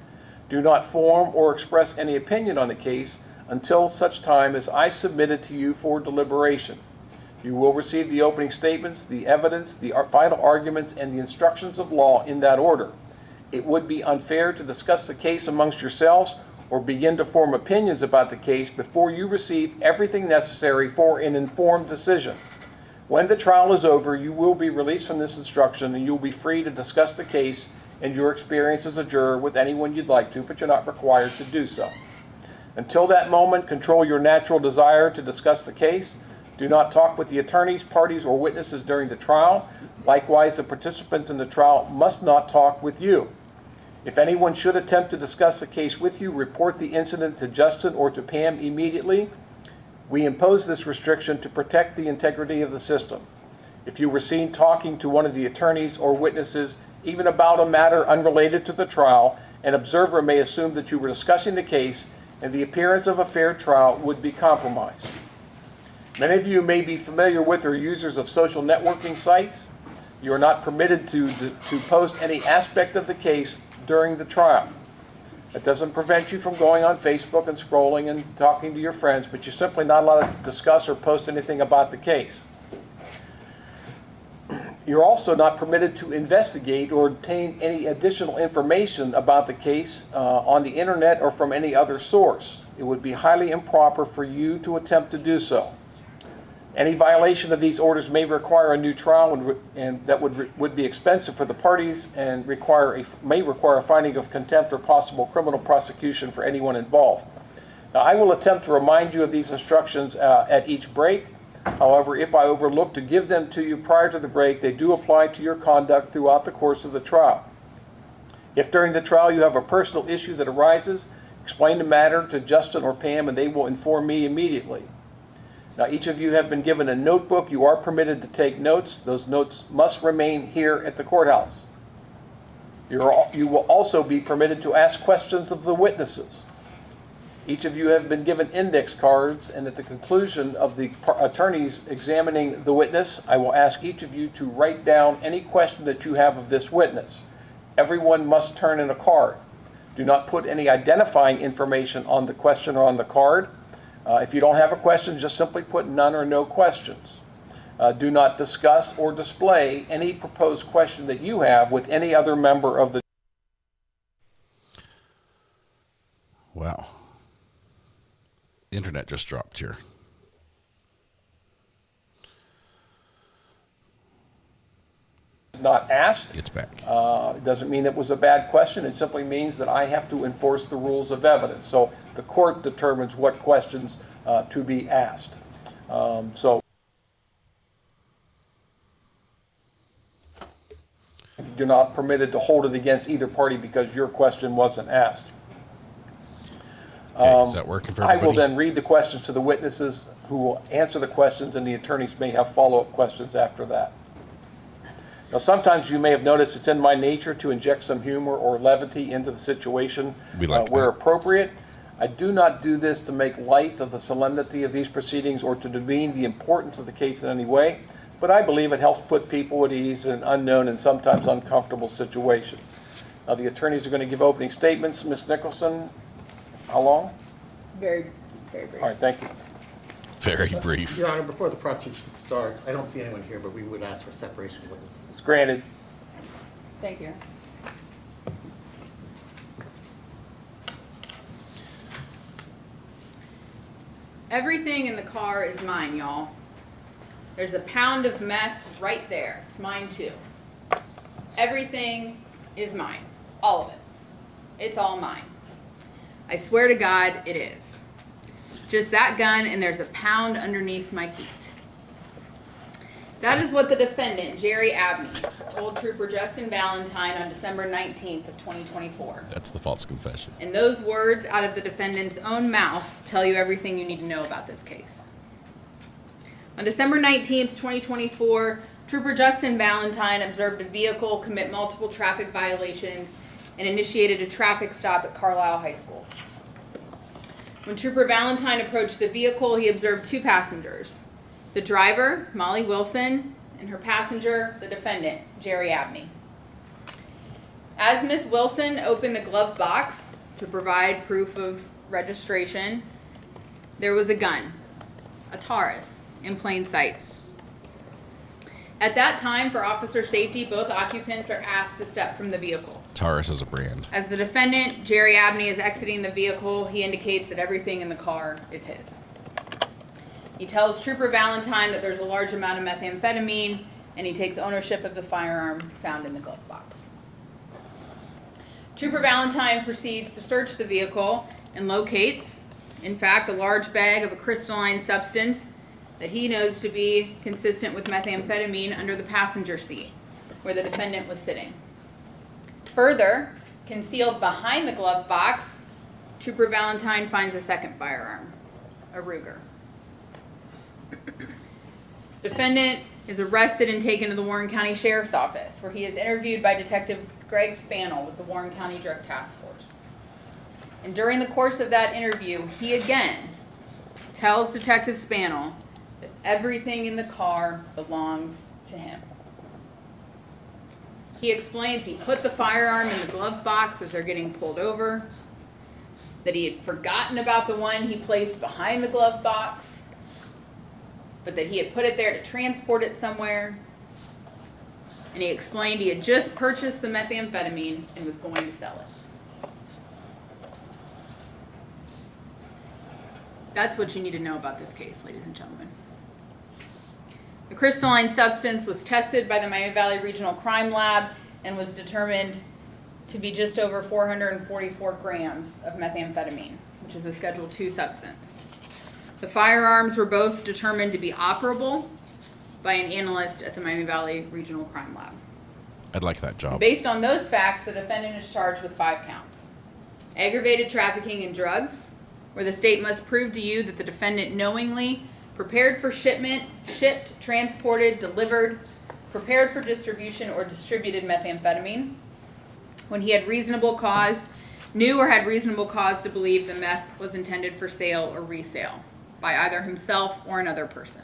Do not form or express any opinion on the case until such time as I submit it to you for deliberation. You will receive the opening statements, the evidence, the final arguments, and the instructions of law in that order. It would be unfair to discuss the case amongst yourselves or begin to form opinions about the case before you receive everything necessary for an informed decision. When the trial is over, you will be released from this instruction and you will be free to discuss the case and your experience as a juror with anyone you'd like to, but you're not required to do so. Until that moment, control your natural desire to discuss the case. Do not talk with the attorneys, parties, or witnesses during the trial. Likewise, the participants in the trial must not talk with you. If anyone should attempt to discuss the case with you, report the incident to Justin or to Pam immediately. We impose this restriction to protect the integrity of the system. If you were seen talking to one of the attorneys or witnesses, even about a matter unrelated to the trial, an observer may assume that you were discussing the case and the appearance of a fair trial would be compromised. Many of you may be familiar with or users of social networking sites. You are not permitted to post any aspect of the case during the trial. It doesn't prevent you from going on Facebook and scrolling and talking to your friends, but you're simply not allowed to discuss or post anything about the case. You're also not permitted to investigate or obtain any additional information about the case on the internet or from any other source. It would be highly improper for you to attempt to do so. Any violation of these orders may require a new trial and that would be expensive for the parties and may require a finding of contempt or possible criminal prosecution for anyone involved. Now, I will attempt to remind you of these instructions at each break. However, if I overlook to give them to you prior to the break, they do apply to your conduct throughout the course of the trial. If during the trial you have a personal issue that arises, explain the matter to Justin or Pam and they will inform me immediately. Now, each of you have been given a notebook. You are permitted to take notes. Those notes must remain here at the courthouse. You will also be permitted to ask questions of the witnesses. Each of you have been given index cards, and at the conclusion of the attorneys examining the witness, I will ask each of you to write down any question that you have of this witness. Everyone must turn in a card. Do not put any identifying information on the question or on the card. If you don't have a question, just simply put none or no questions. Do not discuss or display any proposed question that you have with any other member of the... Wow. Internet just dropped here. Not asked. It's back. It doesn't mean it was a bad question. It simply means that I have to enforce the rules of evidence. So the court determines what questions to be asked. You're not permitted to hold it against either party because your question wasn't asked. Okay, is that working for everybody? I will then read the questions to the witnesses who will answer the questions, and the attorneys may have follow-up questions after that. Now, sometimes you may have noticed it's in my nature to inject some humor or levity into the situation where appropriate. I do not do this to make light of the solemnity of these proceedings or to demean the importance of the case in any way, but I believe it helps put people at ease in an unknown and sometimes uncomfortable situation. Now, the attorneys are going to give opening statements. Ms. Nicholson, how long? Very, very brief. All right, thank you. Very brief. Your Honor, before the prosecution starts, I don't see anyone here, but we would ask for separation of witnesses. It's granted. Thank you. Everything in the car is mine, y'all. There's a pound of meth right there. It's mine too. Everything is mine. All of it. It's all mine. I swear to God, it is. Just that gun, and there's a pound underneath my feet. That is what the defendant, Jerry Abney, told Trooper Justin Valentine on December 19th of 2024. That's the false confession. And those words out of the defendant's own mouth tell you everything you need to know about this case. On December 19th, 2024, Trooper Justin Valentine observed a vehicle commit multiple traffic violations and initiated a traffic stop at Carlisle High School. When Trooper Valentine approached the vehicle, he observed two passengers. the driver, Molly Wilson, and her passenger, the defendant, Jerry Abney. As Ms. Wilson opened the glove box to provide proof of registration, there was a gun, a Taurus, in plain sight. At that time, for officer safety, both occupants are asked to step from the vehicle. Taurus is a brand. As the defendant, Jerry Abney, is exiting the vehicle, he indicates that everything in the car is his. He tells Trooper Valentine that there's a large amount of methamphetamine, and he takes ownership of the firearm found in the glove box. Trooper Valentine proceeds to search the vehicle and locates, in fact, a large bag of a crystalline substance that he knows to be consistent with methamphetamine under the passenger seat, where the defendant was sitting. Further, concealed behind the glove box, Trooper Valentine finds a second firearm, a Ruger. Defendant is arrested and taken to the Warren County Sheriff's Office, where he is interviewed by Detective Greg Spannell with the Warren County Drug Task Force. And during the course of that interview, he again tells Detective Spannell that everything in the car belongs to him. He explains he put the firearm in the glove box as they're getting pulled over, that he had forgotten about the one he placed behind the glove box, but that he had put it there to transport it somewhere. And he explained he had just purchased the methamphetamine and was going to sell it. That's what you need to know about this case, ladies and gentlemen. The crystalline substance was tested by the Miami Valley Regional Crime Lab and was determined to be just over 444 grams of methamphetamine, which is a Schedule II substance. The firearms were both determined to be operable by an analyst at the Miami Valley Regional Crime Lab. I'd like that job. Based on those facts, the defendant is charged with 5 counts. Aggravated trafficking in drugs, where the state must prove to you that the defendant knowingly prepared for shipment, shipped, transported, delivered, prepared for distribution, or distributed methamphetamine when he had reasonable cause, knew or had reasonable cause to believe the meth was intended for sale or resale by either himself or another person.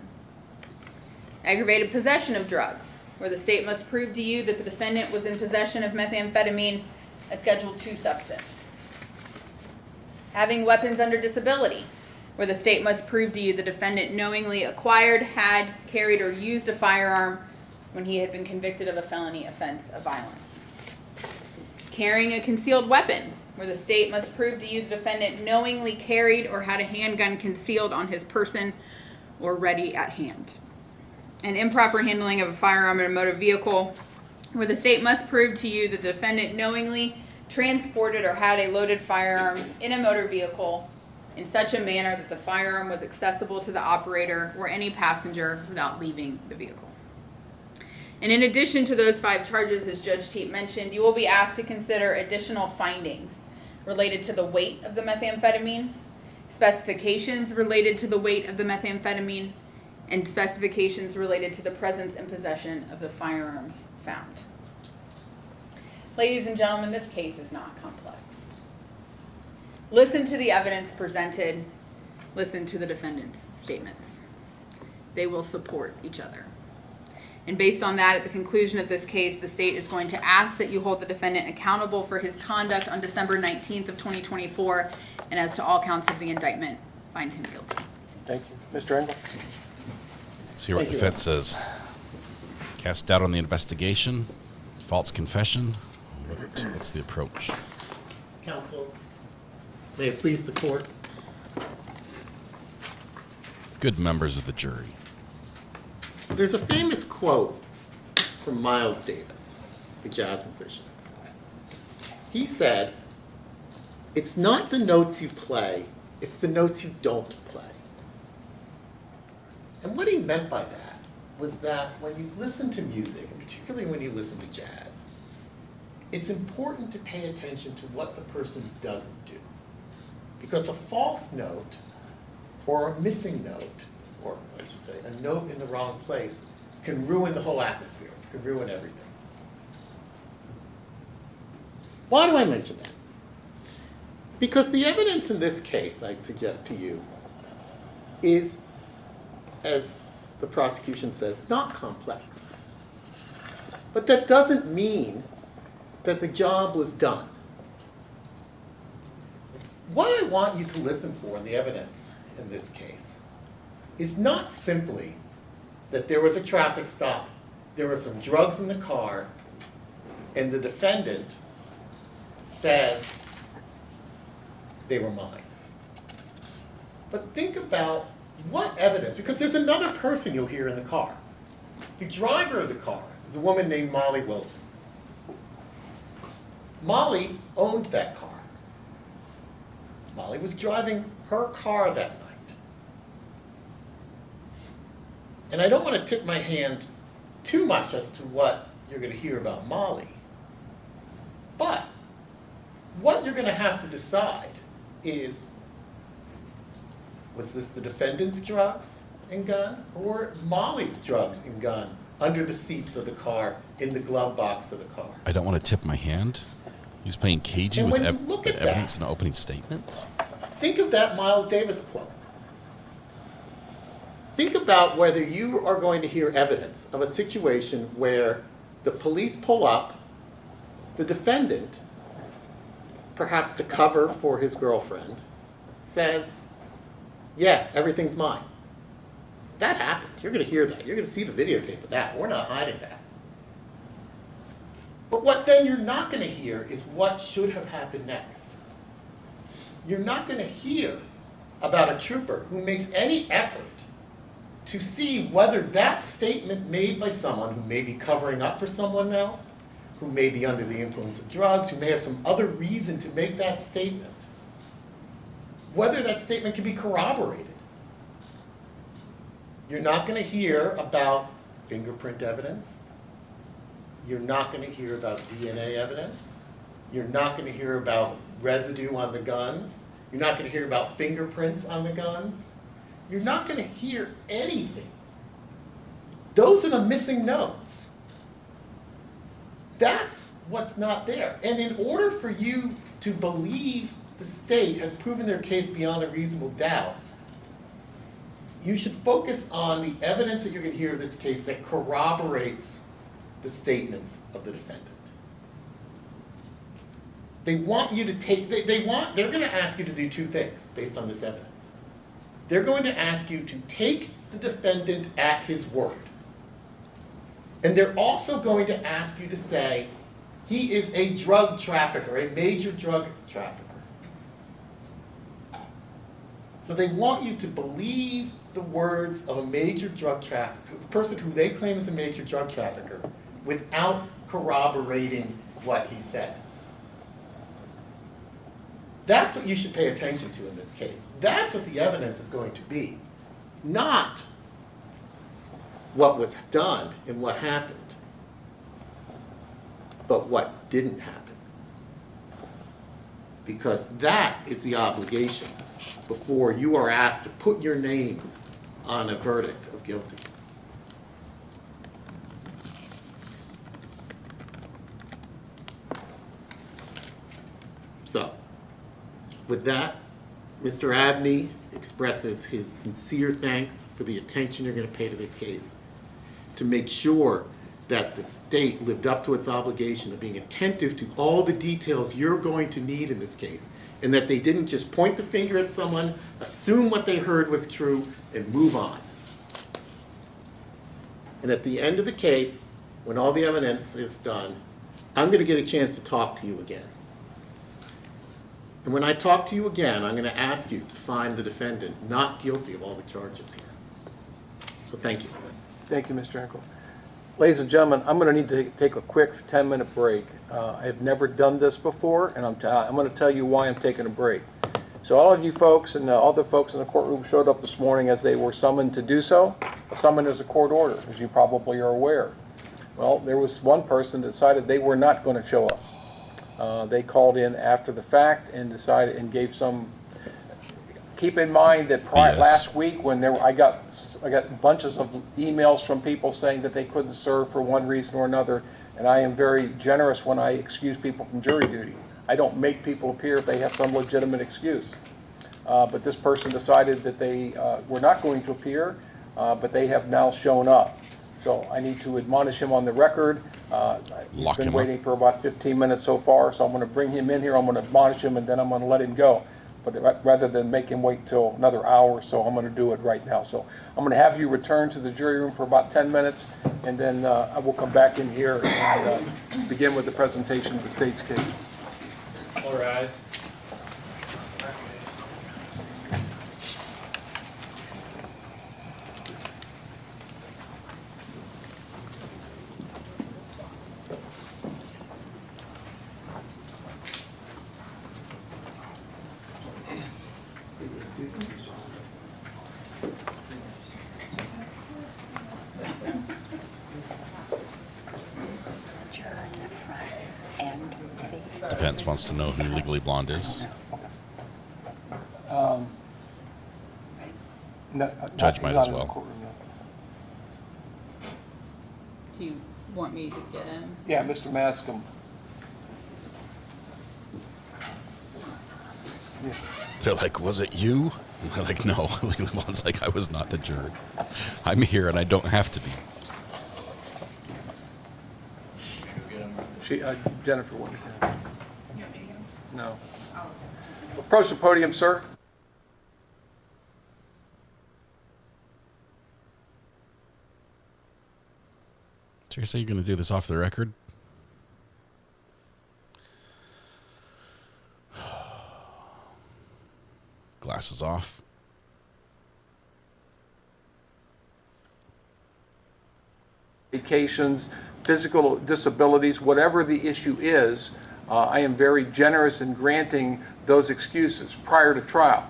Aggravated possession of drugs, where the state must prove to you that the defendant was in possession of methamphetamine, a Schedule II substance. Having weapons under disability, where the state must prove to you the defendant knowingly acquired, had, carried, or used a firearm when he had been convicted of a felony offense of violence. Carrying a concealed weapon, where the state must prove to you the defendant knowingly carried or had a handgun concealed on his person or ready at hand. And improper handling of a firearm in a motor vehicle, where the state must prove to you that the defendant knowingly transported or had a loaded firearm in a motor vehicle in such a manner that the firearm was accessible to the operator or any passenger without leaving the vehicle. And in addition to those 5 charges, as Judge Teat mentioned, you will be asked to consider additional findings related to the weight of the methamphetamine, specifications related to the weight of the methamphetamine, and specifications related to the presence and possession of the firearms found. Ladies and gentlemen, this case is not complex. Listen to the evidence presented. Listen to the defendant's statements. They will support each other. And based on that, at the conclusion of this case, the state is going to ask that you hold the defendant accountable for his conduct on December 19th of 2024, and as to all counts of the indictment, find him guilty. Thank you. Mr. Engel? Let's hear what defense says. Cast doubt on the investigation, false confession. What's the approach? Counsel, may it please the court. Good members of the jury. There's a famous quote from Miles Davis, the jazz musician. He said, "It's not the notes you play, it's the notes you don't play." And what he meant by that was that when you listen to music, and particularly when you listen to jazz, it's important to pay attention to what the person doesn't do. Because a false note, or a missing note, or I should say, a note in the wrong place, can ruin the whole atmosphere, can ruin everything. Why do I mention that? Because the evidence in this case, I'd suggest to you, is, as the prosecution says, not complex. But that doesn't mean that the job was done. What I want you to listen for in the evidence in this case is not simply that there was a traffic stop, there were some drugs in the car, and the defendant says they were mine. But think about what evidence, because there's another person you'll hear in the car. The driver of the car is a woman named Molly Wilson. Molly owned that car. Molly was driving her car that night. And I don't want to tip my hand too much as to what you're going to hear about Molly. But what you're going to have to decide is, was this the defendant's drugs and gun, or Molly's drugs and gun under the seats of the car, in the glove box of the car? I don't want to tip my hand. He's playing cagey And with when you look at evidence in an opening statement. Think of that Miles Davis quote. Think about whether you are going to hear evidence of a situation where the police pull up, the defendant, perhaps to cover for his girlfriend, says, yeah, everything's mine. That happened. You're going to hear that. You're going to see the videotape of that. We're not hiding that. But what then you're not going to hear is what should have happened next. You're not going to hear about a trooper who makes any effort to see whether that statement made by someone who may be covering up for someone else, who may be under the influence of drugs, who may have some other reason to make that statement, whether that statement can be corroborated. You're not going to hear about fingerprint evidence. You're not going to hear about DNA evidence. You're not going to hear about residue on the guns. You're not going to hear about fingerprints on the guns. You're not going to hear anything. Those are the missing notes. That's what's not there. And in order for you to believe the state has proven their case beyond a reasonable doubt, you should focus on the evidence that you're going to hear in this case that corroborates the statements of the defendant. They want you to take, they're going to ask you to do two things based on this evidence. They're going to ask you to take the defendant at his word. And they're also going to ask you to say, he is a drug trafficker, a major drug trafficker. So they want you to believe the words of a major drug trafficker, a person who they claim is a major drug trafficker, without corroborating what he said. That's what you should pay attention to in this case. That's what the evidence is going to be, not what was done and what happened, but what didn't happen. Because that is the obligation before you are asked to put your name on a verdict of guilty. So, with that, Mr. Abney expresses his sincere thanks for the attention you're going to pay to this case, to make sure that the state lived up to its obligation of being attentive to all the details you're going to need in this case, and that they didn't just point the finger at someone, assume what they heard was true, and move on. And at the end of the case, when all the evidence is done, I'm going to get a chance to talk to you again. And when I talk to you again, I'm going to ask you to find the defendant not guilty of all the charges here. So thank you. Thank you, Mr. Henkel. Ladies and gentlemen, I'm going to need to take a quick 10-minute break. I have never done this before, and I'm going to tell you why I'm taking a break. So all of you folks and all the folks in the courtroom showed up this morning as they were summoned to do so. A summon is a court order, as you probably are aware. Well, there was one person that decided they were not going to show up. They called in after the fact and decided and gave some. Keep in mind that last week when I got bunches of emails from people saying that they couldn't serve for one reason or another, and I am very generous when I excuse people from jury duty. I don't make people appear if they have some legitimate excuse. But this person decided that they were not going to appear. but they have now shown up. So I need to admonish him on the record. He's Lock been him up. waiting for about 15 minutes so far, so I'm going to bring him in here, I'm going to admonish him, and then I'm going to let him go. But rather than make him wait till another hour or so, I'm going to do it right now. So I'm going to have you return to the jury room for about 10 minutes, and then I will come back in here and begin with the presentation of the state's case. All rise. Defense wants to know who Legally Blonde is. Judge might as well. Do you want me to get in? Yeah, Mr. Mascom. They're like, was it you? And they're like, no. Legally Blonde's like, I was not the juror. I'm here and I don't have to be. Jennifer wanted to. No. Approach the podium, sir. Seriously, you're going to do this off the record? Glasses off. Vacations, physical disabilities, whatever the issue is, I am very generous in granting those excuses prior to trial.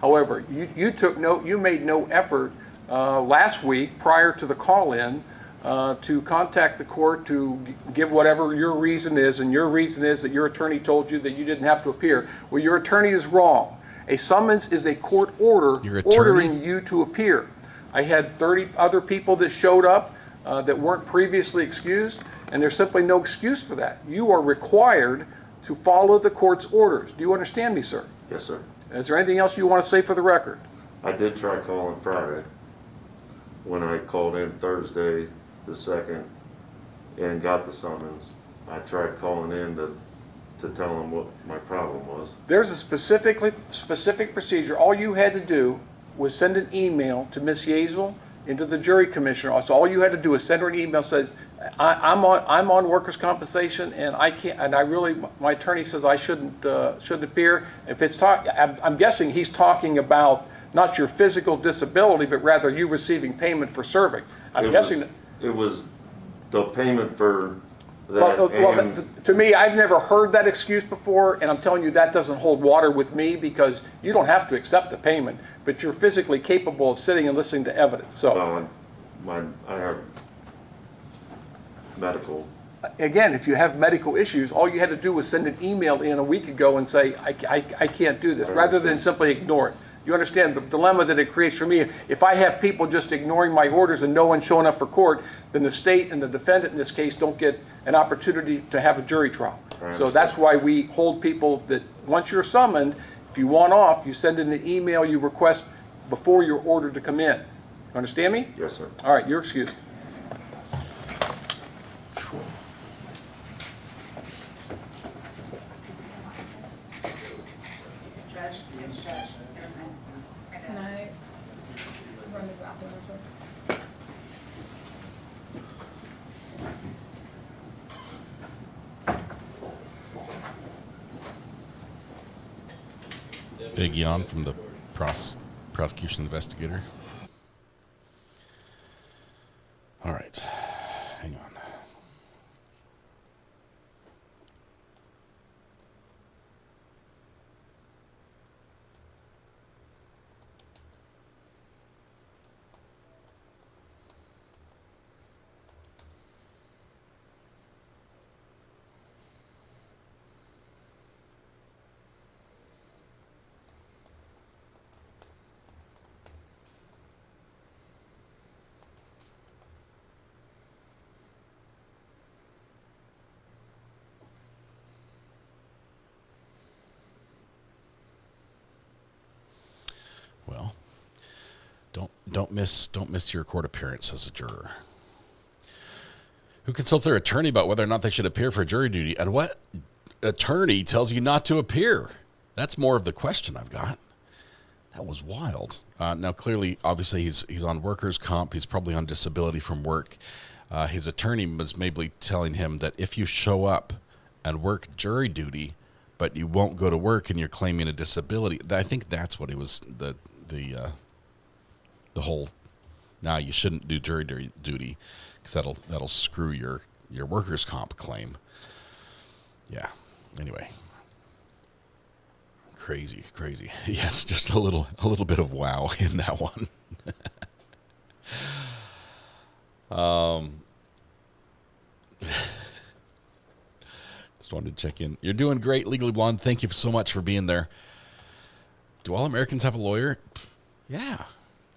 However, you made no effort last week prior to the call-in to contact the court to give whatever your reason is, and your reason is that your attorney told you that you didn't have to appear. Well, your attorney is wrong. A summons is a court order ordering you to appear. I had 30 other people that showed up that weren't previously excused, and there's simply no excuse for that. You are required to follow the court's orders. Do you understand me, sir? Yes, sir. Is there anything else you want to say for the record? I did try calling Friday when I called in Thursday the 2nd and got the summons. I tried calling in to tell them what my problem was. There's a specific procedure. All you had to do was send an email to Ms. Yazel and to the jury commissioner. So all you had to do is send her an email that says, I'm on workers' compensation, and I can't, and my attorney says I shouldn't appear. If it's I'm guessing he's talking about not your physical disability, but rather you receiving payment for serving. I'm guessing that it was the payment for that. To me, I've never heard that excuse before, and I'm telling you that doesn't hold water with me, because you don't have to accept the payment, but you're physically capable of sitting and listening to evidence. So, I have medical. Again, if you have medical issues, all you had to do was send an email in a week ago and say, I can't do this, rather than simply ignore it. You understand the dilemma that it creates for me? If I have people just ignoring my orders and no one showing up for court, then the state and the defendant in this case don't get an opportunity to have a jury trial. So that's why we hold people that once you're summoned, if you want off, you send in an email you request before you're ordered to come in. You understand me? Yes, sir. All right, you're excused. Judge, it's Judge. Can I run the bathroom real quick? Big yawn from the prosecution investigator. All right, hang on. Don't miss your court appearance as a juror. Who consults their attorney about whether or not they should appear for jury duty? And what attorney tells you not to appear? That's more of the question I've got. That was wild. Now, clearly, obviously, he's on workers' comp. He's probably on disability from work. His attorney was maybe telling him that if you show up and work jury duty, but you won't go to work and you're claiming a disability, I think that's what it was, the whole, now you shouldn't do jury duty because that'll screw your workers' comp claim. Yeah, anyway. Crazy. Yes, just a little bit of wow in that one. Just wanted to check in. You're doing great, Legally Blonde. Thank you so much for being there. Do all Americans have a lawyer? Yeah,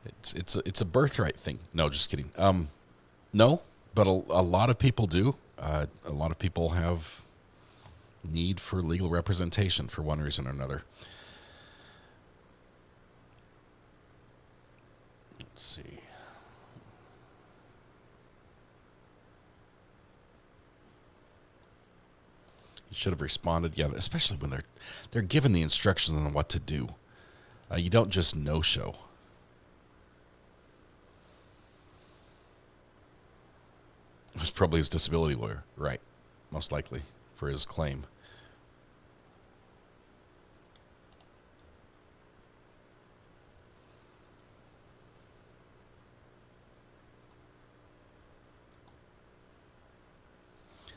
it's a birthright thing. No, just kidding. No, but a lot of people do. A lot of people have need for legal representation for one reason or another. Let's see. You should have responded, yeah, especially when they're given the instructions on what to do. You don't just no-show. It was probably his disability lawyer, right? Most likely for his claim.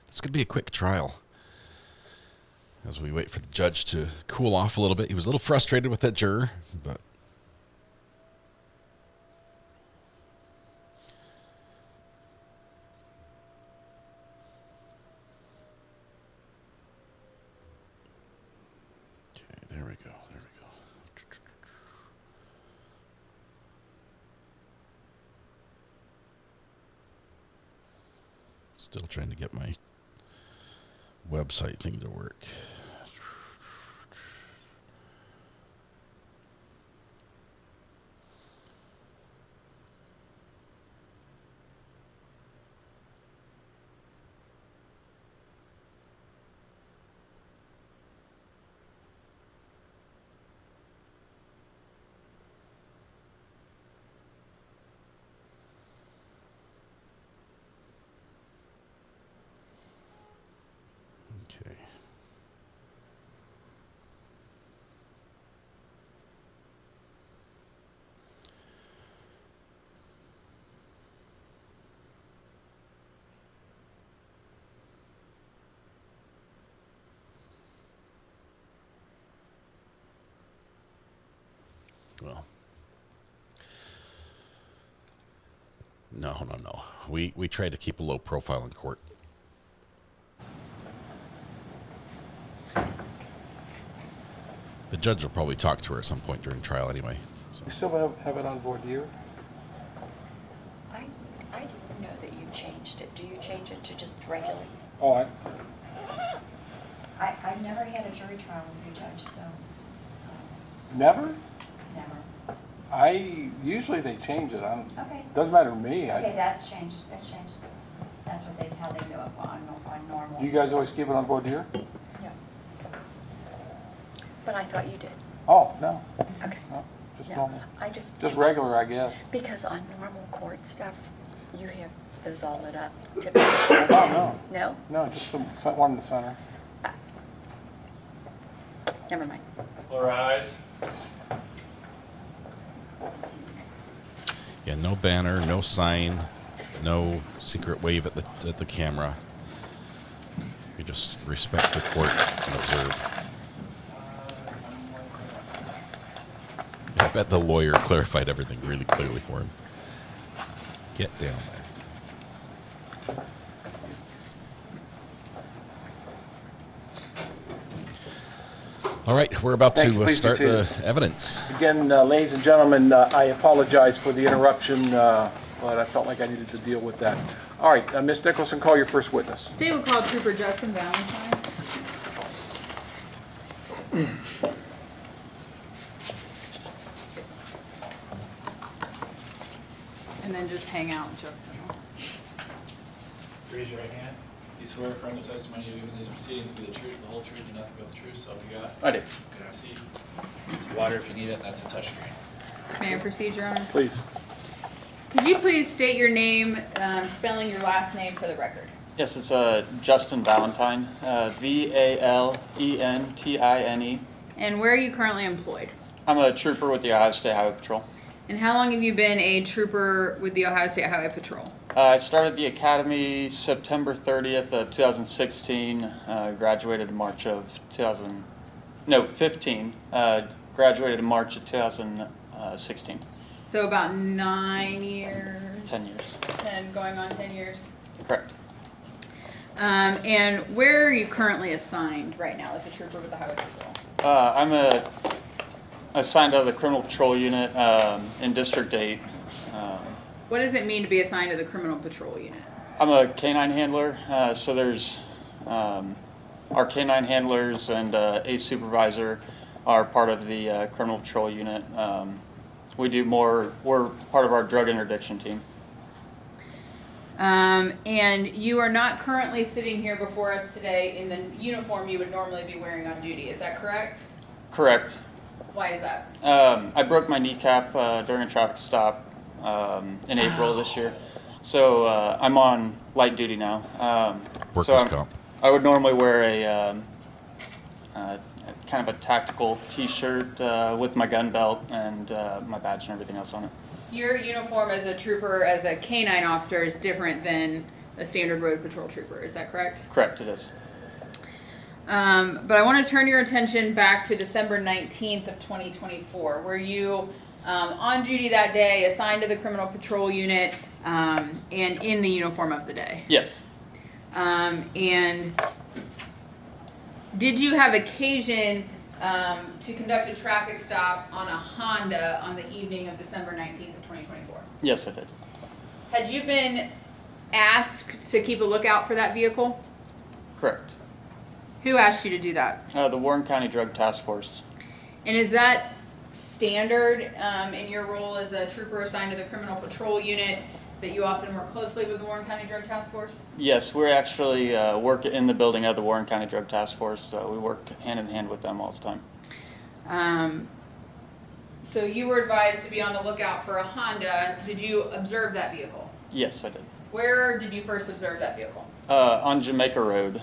This could be a quick trial as we wait for the judge to cool off a little bit. He was a little frustrated with that juror, but okay, there we go. Still trying to get my website thing to work. Okay. Well, no. We tried to keep a low profile in court. The judge will probably talk to her at some point during trial anyway. So. You still have it on voir dire? I didn't know that you changed it. Do you change it to just regular? Oh, I've never had a jury trial with your judge, so. Never? Never. Usually they change it. Okay. Doesn't matter to me. Okay, that's changed. That's changed. That's how they do it on normal. You guys always keep it on voir dire? Yeah. But I thought you did. Oh, no. Okay. No, just No, normal. just regular, I guess. Because on normal court stuff, you have those all lit up typically. Oh, no. No? No, just the one in the center. Never mind. All rise. Yeah, no banner, no sign, no secret wave at the camera. We just respect the court and observe. I bet the lawyer clarified everything really clearly for him. Get down there. All right, we're about to start the evidence. Again, ladies and gentlemen, I apologize for the interruption, but I felt like I needed to deal with that. All right, Ms. Nicholson, call your first witness. State will call Trooper Justin Valentine. then just hang out, Justin. Raise your right hand. You swear affirm the testimony you give in these proceedings to be the truth, the whole truth, and nothing but the truth, so help you God? I do. Good, have a seat. Water if you need it, that's a touchscreen. May I proceed, Your Honor? Please. Could you please state your name, spelling your last name for the record? Yes, it's Justin Valentine, Valentine. And where are you currently employed? I'm a trooper with the Ohio State Highway Patrol. And how long have you been a trooper with the Ohio State Highway Patrol? I started the academy September 30th of 2016, graduated in March of 15, graduated in March of 2016. So about 9 years? 10 years. 10, going on 10 years. Correct. And where are you currently assigned right now as a trooper with the Highway Patrol? I'm assigned to the Criminal Patrol Unit in District 8. What does it mean to be assigned to the Criminal Patrol Unit? I'm a canine handler, so there's our canine handlers and a supervisor are part of the Criminal Patrol Unit. We're part of our drug interdiction team. And you are not currently sitting here before us today in the uniform you would normally be wearing on duty, is that correct? Correct. Why is that? I broke my kneecap during a traffic stop in April this year, so I'm on light duty now. Workers' comp. I would normally wear a kind of a tactical T-shirt with my gun belt and my badge and everything else on it. Your uniform as a trooper, as a canine officer, is different than a standard road patrol trooper, is that correct? Correct, it is. But I want to turn your attention back to December 19th of 2024. Were you on duty that day, assigned to the Criminal Patrol Unit, and in the uniform of the day? Yes. And did you have occasion to conduct a traffic stop on a Honda on the evening of December 19th of 2024? Yes, I did. Had you been asked to keep a lookout for that vehicle? Correct. Who asked you to do that? The Warren County Drug Task Force. And is that standard in your role as a trooper assigned to the Criminal Patrol Unit, that you often work closely with the Warren County Drug Task Force? Yes, we actually work in the building of the Warren County Drug Task Force, so we work hand in hand with them all the time. So you were advised to be on the lookout for a Honda. Did you observe that vehicle? Yes, I did. Where did you first observe that vehicle? On Jamaica Road.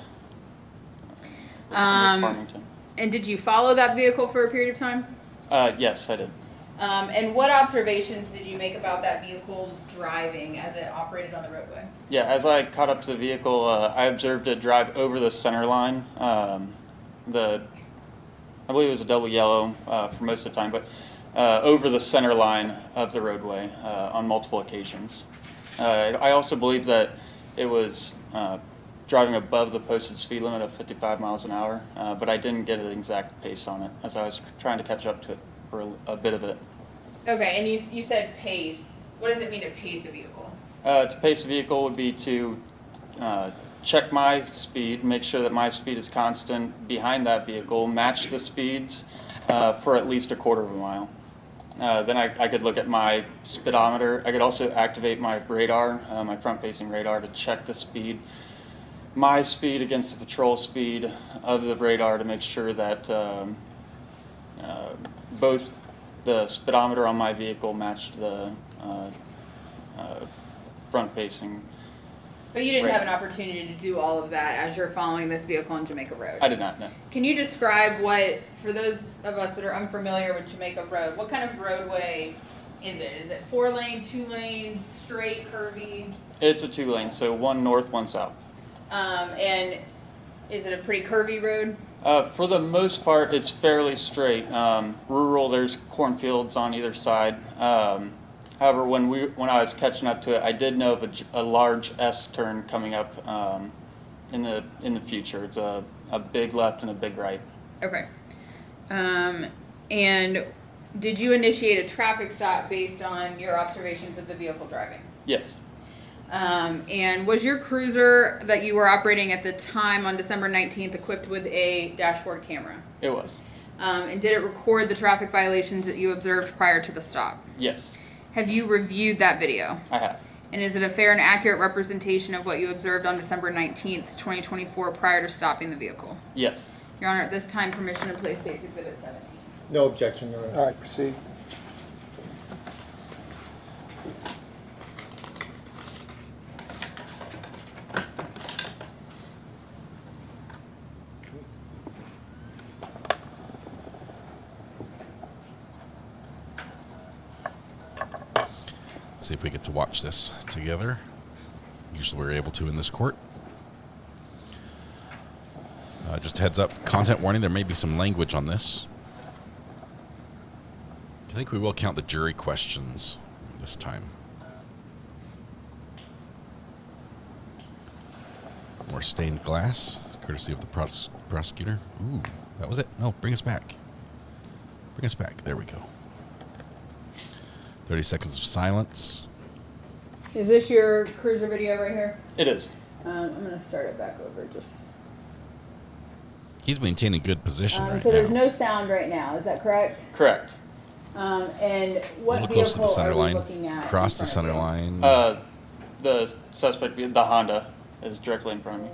Farmington. And did you follow that vehicle for a period of time? Yes, I did. And what observations did you make about that vehicle's driving as it operated on the roadway? Yeah, as I caught up to the vehicle, I observed it drive over the center line. I believe it was a double yellow for most of the time, but over the center line of the roadway on multiple occasions. I also believe that it was driving above the posted speed limit of 55 miles an hour, but I didn't get an exact pace on it as I was trying to catch up to it for a bit of it. Okay, and you said pace. What does it mean to pace a vehicle? To pace a vehicle would be to check my speed, make sure that my speed is constant behind that vehicle, match the speeds for at least a quarter of a mile. Then I could look at my speedometer. I could also activate my radar, my front-facing radar, to check the speed, my speed against the patrol speed of the radar, to make sure that both the speedometer on my vehicle matched the front-facing. But you didn't radar. have an opportunity to do all of that as you're following this vehicle on Jamaica Road? I did not, no. Can you describe what, for those of us that are unfamiliar with Jamaica Road, what kind of roadway is it? Is it 4-lane, 2 lanes, straight, curvy? It's a 2-lane, so one north, one south. And is it a pretty curvy road? For the most part, it's fairly straight. Rural, there's cornfields on either side. However, when I was catching up to it, I did know of a large S turn coming up in the future. It's a big left and a big right. Okay. And did you initiate a traffic stop based on your observations of the vehicle driving? Yes. And was your cruiser that you were operating at the time on December 19th equipped with a dashboard camera? It was. And did it record the traffic violations that you observed prior to the stop? Yes. Have you reviewed that video? I have. And is it a fair and accurate representation of what you observed on December 19th, 2024 prior to stopping the vehicle? Yes. Your Honor, at this time, permission to place State's Exhibit 17. No objection, Your Honor. All right, proceed. See if we get to watch this together. Usually we're able to in this court. Just a heads up, content warning, there may be some language on this. I think we will count the jury questions this time. More stained glass, courtesy of the prosecutor. Ooh, that was it. No, bring us back. Bring us back. There we go. 30 seconds of silence. Is this your cruiser video right here? It is. I'm going to start it back over just... He's maintaining good position right so there's now. no sound right now, is that correct? Correct. And what A little close to the vehicle center are we line. looking at? Cross the in front center of you? line. The suspect, the Honda, is directly in front of me.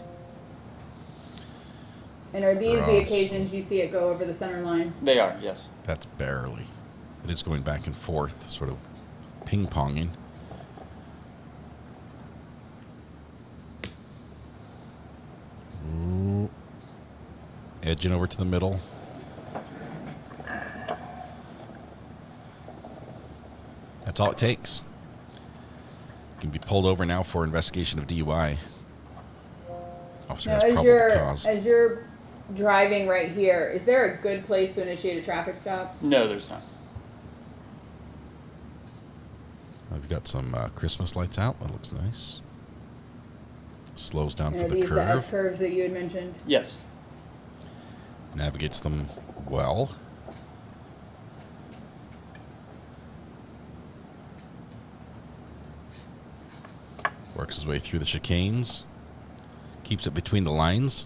And are these the Cross. occasions you see it go over the center line? They are, yes. That's barely. It is going back and forth, sort of ping-ponging. Ooh. Edging over to the middle. That's all it takes. Can be pulled over now for investigation of DUI. Officer Now, has as probable cause. you're driving right here, is there a good place to initiate a traffic stop? No, there's not. We've got some Christmas lights out. That looks nice. Slows down And for are the these the S curve. curves that you had mentioned? Yes. Navigates them well. Works his way through the chicanes. Keeps it between the lines.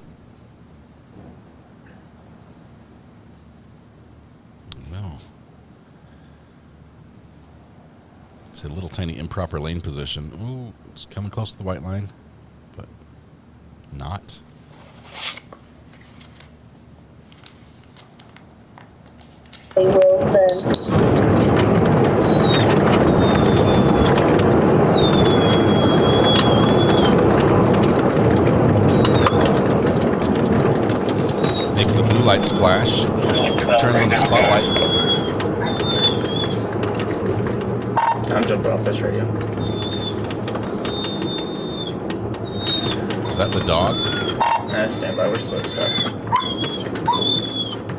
No. It's a little tiny improper lane position. Ooh, it's coming close to the white line, but not. Makes the blue lights flash. Turn on the spotlight. I'm jumping off this radio. Is that the dog? Stand by, we're slow stuff.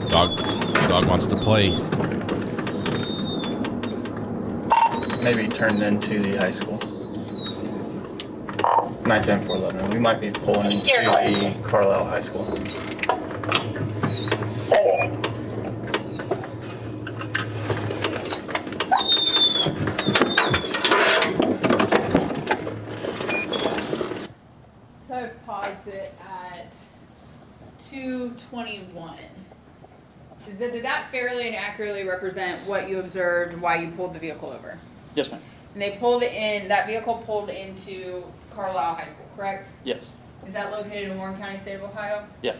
Dog wants to play. Maybe turned into the high school. 97411. We might be pulling into the Carlisle High School. So I've paused it at 2:21. Did that fairly and accurately represent what you observed and why you pulled the vehicle over? Yes, ma'am. And they pulled it in, that vehicle pulled into Carlisle High School, correct? Yes. Is that located in Warren County, state of Ohio? Yes.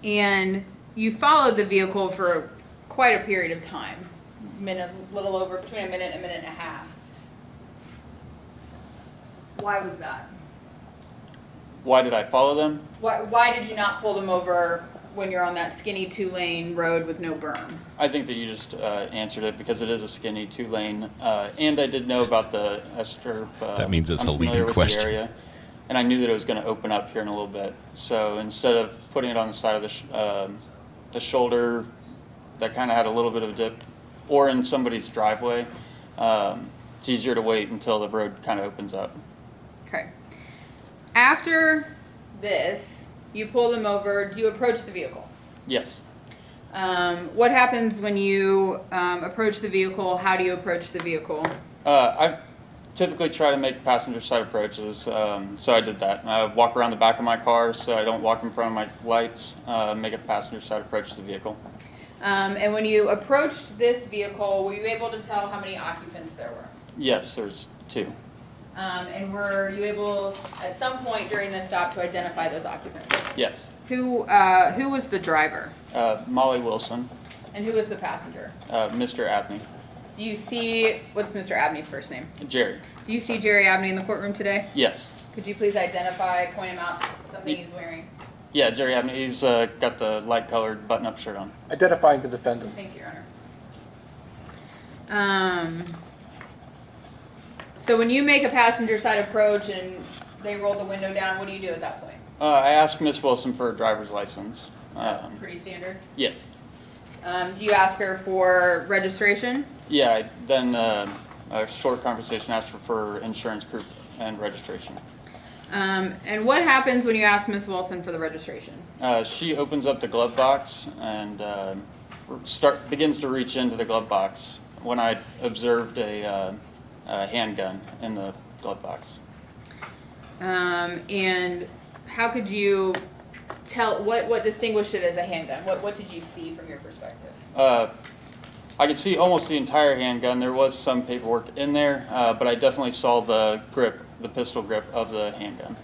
And you followed the vehicle for quite a period of time, little over, between a minute and a half. Why was that? Why did I follow them? Why did you not pull them over when you're on that skinny 2-lane road with no berm? I think that you just answered it because it is a skinny 2-lane, and I did know about the S-curve. That means it's I'm a leading familiar with question. the area, and I knew that it was going to open up here in a little bit. So instead of putting it on the side of the shoulder that kind of had a little bit of a dip, or in somebody's driveway, it's easier to wait until the road kind of opens up. Okay. After this, you pull them over. Do you approach the vehicle? Yes. What happens when you approach the vehicle? How do you approach the vehicle? I typically try to make passenger side approaches, so I did that. I walk around the back of my car so I don't walk in front of my lights, make a passenger side approach to the vehicle. And when you approached this vehicle, were you able to tell how many occupants there were? Yes, there's 2. And were you able, at some point during this stop, to identify those occupants? Yes. Who was the driver? Molly Wilson, And who was the passenger? Mr. Abney, Do you see, what's Mr. Abney's first name? Jerry. Do you see Jerry Abney in the courtroom today? Yes. Could you please identify, point him out, something he's wearing? Yeah, Jerry Abney. He's got the light-colored button-up shirt on. Identifying the defendant. Thank you, Your Honor. So when you make a passenger side approach and they roll the window down, what do you do at that point? I asked Miss Wilson for a driver's license. Pretty standard. Yes. Do you ask her for registration? Yeah, then a short conversation asked her for insurance proof and registration. And what happens when you ask Miss Wilson for the registration? She opens up the glove box and begins to reach into the glove box when I observed a handgun in the glove box. And how could you tell, what distinguished it as a handgun? What did you see from your perspective? I could see almost the entire handgun. There was some paperwork in there, but I definitely saw the grip, the pistol grip of the handgun.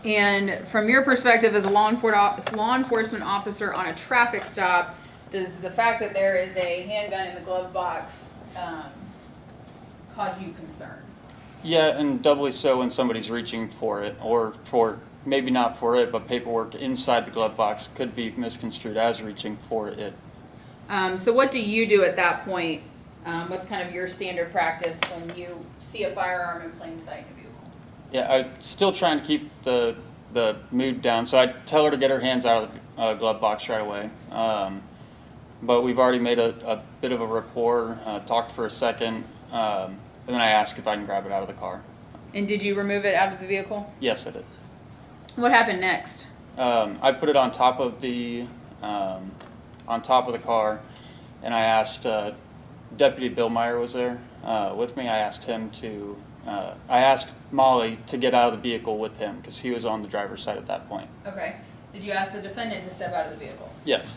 And from your perspective as a law enforcement officer on a traffic stop, does the fact that there is a handgun in the glove box cause you concern? Yeah, and doubly so when somebody's reaching for it, or for, maybe not for it, but paperwork inside the glove box could be misconstrued as reaching for it. So what do you do at that point? What's kind of your standard practice when you see a firearm in plain sight in a vehicle? Yeah, I'm still trying to keep the mood down, so I tell her to get her hands out of the glove box right away. But we've already made a bit of a rapport, talked for a second, and then I ask if I can grab it out of the car. And did you remove it out of the vehicle? Yes, I did. What happened next? I put it on top of the car, and I asked Deputy Bill Meyer was there with me. I asked him to. I asked Molly to get out of the vehicle with him because he was on the driver's side at that point. Okay. Did you ask the defendant to step out of the vehicle? Yes.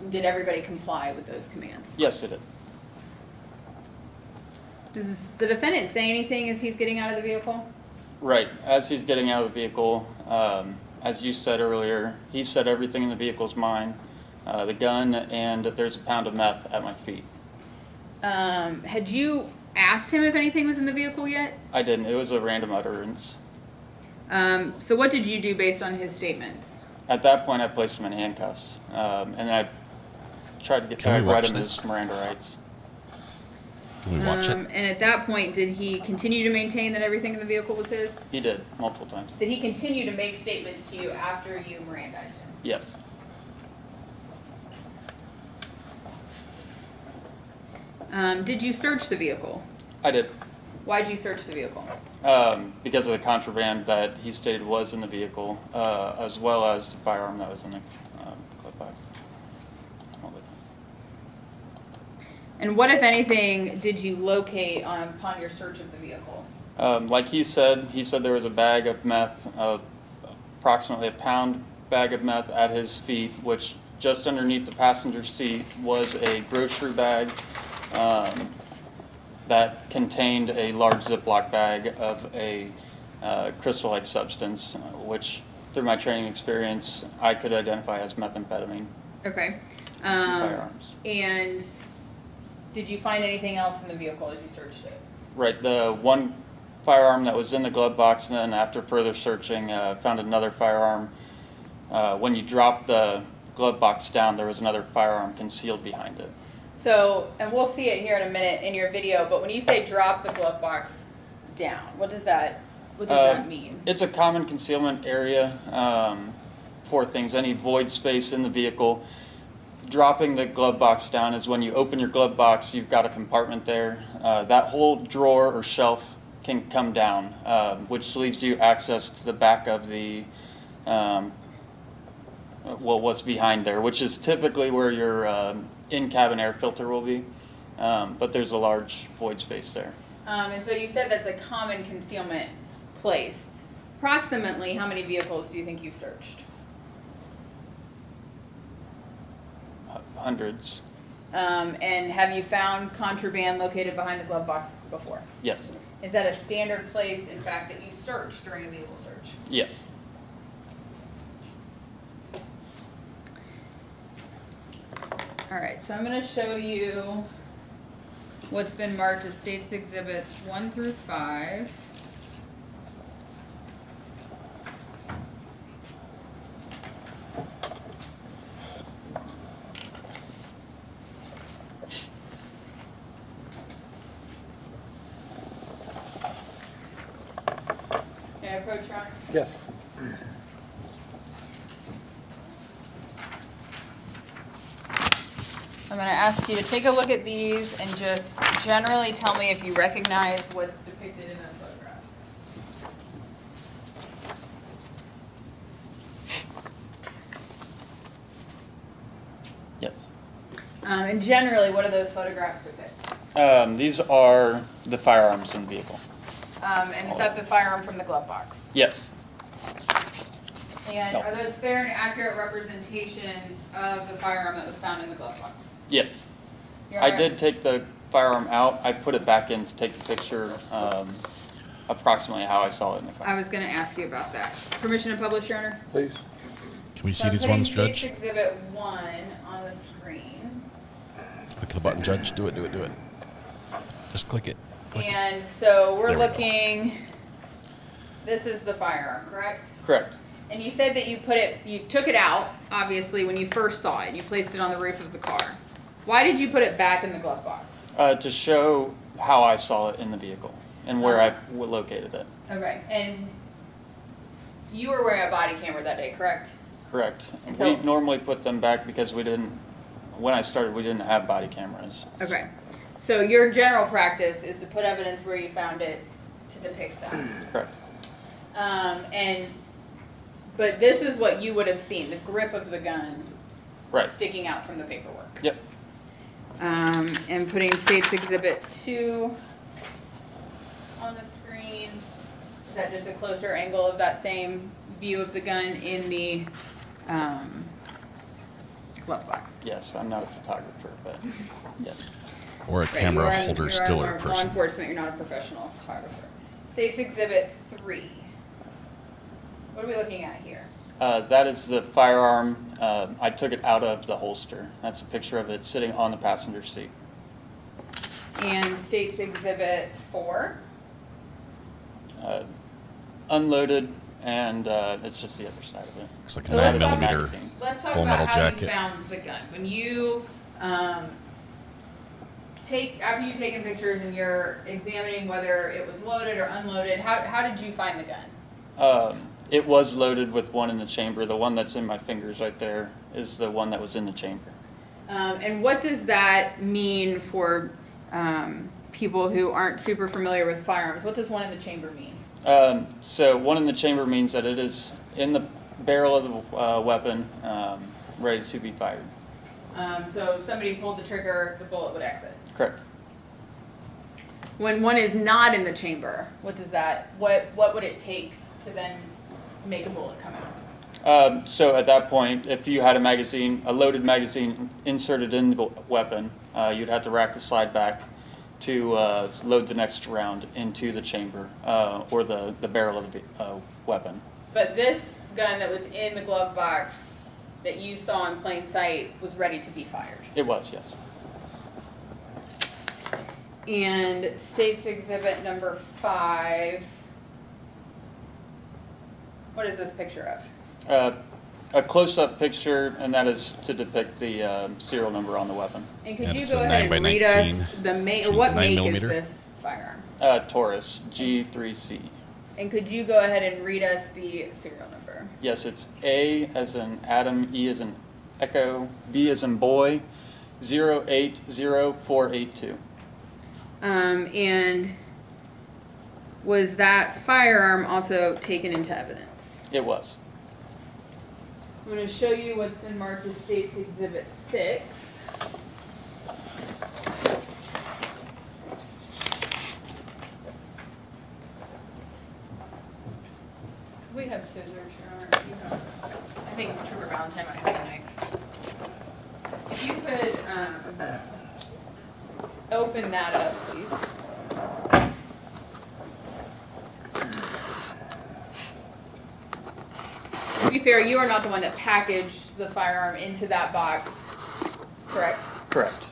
Did everybody comply with those commands? Yes, it did. Does the defendant say anything as he's getting out of the vehicle? Right. As he's getting out of the vehicle, as you said earlier, he said everything in the vehicle's mine, the gun, and that there's a pound of meth at my feet. Had you asked him if anything was in the vehicle yet? I didn't. It was a random utterance. So what did you do based on his statements? At that point, I placed him in handcuffs, and then I tried to read him his Miranda rights. Can we watch it? And at that point, did he continue to maintain that everything in the vehicle was his? He did, multiple times. Did he continue to make statements to you after you Mirandized him? Yes. Did you search the vehicle? I did. Why did you search the vehicle? Because of the contraband that he stated was in the vehicle, as well as the firearm that was in the glove box. And what, if anything, did you locate upon your search of the vehicle? Like he said there was a bag of meth, approximately a pound bag of meth at his feet, which just underneath the passenger seat was a grocery bag that contained a large Ziploc bag of a crystal-like substance, which through my training experience I could identify as methamphetamine. Okay. Firearms. And did you find anything else in the vehicle as you searched it? Right, the one firearm that was in the glove box, and then after further searching, found another firearm. When you drop the glove box down, there was another firearm concealed behind it. So, and we'll see it here in a minute in your video, but when you say drop the glove box down, what does that mean? It's a common concealment area for things, any void space in the vehicle. Dropping the glove box down is when you open your glove box, you've got a compartment there. That whole drawer or shelf can come down, which leaves you access to the back of the, what's behind there, which is typically where your in-cabin air filter will be, but there's a large void space there. And so you said that's a common concealment place. Approximately how many vehicles do you think you searched? Hundreds, And have you found contraband located behind the glove box before? yes, Is that a standard place, in fact, that you search during a vehicle search? yes. All right, so I'm going to show you what's been marked as State's Exhibits 1 through 5. May I approach, Ron? Yes. I'm going to ask you to take a look at these and just generally tell me if you recognize what's depicted in those photographs. Yes. And generally, what do those photographs depict? These are the firearms in the vehicle. And is that the firearm from the glove box? Yes, And No. are those fair and accurate representations of the firearm that was found in the glove box? yes. Your I Honor? did take the firearm out. I put it back in to take the picture, approximately how I saw it in the car. I was going to ask you about that. Permission to publish, Your Honor? Please. Can we So see I'm these putting ones, State's Judge? Exhibit 1 on the screen. Click the button, Judge. Do it, do it, do it. Just click it. Click it. And so we're There we go. looking, this is the firearm, correct? Correct. And you said that you took it out, obviously, when you first saw it. You placed it on the roof of the car. Why did you put it back in the glove box? To show how I saw it in the vehicle and where I located it. Okay, and you were wearing a body camera that day, correct? Correct. And We so- normally put them back because when I started, we didn't have body cameras. Okay. So your general practice is to put evidence where you found it to depict that. Correct. But this is what you would have seen, the grip of the gun Right. sticking out from the paperwork. Yep. And putting State's Exhibit 2 on the screen. Is that just a closer angle of that same view of the gun in the glove box? Yes, I'm not a photographer, but yes. Or a Right, camera you are holder you are stiller Law person. enforcement, you're not a professional photographer. State's Exhibit 3. What are we looking at here? That is the firearm. I took it out of the holster. That's a picture of it sitting on the passenger seat. And State's Exhibit 4. Unloaded, and it's just the other side of it. Looks like a So let's 9mm Let's talk full about metal how jacket. you found the gun. When you after you've taken pictures and you're examining whether it was loaded or unloaded, how did you find the gun? It was loaded with one in the chamber. The one that's in my fingers right there is the one that was in the chamber. And what does that mean for people who aren't super familiar with firearms? What does one in the chamber mean? So one in the chamber means that it is in the barrel of the weapon, ready to be fired. So if somebody pulled the trigger, the bullet would exit. Correct. When one is not in the chamber, what would it take to then make a bullet come out? So at that point, if you had a loaded magazine inserted in the weapon, you'd have to rack the slide back to load the next round into the chamber or the barrel of the weapon. But this gun that was in the glove box that you saw in plain sight was ready to be fired. It was, yes. And State's Exhibit number 5. What is this picture of? A close-up picture, and that is to depict the serial number on the weapon. And could And you it's go a ahead 9 and by read 19. us the make, or She's what a make 9mm. is this firearm? Taurus G3C. And could you go ahead and read us the serial number? Yes, it's A as in Adam, E as in Echo, B as in boy, 080482. And was that firearm also taken into evidence? It was. I'm going to show you what's been marked as State's Exhibit 6. We have scissors, Your Honor. I think Trooper Valentine might have a knife. If you could open that up, please. To be fair, you are not the one that packaged the firearm into that box, correct? Correct.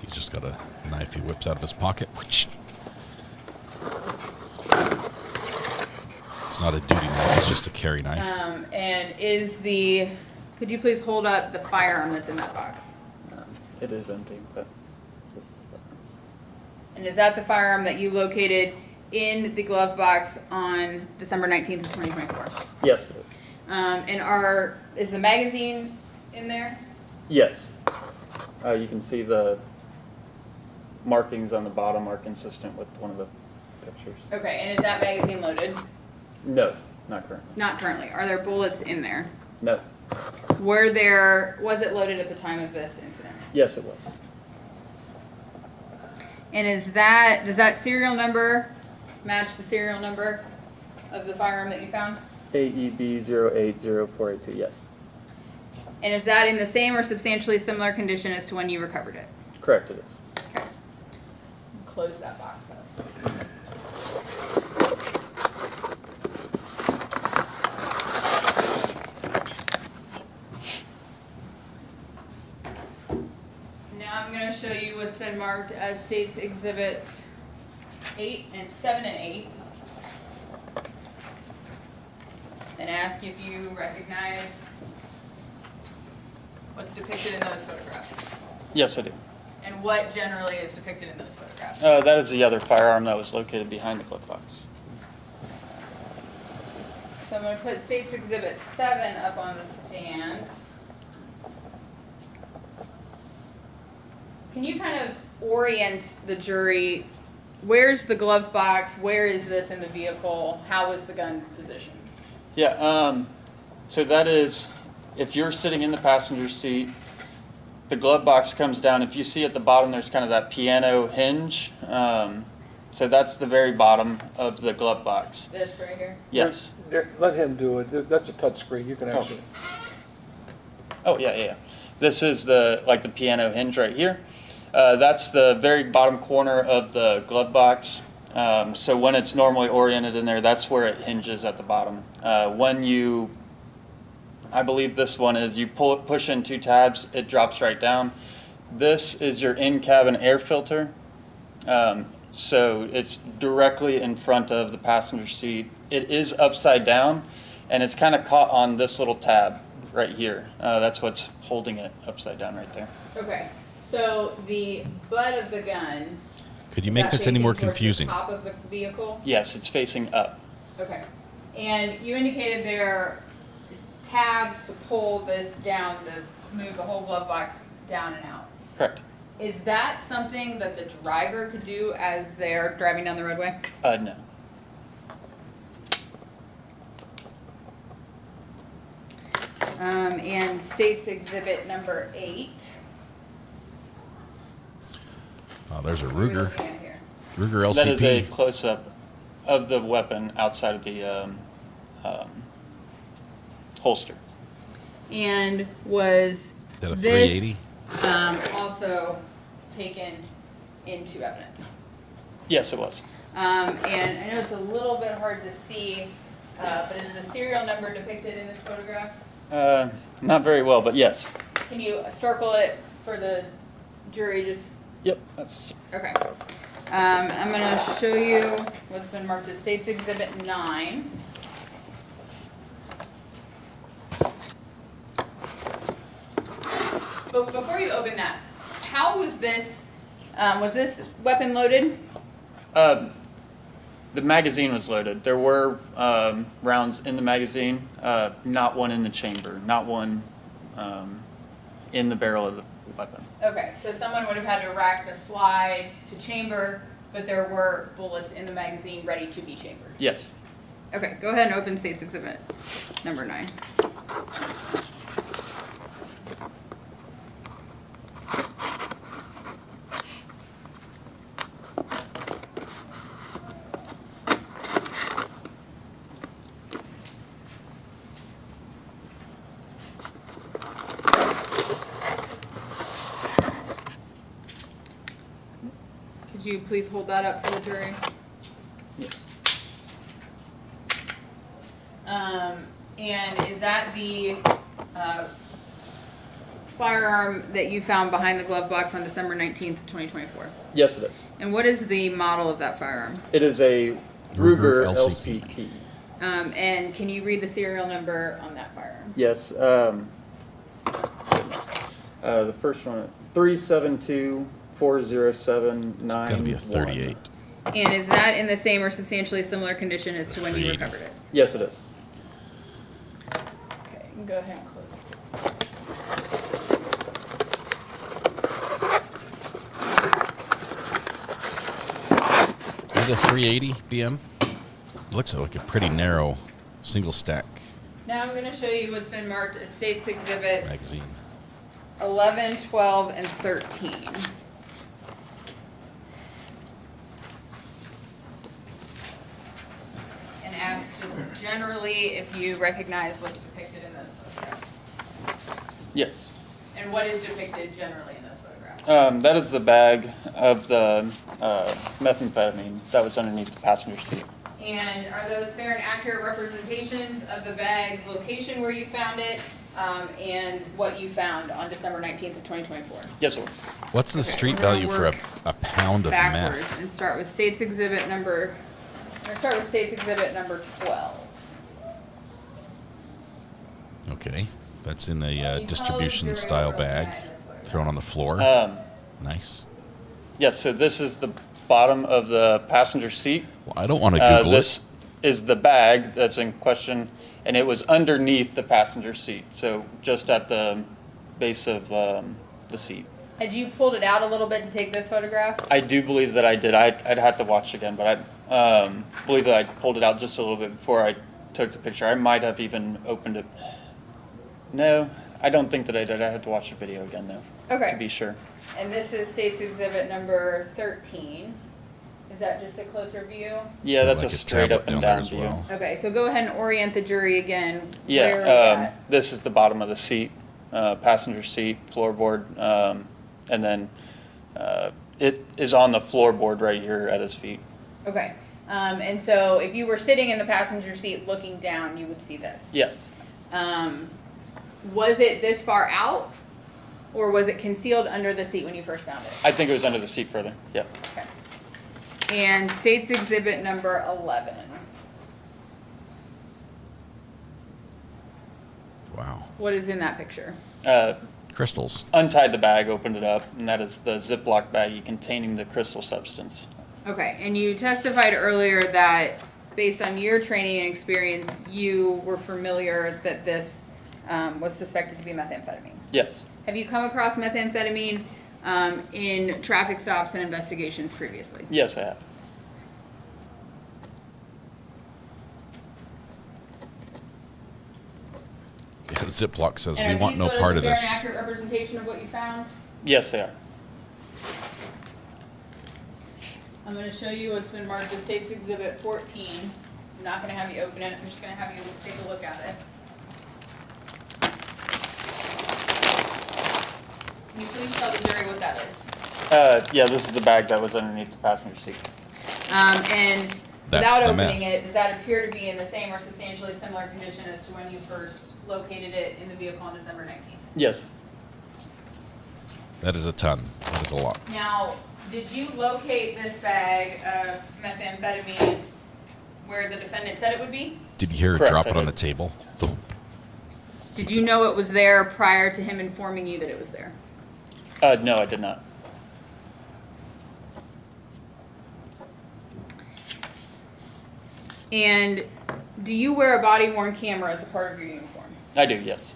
He's just got a knife he whips out of his pocket. It's not a duty knife, it's just a carry knife. And could you please hold up the firearm that's in that box? It is empty, but And is that the firearm that you located in the glove box on December 19th of 2024? yes, it is. And is the magazine in there? Yes. You can see the markings on the bottom are consistent with one of the pictures. Okay, and is that magazine loaded? No, not currently. Not currently. Are there bullets in there? No. Was it loaded at the time of this incident? Yes, it was. And does that serial number match the serial number of the firearm that you found? AEB080482, yes. And is that in the same or substantially similar condition as to when you recovered it? Correct, it is. Okay. Close that box up. Now I'm going to show you what's been marked as State's Exhibits 7 and 8. And ask if you recognize what's depicted in those photographs. Yes, I do. And what generally is depicted in those photographs? That is the other firearm that was located behind the glove box. So I'm going to put State's Exhibit 7 up on the stand. Can you kind of orient the jury? Where's the glove box? Where is this in the vehicle? How was the gun positioned? Yeah, so that is, if you're sitting in the passenger seat, the glove box comes down. If you see at the bottom, there's kind of that piano hinge. So that's the very bottom of the glove box. This right here? Yes. Let him do it. That's a touch screen. You can actually. Oh, yeah. This is the piano hinge right here. That's the very bottom corner of the glove box. So when it's normally oriented in there, that's where it hinges at the bottom. I believe this one is, you push in 2 tabs, it drops right down. This is your in-cabin air filter. So it's directly in front of the passenger seat. It is upside down, and it's kind of caught on this little tab right here. That's what's holding it upside down right there. Okay. So the butt of the gun. Could you make this any more confusing? Top of the vehicle? Yes, it's facing up. Okay. And you indicated there are tabs to pull this down to move the whole glove box down and out. Correct. Is that something that the driver could do as they're driving down the roadway? No. And State's Exhibit number 8. There's a What are we Ruger. looking at here? Ruger LCP. That is a close-up of the weapon outside of the holster. And was That a this 380? Also taken into evidence? Yes, it was. And I know it's a little bit hard to see, but is the serial number depicted in this photograph? Not very well, but yes. Can you circle it for the jury? Just Yep, that's okay. I'm going to show you what's been marked as State's Exhibit 9. But before you open that, how was this weapon loaded? the magazine was loaded. There were rounds in the magazine, not one in the chamber, not one in the barrel of the weapon. Okay, so someone would have had to rack the slide to chamber, but there were bullets in the magazine ready to be chambered. Yes. Okay, go ahead and open State's Exhibit number 9. you please hold that up for the jury? And is that the firearm that you found behind the glove box on December 19th, 2024? Yes, it is. And what is the model of that firearm? It is a Ruger LCP. And can you read the serial number on that firearm? Yes. The first one, 3724079. Got to be a 38. And is that in the same or substantially similar condition as to when you recovered it? Yes, it is. Okay, you can go ahead and close it. Is it a 380 BM? It looks like a pretty narrow single stack Now I'm going to show you what's been marked as States Exhibits magazine. 11, 12, and 13. And ask just generally if you recognize what's depicted in those photographs. Yes. And what is depicted generally in those photographs? That is the bag of the methamphetamine that was underneath the passenger seat. And are those fair and accurate representations of the bag's location where you found it and what you found on December 19th of 2024? Yes, sir. What's the Okay, street we're gonna value for work a pound of backwards meth? and start with States Exhibit number, or start with States Exhibit number 12. Okay, that's in a distribution style bag, thrown on the floor. Nice. Yes, so this is the bottom of the passenger seat. Well, I don't want to Google this it. is the bag that's in question, and it was underneath the passenger seat, so just at the base of the seat. Had you pulled it out a little bit to take this photograph? I do believe that I did. I'd have to watch again, but I believe that I pulled it out just a little bit before I took the picture. I might have even opened it. No, I don't think that I did. I had to watch the video again, though, Okay. to be sure. And this is States Exhibit number 13. Is that just a closer view? Yeah, that's Like a a straight tablet up and down there down as view. well. Okay, so go ahead and orient the jury again. Yeah, Where are we at? this is the bottom of the seat, passenger seat, floorboard, and then it is on the floorboard right here at his feet. Okay. And so if you were sitting in the passenger seat looking down, you would see this. Yes. Was it this far out, or was it concealed under the seat when you first found it? I think it was under the seat further. Yep. Okay. And States Exhibit number 11. Wow. What is in that picture? Crystals. Untied the bag, opened it up, and that is the Ziploc baggie containing the crystal substance. Okay, and you testified earlier that based on your training and experience, you were familiar that this was suspected to be methamphetamine. Yes. Have you come across methamphetamine in traffic stops and investigations previously? Yes, I have. Yeah, Ziploc says And we want no are these part of photos a fair this. and accurate representation of what you found? Yes, they are. I'm going to show you what's been marked as States Exhibit 14. I'm not going to have you open it. I'm just going to have you take a look at it. Can you please tell the jury what that is? Yeah, this is the bag that was underneath the passenger seat. And That's without the opening meth. it, does that appear to be in the same or substantially similar condition as to when you first located it in the vehicle on December 19th? Yes. That is a ton. That is a lot. Now, did you locate this bag of methamphetamine where the defendant said it would be? Did you hear her Correct, drop I it on did. the table? Thump. Did you know it was there prior to him informing you that it was there? No, I did not. And do you wear a body-worn camera as a part of your uniform? I do, yes.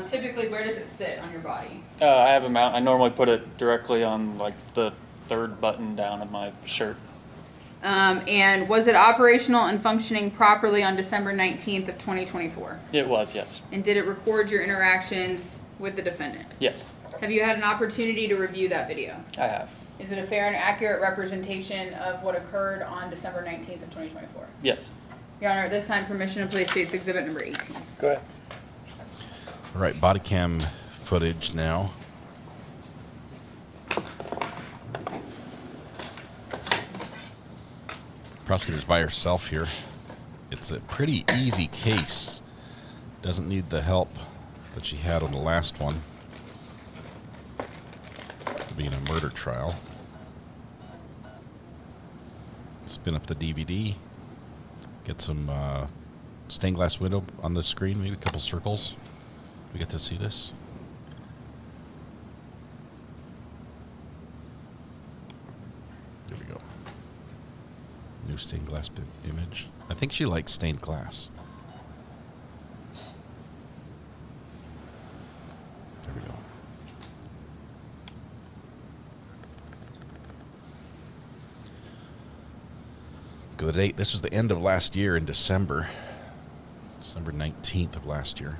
Typically, where does it sit on your body? I have a mount. I normally put it directly on like the third button down of my shirt. And was it operational and functioning properly on December 19th of 2024? It was, yes. And did it record your interactions with the defendant? Yes, Have you had an opportunity to review that video? I have. Is it a fair and accurate representation of what occurred on December 19th of 2024? Yes. Your Honor, at this time, permission to place State's Exhibit number 18. Go ahead. All right, body cam footage now. prosecutor's by herself here. It's a pretty easy case. Doesn't need the help that she had on the last one. Being a murder trial. Spin up the DVD. Get some stained glass window on the screen, maybe a couple circles. We get to see this. There we go. New stained glass image. I think she likes stained glass. There we go. Look at the date. This was the end of last year in December. December 19th of last year.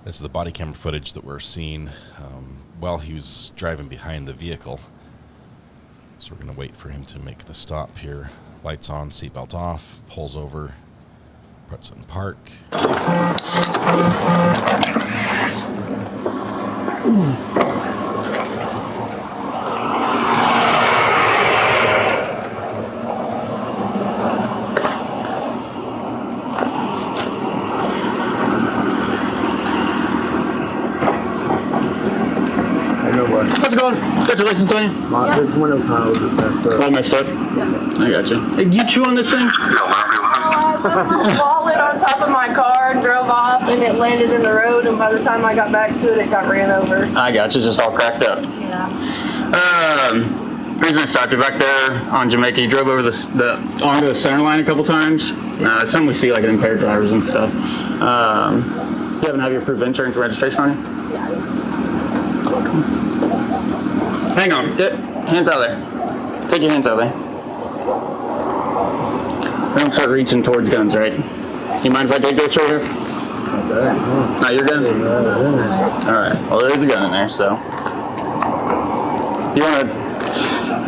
This is the body camera footage that we're seeing while he was driving behind the vehicle. So we're going to wait for him to make the stop here. Lights on, seatbelt off, pulls over, puts it in park. How's it going? Got your license on you? This window's kind of a bit messed up. All messed up? Yeah. I got you. Hey, did you chew on this thing? The ball went on top of my car and drove off, and it landed in the road, and by the time I got back to it, it got ran over. I got you. Just all cracked up. Yeah. Reason I stopped you back there on Jamaica, you drove over onto the center line a couple times. Some we see like impaired drivers and stuff. You happen to have your proof of insurance and registration on you? Yeah. Hang on. Get hands out of there. Take your hands out of there. Don't start reaching towards guns, right? You mind if I take this right here? Not your gun? Alright. Well, there is a gun in there, so.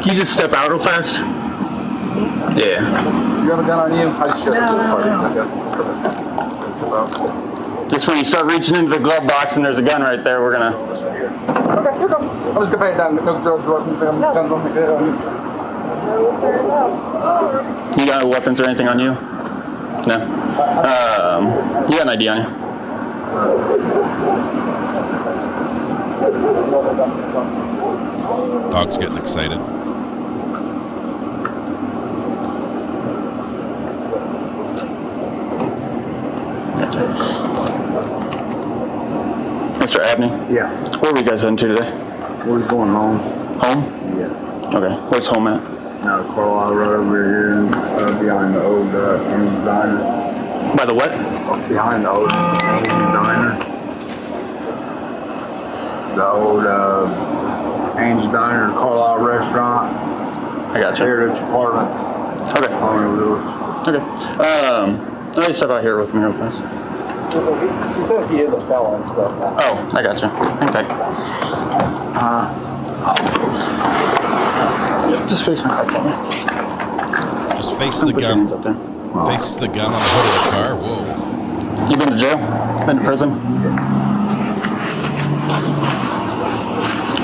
Can you just step out real fast? Yeah. You have a gun on you? I just showed it to the party. It's about. Just when you start reaching into the glove box and there's a gun right there, we're gonna. Okay, here come. I'm just gonna pay it down. No drugs, guns on me. You got no weapons or anything on you? No. You got an ID on you? Dog's getting excited. Mr. Abney? Yeah. Where are you guys heading to today? We're just going home. Home? Yeah. Okay. Where's home at? Now Carlisle Road over here, behind the old Angel's Diner. By the what? Behind the old Angel's Diner. The old Angel's Diner, Carlisle Restaurant. I got you. Heritage Apartment. Okay. Okay. Let me step out here with me real fast. He says he is a felon and stuff. Oh, I got you. Okay. Just face my for me. Just face the gun. Face the gun on the hood of the car. Whoa. You been to jail? Been to prison?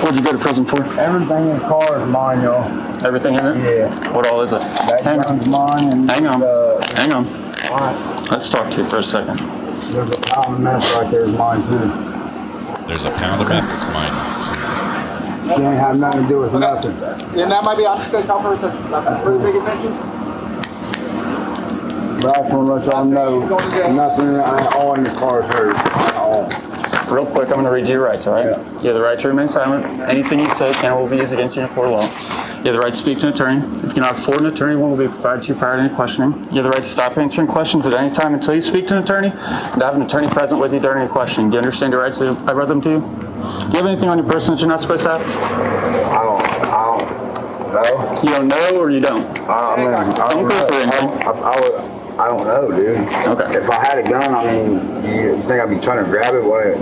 What'd you go to prison for? Everything in the car is mine, y'all. Everything in it? Yeah. What all is it? That gun's mine. And Hang on. Hang on. All right. Let's talk to you for a second. There's a pound of meth right there is mine, too. There's a pound of meth that's mine. She ain't have nothing to do with nothing. And that might be off the offer. That's a pretty big adventure. But I just want to let y'all know, nothing on the car is hurt at all. Real quick, I'm going to read you your rights, all right? Yeah. You have the right to remain silent. Anything you say can or will be used against you in a court of law. You have the right to speak to an attorney. If you cannot afford an attorney, one will be provided to you prior to any questioning. You have the right to stop answering questions at any time until you speak to an attorney, and to have an attorney present with you during any questioning. Do you understand your rights as I read them to you? Do you have anything on your person that you're not supposed to have? I don't know. You don't know or you don't? Don't go for anything. I don't know, dude. Okay. If I had a gun, I mean, you think I'd be trying to grab it? What?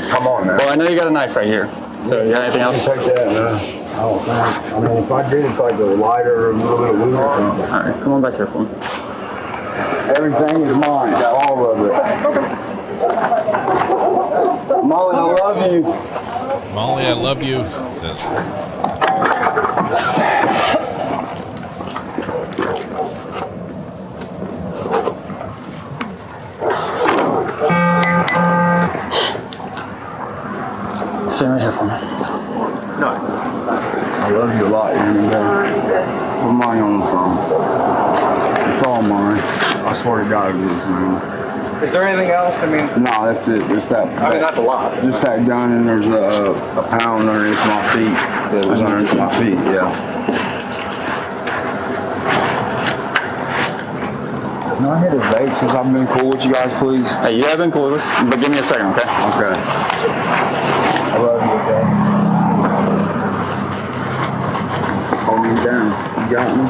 Come on, man. Well, I know you got a knife right here. So you got anything else? Take that, man. I don't think. I mean, if I did, it's like a lighter or a little bit of weed or something. All right, come on back here for me. Everything is mine, all of it. Molly, I love you. Molly, I love you, says. Stand right here for me. No. I love you a lot, man. Where mine on from? It's all mine. I swear to God it is, man. Is there anything else? I mean, No, that's it. Just that. I mean, that's a lot. Just that gun, and there's a pound underneath my feet. That was underneath my feet, yeah. Can I hit a vape since I've been cool with you guys, please? Hey, you have been cool with us, but give me a second, okay? Okay. I love you, okay? Hold me down. You got me?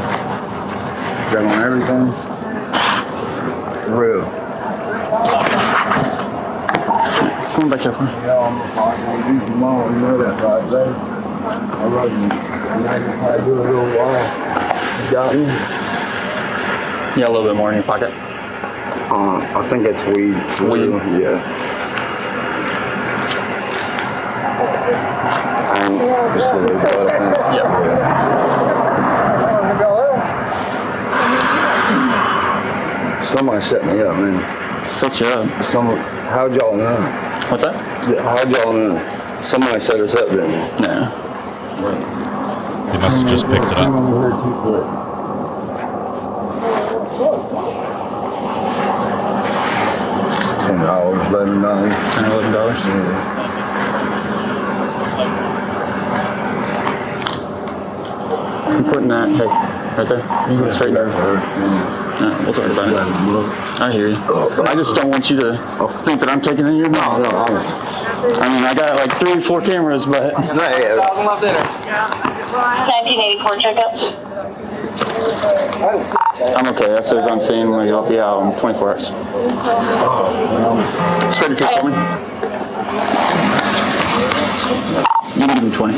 Got on everything? For real. Come back here for me. Yeah, I'm gonna use your mom. You know that, right, babe? I love you. And I can probably do it a little while. You got me? You got a little bit more in your pocket? I think it's weed. Weed? Yeah. Just a little bit, I think. Yeah. Somebody set me up, man. Set you up? How'd y'all know? What's that? How'd y'all know? Somebody set us up, didn't they? No. They must have just picked it up. $10, $11. $10, $11? Yeah. I'm putting that, hey, right there. You can straighten it. No, we'll talk about it. I hear you. I just don't want you to think that I'm taking in your mouth. No. I mean, I got like 3 or 4 cameras, but... 1984 checkup. I'm okay. That says on scene. We'll help you out in 24 hours. Straight to for me. You can give me 20.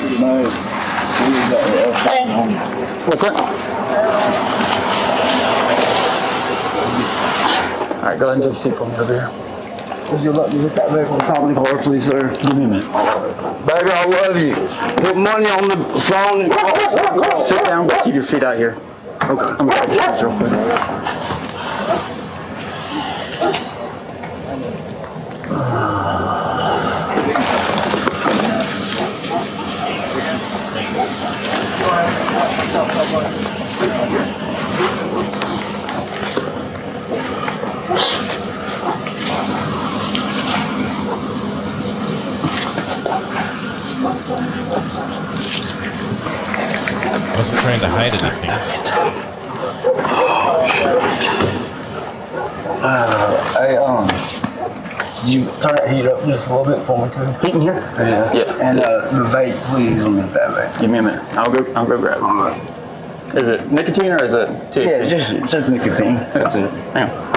What's that? All right, go ahead and take a seat for me over here. Would you let me hit that back on top of the car, please, sir? Give me a minute. Baby, I love you. Put money on the phone and sit down, but keep your feet out here. Okay. I'm gonna take your shoes real quick. Wasn't trying to hide anything. Hey, you turn that heat up just a little bit for me, too? Heat in here? Yeah. Yeah. And the vape, please, let me hit that vape. Give me a minute. I'll go grab it. All right. Is it nicotine or is it THC? Yeah, it says nicotine. That's it. Hang on.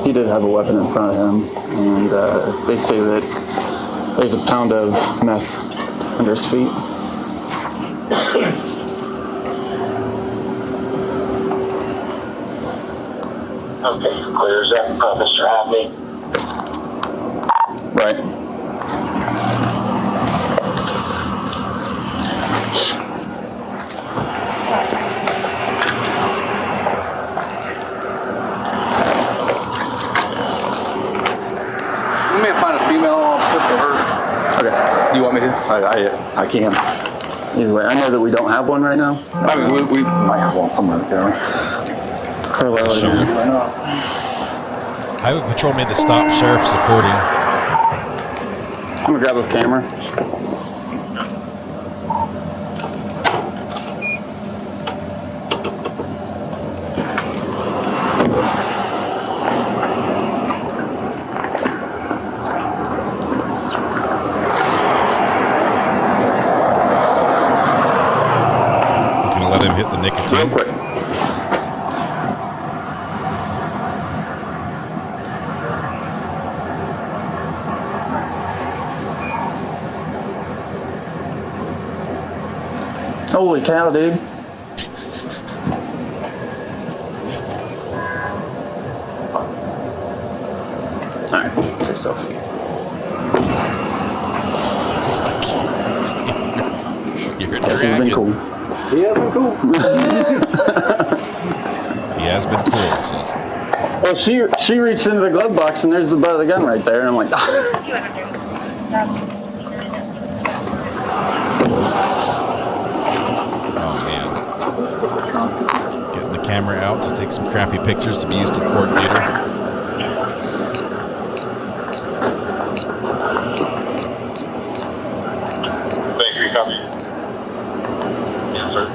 He did have a weapon in front of him, and they say that there's a pound of meth under his feet. Okay, clears up, Mr. Abney. Right. You may find a female officer for her. Okay. Do you want me to? I can. Either way, I know that we don't have one right now. I mean, we might have one somewhere there. Sheriff. Highway Patrol made the stop. Sheriff supporting. I'm gonna grab a camera. He's gonna let him hit the nicotine. Real quick. Holy cow, dude. Alright, to yourself. You're a Yes, he's been cool. He has been cool. He has been cool, he says. Well, she reached into the glove box and there's the butt of the gun right there, and I'm like, Getting the camera out to take some crappy pictures to be used in court later. Thank you, copy. Yes, sir.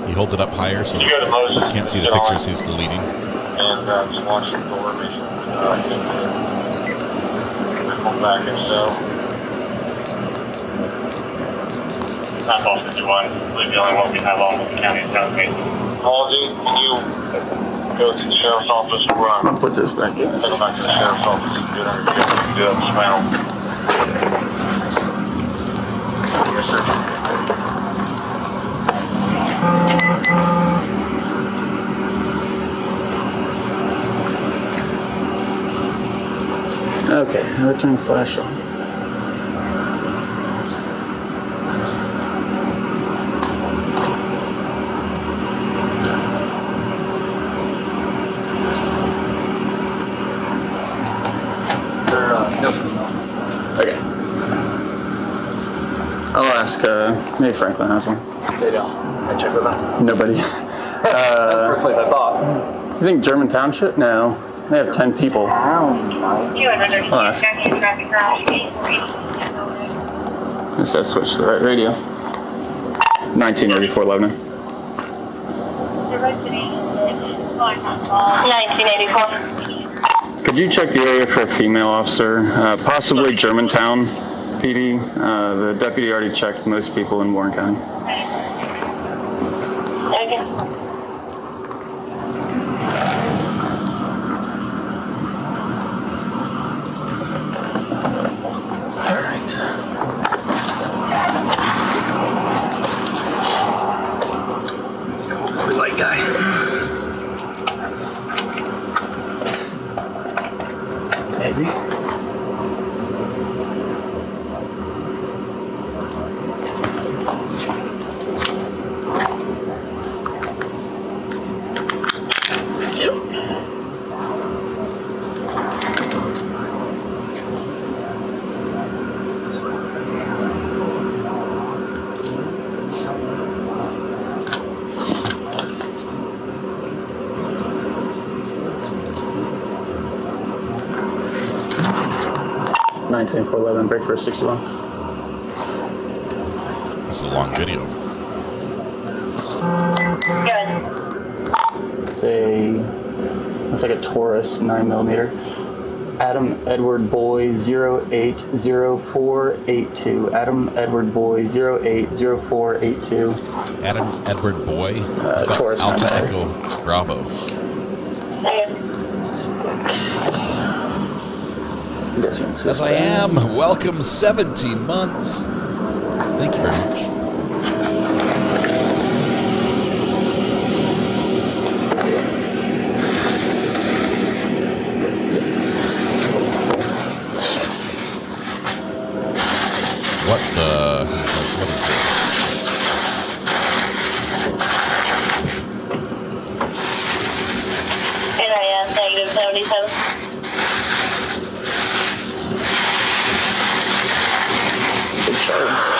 He holds it up higher so You go to Moses, you can't see the get on. pictures he's deleting. And just watch the door, make sure we come back if so. 951, I believe the only one we have on with the county is South Mason. Halsey, can you go to the sheriff's office or I'll put this back in. take them back to the sheriff's office and get under here and do it smell? Yes, sir. okay, now turn the flash on. Okay. I'll ask, maybe Franklin has one. They don't. I checked with them. Nobody. That's the first place I thought. You think German Township? No. They have 10 people. I'll ask. Just gotta switch to the right radio. 1984 Lebanon. 1984. Could you check the area for a female officer? Possibly Germantown PD. The deputy already checked most people in Warren County. White guy. Maybe. Yep. Nineteen 411 break for 61. This is a long video. Looks like a Taurus 9mm. Adam Edward Boy 080482. Adam Edward Boy 080482. Adam Edward Boy. Taurus Alpha 9mm. Echo Bravo. As I am, welcome 17 months. Thank you very much. What the? What is this? NIS -77. Good job.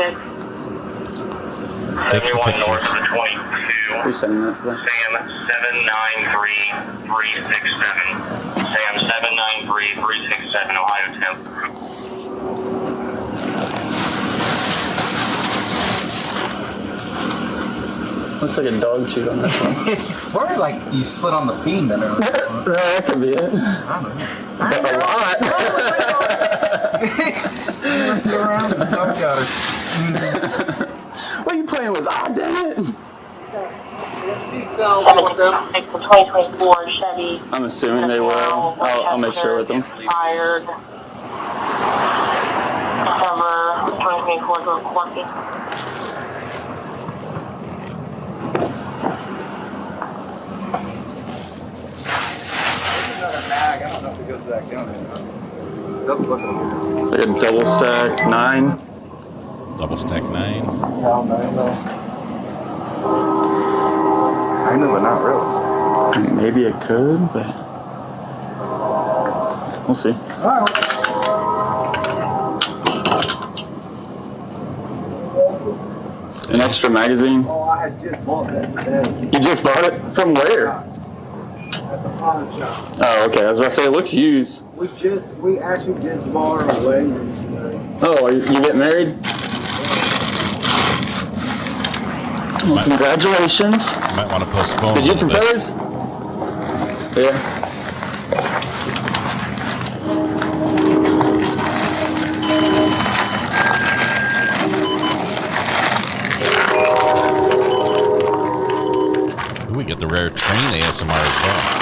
26. Takes the 71 pictures. north of the 22. Who's sending that to them? Sam 793-367. Sam 793-367, Ohio 10. Looks like a dog chewed on this one. Or like you slid on the beam then or That could be it. I don't know. A lot. What are you playing with? Ah, damn it! 2024 Chevy. I'm assuming they will. I'll make sure with them. Fired. December 2024 to 20. Bag. I don't know if it goes back down there. It's like a double stack 9. Double stack 9. Kind of, but not really. Maybe it could, but we'll see. An extra magazine? Oh, I had just bought that today. You just bought it? From where? At the pawn shop. Oh, okay. I was about to say, it looks used. We actually just bought our wedding. Oh, you getting married? Well, congratulations. Might want to postpone. Did you a little bit. propose? Yeah. Ooh, we get the rare train ASMR as well.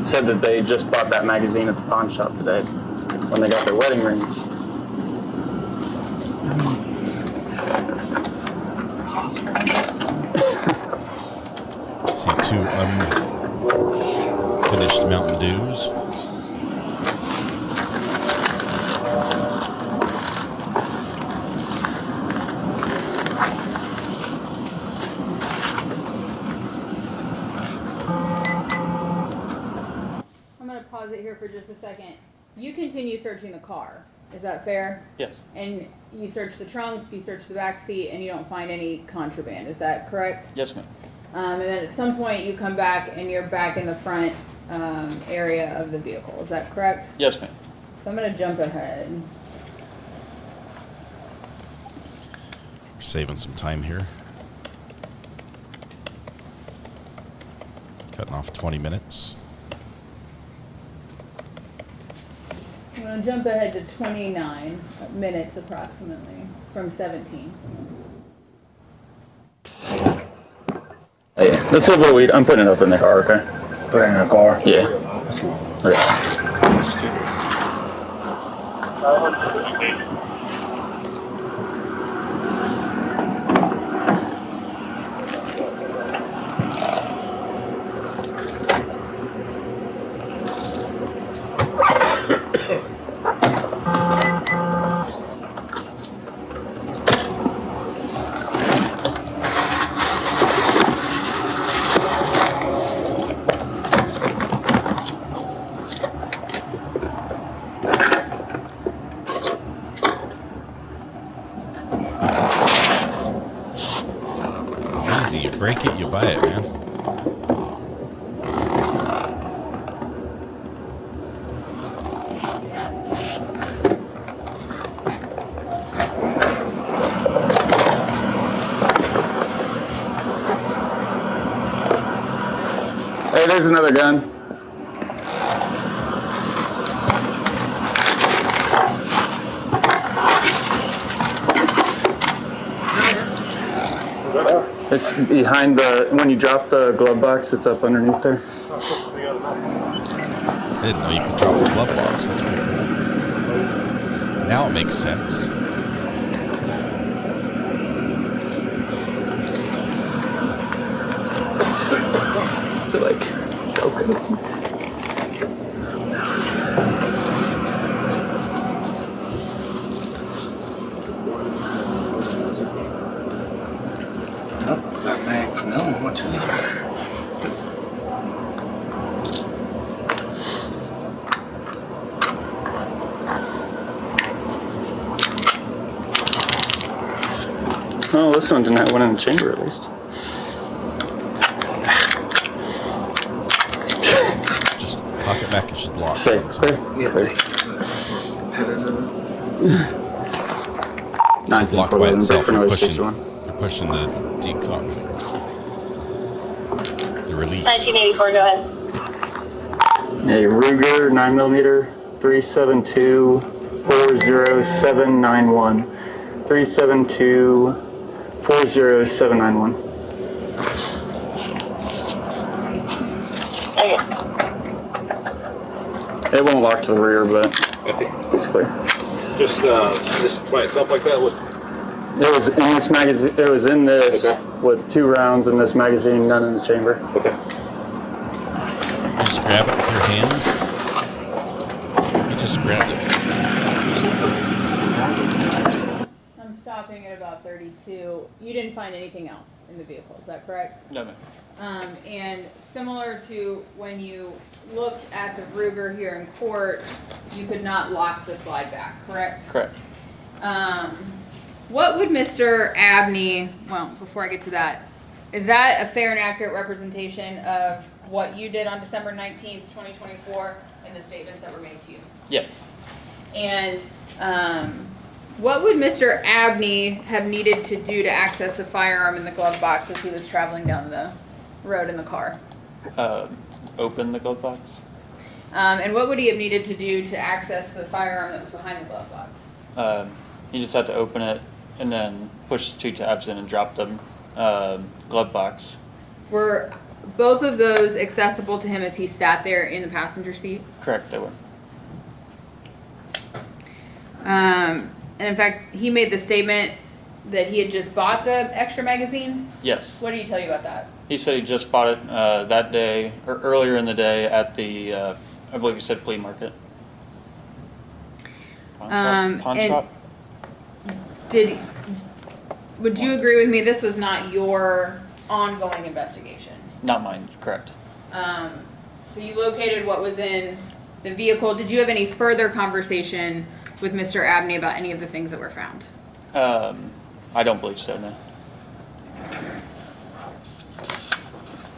Said that they just bought that magazine at the pawn shop today when they got their wedding rings. See 2 unfinished Mountain Dews. I'm gonna pause it here for just a second. You continue searching the car, is that fair? Yes. And you search the trunk, you search the back seat, and you don't find any contraband, is that correct? Yes, ma'am. And then at some point you come back and you're back in the front area of the vehicle, is that correct? Yes, ma'am. So I'm gonna jump ahead. We're saving some time here. Cutting off 20 minutes. I'm gonna jump ahead to 29 minutes approximately from 17. Oh, yeah. Let's see what I'm putting it up in the car, okay? Put it in the car? Yeah. Okay. Easy, you break it, you buy it, man. Hey, there's another gun. It's behind the, when you drop the glove box, it's up underneath there. I didn't know you could drop the glove box. That's pretty cool. Now it makes sense. So like, okay. That's not bad for no much either. Oh, this one didn't have one in the chamber at least. Just cock it back. It should lock. Say, clear. Clear. 19 Lock for by 11, itself. for You're another pushing, 61. you're pushing the decock. The release. 1984, go ahead. A Ruger 9mm 372 40791. 372 40791. Okay. It won't lock to the rear, but it's clear. Just by itself like that? It was in this magazine. It was in this with 2 rounds in this magazine, none in the chamber. Okay. You just grab it with your hands. You just grabbed it. I'm stopping at about 32. You didn't find anything else in the vehicle, is that correct? No, ma'am. And similar to when you looked at the Ruger here in court, you could not lock the slide back, correct? Correct. What would Mr. Abney, well, before I get to that, is that a fair and accurate representation of what you did on December 19th, 2024 in the statements that were made to you? Yes. And what would Mr. Abney have needed to do to access the firearm in the glove box as he was traveling down the road in the car? Open the glove box. And what would he have needed to do to access the firearm that was behind the glove box? You just had to open it and then push the 2 tabs in and drop the glove box. Were both of those accessible to him as he sat there in the passenger seat? Correct, they were. And in fact, he made the statement that he had just bought the extra magazine? Yes. What did he tell you about that? He said he just bought it that day, or earlier in the day at the, I believe he said flea market. Pawn and shop? Would you agree with me this was not your ongoing investigation? Not mine, correct. So you located what was in the vehicle. Did you have any further conversation with Mr. Abney about any of the things that were found? I don't believe so, no.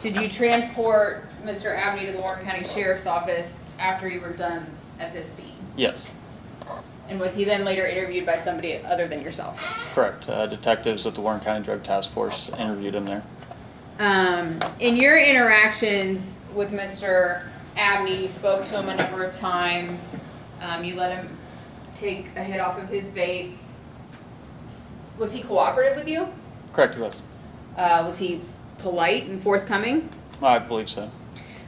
Did you transport Mr. Abney to the Warren County Sheriff's Office after you were done at this scene? Yes, And was he then later interviewed by somebody other than yourself? correct. Detectives at the Warren County Drug Task Force interviewed him there. In your interactions with Mr. Abney, you spoke to him a number of times. You let him take a hit off of his vape. Was he cooperative with you? Correct, he was. Was he polite and forthcoming? I believe so.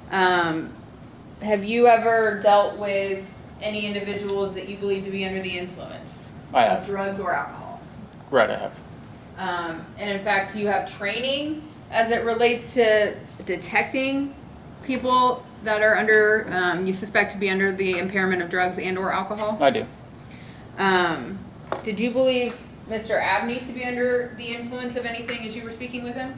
Have you ever dealt with any individuals that you believe to be under the influence I of have. drugs or alcohol? Right, I have. And in fact, do you have training as it relates to detecting people that are under, you suspect to be under the impairment of drugs and or alcohol? I do. Did you believe Mr. Abney to be under the influence of anything as you were speaking with him?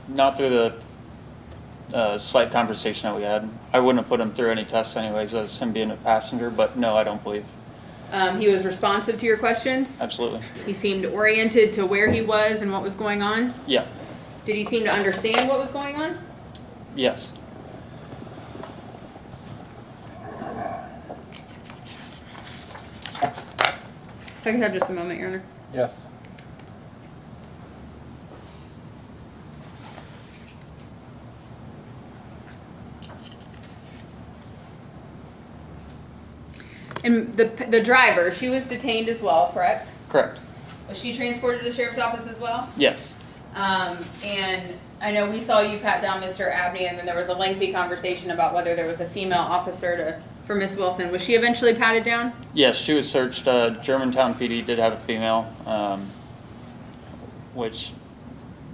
Not through the slight conversation that we had. I wouldn't have put him through any tests anyways as him being a passenger, but no, I don't believe. He was responsive to your questions? Absolutely. He seemed oriented to where he was and what was going on? Yeah. Did he seem to understand what was going on? Yes. If I could have just a moment, Your Honor. Yes. And the driver, she was detained as well, correct? Correct. Was she transported to the sheriff's office as well? Yes. And I know we saw you pat down Mr. Abney, and then there was a lengthy conversation about whether there was a female officer for Miss Wilson. Was she eventually patted down? Yes, she was searched. Germantown PD did have a female, which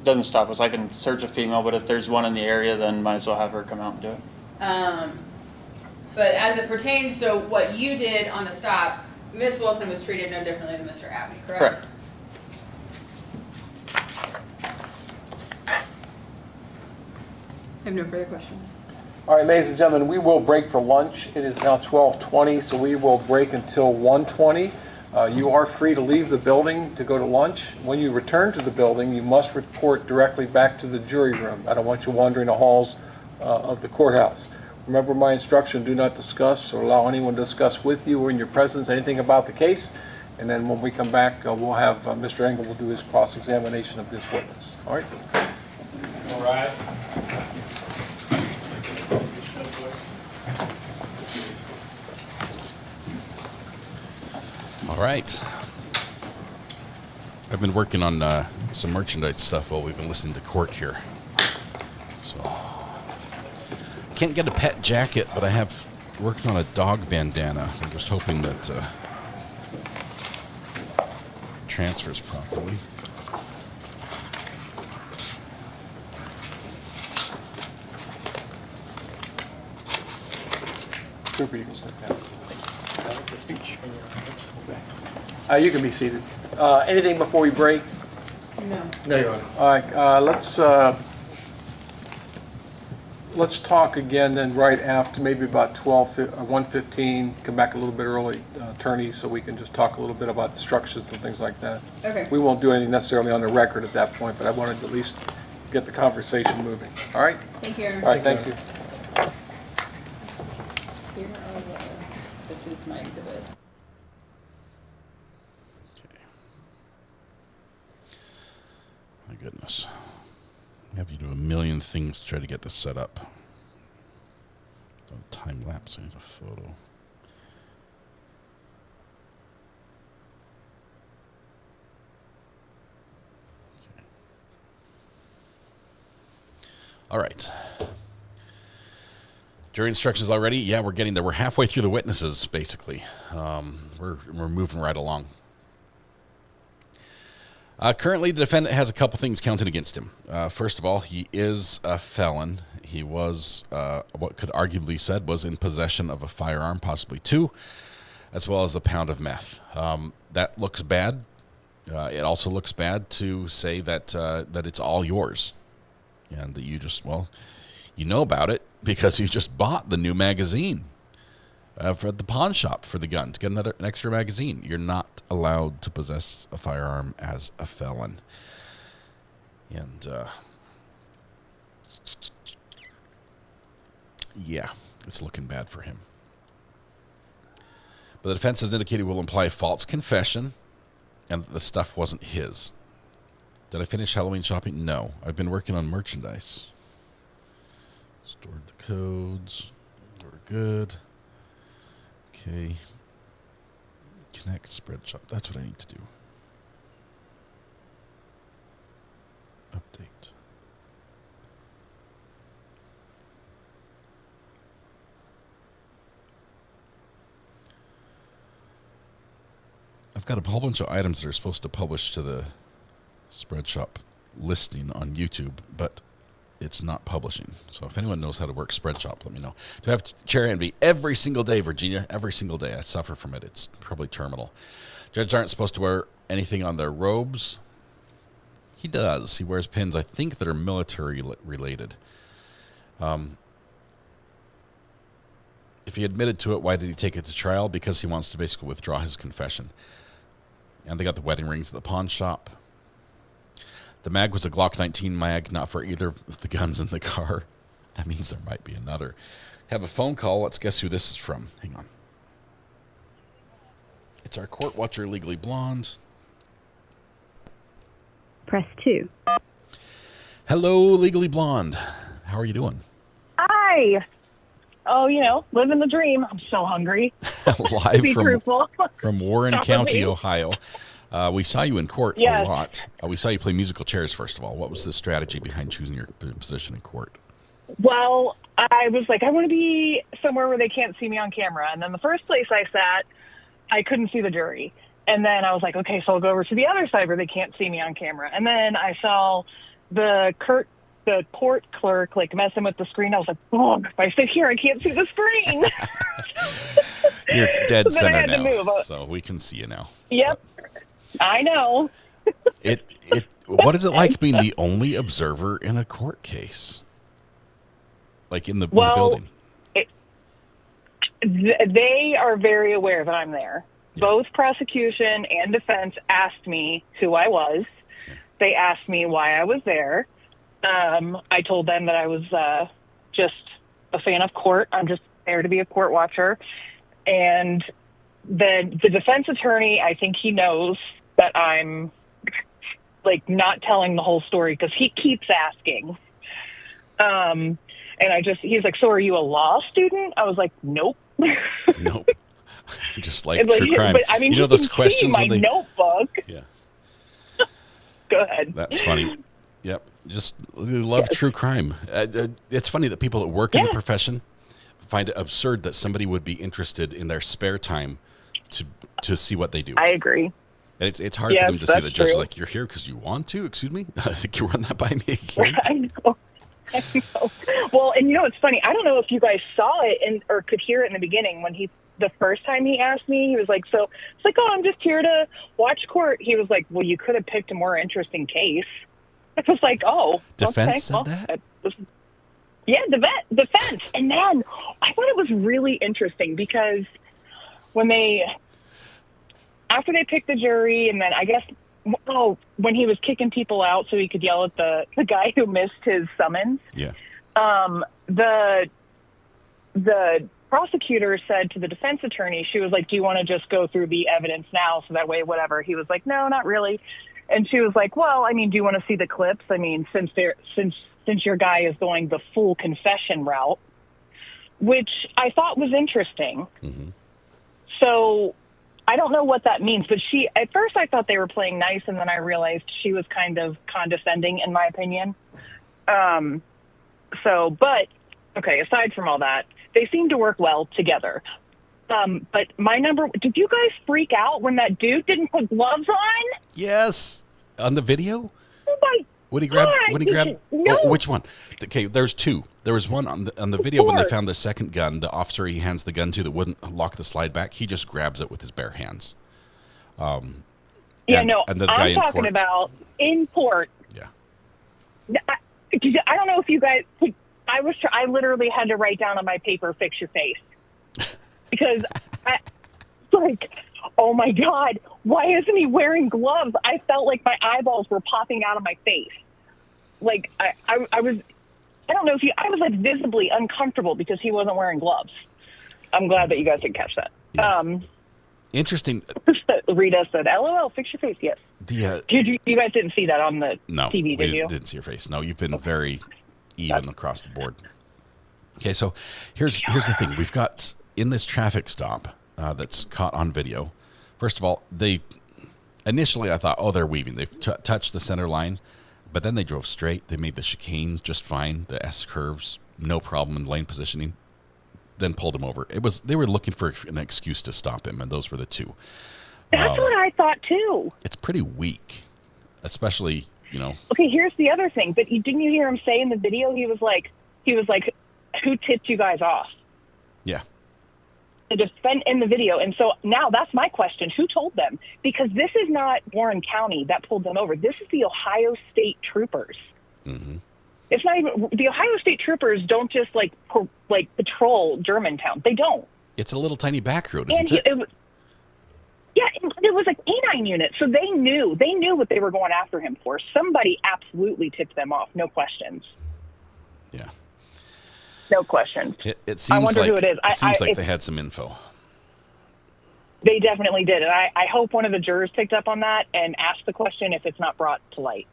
doesn't stop us. I can search a female, but if there's one in the area, then might as well have her come out and do it. But as it pertains to what you did on the stop, Miss Wilson was treated no differently than Mr. Abney, correct? Correct. I have no further questions. All right, ladies and gentlemen, we will break for lunch. It is now 12:20, so we will break until 1:20. You are free to leave the building to go to lunch. When you return to the building, you must report directly back to the jury room. I don't want you wandering the halls of the courthouse. Remember my instruction, do not discuss or allow anyone to discuss with you or in your presence anything about the case. And then when we come back, we'll have Mr. Engel will do his cross-examination of this witness. All right? All rise. All right. I've been working on some merchandise stuff while we've been listening to court here. So, can't get a pet jacket, but I have worked on a dog bandana. I'm just hoping that transfers properly. Super, you can step down. You can be seated. Anything before we break? No. No, Your Honor. All right, let's talk again then right after, maybe about 1:15, come back a little bit early, attorneys, so we can just talk a little bit about structures and things like that. Okay. We won't do anything necessarily on the record at that point, but I wanted to at least get the conversation moving. All right? Thank you, Aaron. All right, thank you. Here are this is my exhibit. My goodness. I have you do a million things to try to get this set up. Time lapse, I need a photo. Okay. All right. Jury instructions already? Yeah, we're getting there. We're halfway through the witnesses, basically. We're moving right along. Currently, the defendant has a couple things counted against him. First of all, he is a felon. He was, what could arguably said, was in possession of a firearm, possibly two, as well as a pound of meth. That looks bad. It also looks bad to say that that it's all yours, and that you just, well, you know about it because you just bought the new magazine for the pawn shop for the gun to get an extra magazine. You're not allowed to possess a firearm as a felon. And, yeah, it's looking bad for him. But the defense has indicated will imply false confession and that the stuff wasn't his. Did I finish Halloween shopping? No. I've been working on merchandise. Stored the codes. We're good. Okay. Connect spread shop. That's what I need to do. Update. I've got a whole bunch of items that are supposed to publish to the spread shop listing on YouTube, but it's not publishing. So if anyone knows how to work Spreadshop, let me know. Do I have chair envy every single day, Virginia? Every single day. I suffer from it. It's probably terminal. Judges aren't supposed to wear anything on their robes. He does. He wears pins, I think, that are military related. If he admitted to it, why did he take it to trial? Because he wants to basically withdraw his confession. And they got the wedding rings at the pawn shop. The mag was a Glock 19 mag, not for either of the guns in the car. That means there might be another. Have a phone call. Let's guess who this is from. Hang on. It's our court watcher, Legally Blonde. Press 2. Hello, Legally Blonde. How are you doing? Hi. Oh, you know, living the dream. I'm so hungry. Live to be from truthful. Warren Sorry. County, Ohio. We saw you in court Yes. a lot. We saw you play musical chairs, first of all. What was the strategy behind choosing your position in court? Well, I was like, I want to be somewhere where they can't see me on camera. And then the first place I sat, I couldn't see the jury. And then I was like, okay, so I'll go over to the other side where they can't see me on camera. And then I saw the court clerk like messing with the screen. I was like, oh, if I sit here, I can't see the screen. You're dead So then I center had to now, move. so we can see you now. Yep, I know. What is it like being the only observer in a court case? Like in the building? They are very aware that I'm there. Yeah. Both prosecution and defense asked me who I was. They asked me why I was there. I told them that I was just a fan of court. I'm just there to be a court watcher. And the defense attorney, I think he knows that I'm like not telling the whole story because he keeps asking. And he's like, so are you a law student? I was like, nope. Nope. Just like true crime. But, I mean, you know those questions my notebook. Yeah. Go ahead. That's funny. Yep. Just love true crime. It's funny that people that work in the profession find it absurd that somebody would be interested in their spare time to see what they do. I agree. And it's hard for them to see the judge like, you're here because you want to? Excuse me? I think you run that by me again. I know. Well, and it's funny. I don't know if you guys saw it or could hear it in the beginning when the first time he asked me, he was like, so it's like, oh, I'm just here to watch court. He was like, well, you could have picked a more interesting case. It was like, oh, defense said well, that? Yeah, defense. And then I thought it was really interesting because after they picked the jury, and then I guess, when he was kicking people out so he could yell at the guy who missed his summons. Yeah. The prosecutor said to the defense attorney, she was like, do you want to just go through the evidence now so that way whatever? He was like, no, not really. And she was like, well, I mean, do you want to see the clips? I mean, since your guy is going the full confession route, which I thought was interesting. Mm-hmm. So I don't know what that means, but at first I thought they were playing nice, and then I realized she was kind of condescending, in my opinion. But okay, aside from all that, they seem to work well together. But did you guys freak out when that dude didn't put gloves on? Yes. On the video? Oh my When he grabbed, no. which one? Okay, there's two. There was one on the video when they found the second gun. The officer he hands the gun to that wouldn't lock the slide back. He just grabs it with his bare hands. And the guy I'm talking about in court. Yeah. I don't know if you guys. I literally had to write down on my paper, "Fix your face," because oh my God, why isn't he wearing gloves? I felt like my eyeballs were popping out of my face. Like I was, I don't know if I was like visibly uncomfortable because he wasn't wearing gloves. I'm glad that you guys didn't catch that. Yeah. Interesting. Rita said, "LOL, fix your face." Yes. You guys didn't see that on the TV, did you? Didn't see your face. No, you've been very even across the board. Okay, so here's the thing. We've got in this traffic stop that's caught on video. First of all, initially I thought, oh, they're weaving. They've touched the center line, but then they drove straight. They made the chicanes just fine. The S curves, no problem in lane positioning. Then pulled him over. They were looking for an excuse to stop him, and those were the two. That's what I thought too. It's pretty weak, especially, Okay, here's the other thing. But didn't you hear him say in the video? He was like, "Who tipped you guys off?" Yeah. The defense in the video, and so now that's my question: who told them? Because this is not Warren County that pulled them over. This is the Ohio State Troopers. Mm-hmm. It's not even the Ohio State Troopers. Don't just patrol Germantown. They don't. It's a little tiny back road, isn't it? It was a canine unit, so they knew what they were going after him for. Somebody absolutely tipped them off, no questions. Yeah, no questions. It seems I wonder who it is. It seems like they had some info. They definitely did, and I hope one of the jurors picked up on that and asked the question if it's not brought to light.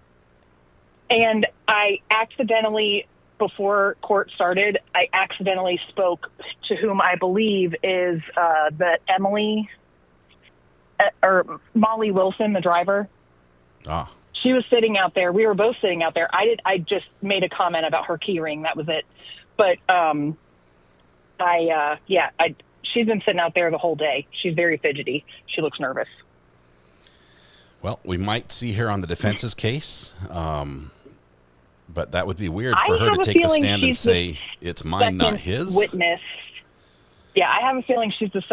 And I accidentally, before court started, I accidentally spoke to whom I believe is the Emily. or Molly Wilson, the driver. Ah. She was sitting out there. We were both sitting out there. I just made a comment about her key ring. That was it. But she's been sitting out there the whole day. She's very fidgety. She looks nervous. Well, we might see her on the defense's case, but that would be weird for her to take the stand and say it's mine, not his. Witness. Yeah, I have a feeling she's the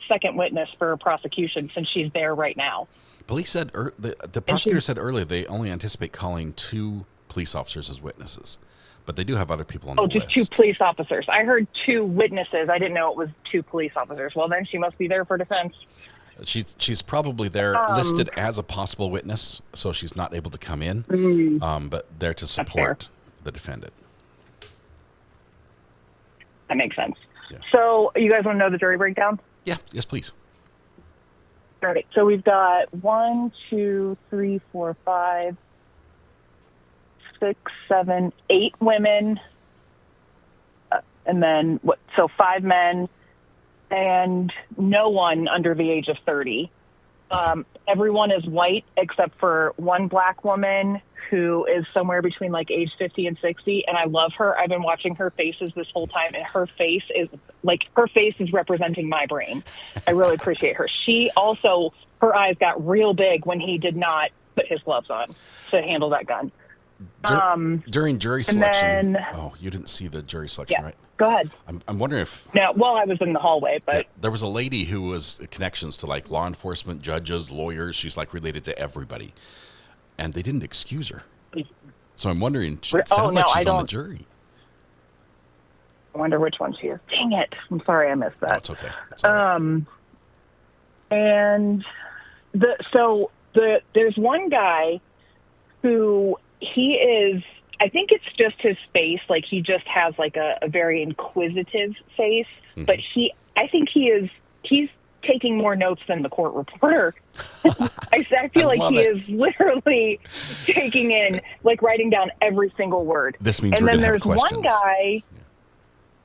second witness for prosecution since she's there right now. Police said the prosecutor said earlier they only anticipate calling 2 police officers as witnesses, but they do have other people on the list. Oh, just 2 police officers. I heard 2 witnesses. I didn't know it was 2 police officers. Well, then she must be there for defense. She's probably there listed as a possible witness, so she's not able to come in, but there to support the defendant. That makes sense. Yeah. So you guys want to know the jury breakdown? Yeah. Yes, please. All right. So we've got 1, 2, 3, 4, 5, 6, 7, 8 women, and then so 5 men, and no one under the age of 30. Everyone is white except for one black woman who is somewhere between like age 50 and 60, and I love her. I've been watching her faces this whole time, and her face is representing my brain. I really appreciate her. She also, her eyes got real big when he did not put his gloves on to handle that gun. During jury selection, you didn't see the jury selection, right? Go ahead. I'm wondering if... No, well, I was in the hallway, but... Yeah, there was a lady who was connections to like law enforcement, judges, lawyers. She's like related to everybody. And they didn't excuse her. So I'm wondering, it sounds like she's on the jury. I wonder which one she is. Dang it. I'm sorry I missed that. Oh, it's okay. It's all right. And there's one guy who he is... I think it's just his face. Like he just has like a very inquisitive face, but I think he's taking more notes than the court reporter. I feel like he is literally taking in, like writing down every single word. This means and we're then going to have there's questions. one guy.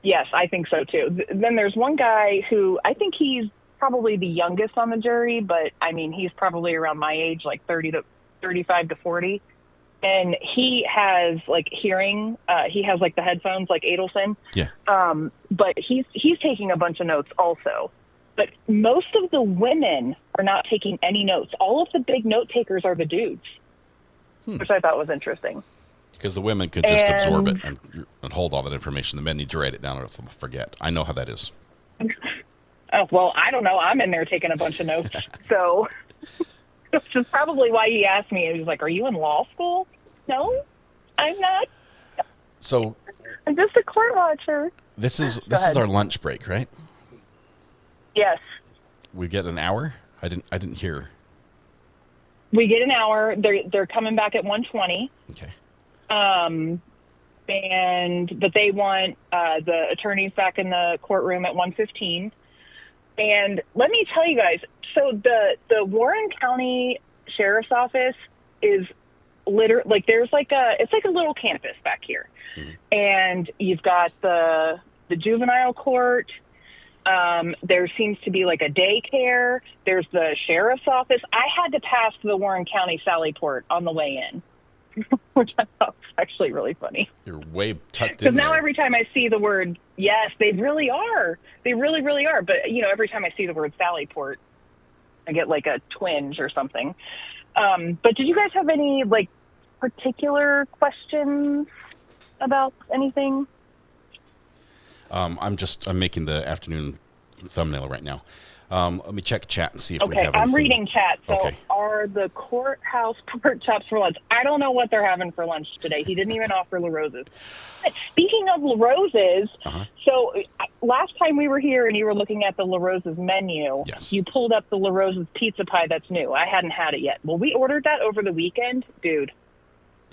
Yes, I think so too. Then there's one guy who I think he's probably the youngest on the jury, but I mean, he's probably around my age, like 35 to 40. And he has like hearing, he has like the headphones like Adelson. Yeah. But he's taking a bunch of notes also. But most of the women are not taking any notes. All of the big note takers are the dudes, which I thought was interesting. Because the women could just absorb it and hold all that information. The men need to write it down or else they'll forget. I know how that is. Oh, well, I don't know. I'm in there taking a bunch of notes. So, which is probably why he asked me. He was like, are you in law school? No, I'm not. So I'm just a court watcher. this is our lunch break, right? Yes. We get an hour? I didn't hear. We get an hour. They're coming back at 1:20. Okay. But they want the attorneys back in the courtroom at 1:15. And let me tell you guys, so the Warren County Sheriff's Office is literally like it's like a little campus back here, and you've got the juvenile court. There seems to be like a daycare. There's the sheriff's office. I had to pass the Warren County Sallyport on the way in, which I thought was actually really funny. You're way tucked in Because now every time I see the word, yes, they really are. They really, really are. But, every time I see the word Sallyport, I get like a twinge or something. But did you guys have any like particular questions about anything? I'm making the afternoon thumbnail right now. Let me check chat and see if we have I'm anything. reading chat. So Okay. are the courthouse pork chops for lunch? I don't know what they're having for lunch today. He didn't even offer La Rosa's. But speaking of La Rosa's, so last time we were here and you were looking at the La Rosa's menu, you pulled up the La Rosa's pizza pie that's new. I hadn't had it yet. Well, we ordered that over the weekend. Dude,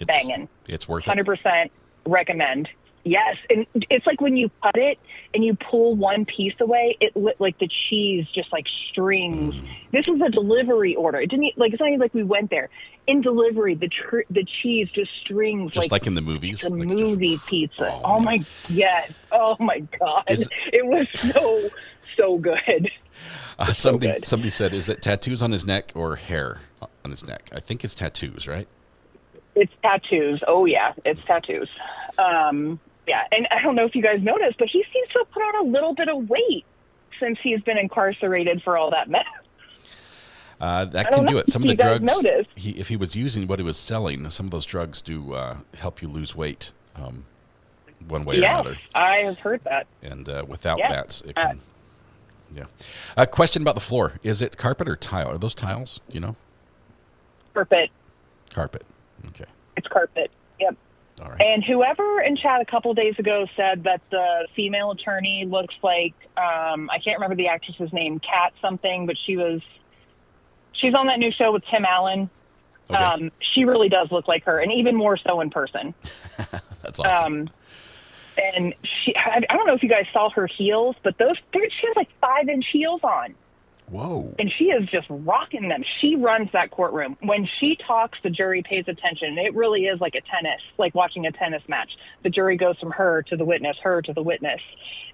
banging. It's worth 100% recommend. Yes, and it's like when you cut it and you pull one piece away, like the cheese just like strings. This was a delivery order. It didn't it's not even like we went there. In delivery, the cheese just strings just like in the movies. The movie pizza. Oh my yes. Oh my god, it was so good. Somebody said, is it tattoos on his neck or hair on his neck? I think it's tattoos, right? It's tattoos. Oh yeah, it's tattoos. Yeah, and I don't know if you guys noticed, but he seems to have put on a little bit of weight since he's been incarcerated for all that meth. That can do it. Some of the drugs, noticed. if he was using what he was selling, some of those drugs do help you lose weight one way or another. I have heard that. And without that, it can... Yeah. A question about the floor. Is it carpet or tile? Are those tiles? Do you know? Carpet. Carpet. Okay. It's carpet. Yep. All right. And whoever in chat a couple days ago said that the female attorney looks like, I can't remember the actress's name, Kat something, but she's on that new show with Tim Allen. Okay. She really does look like her, and even more so in person. That's awesome. And I don't know if you guys saw her heels, but she has like 5-inch heels on. Whoa. And she is just rocking them. She runs that courtroom. When she talks, the jury pays attention. It really is like like watching a tennis match. The jury goes from her to the witness, her to the witness.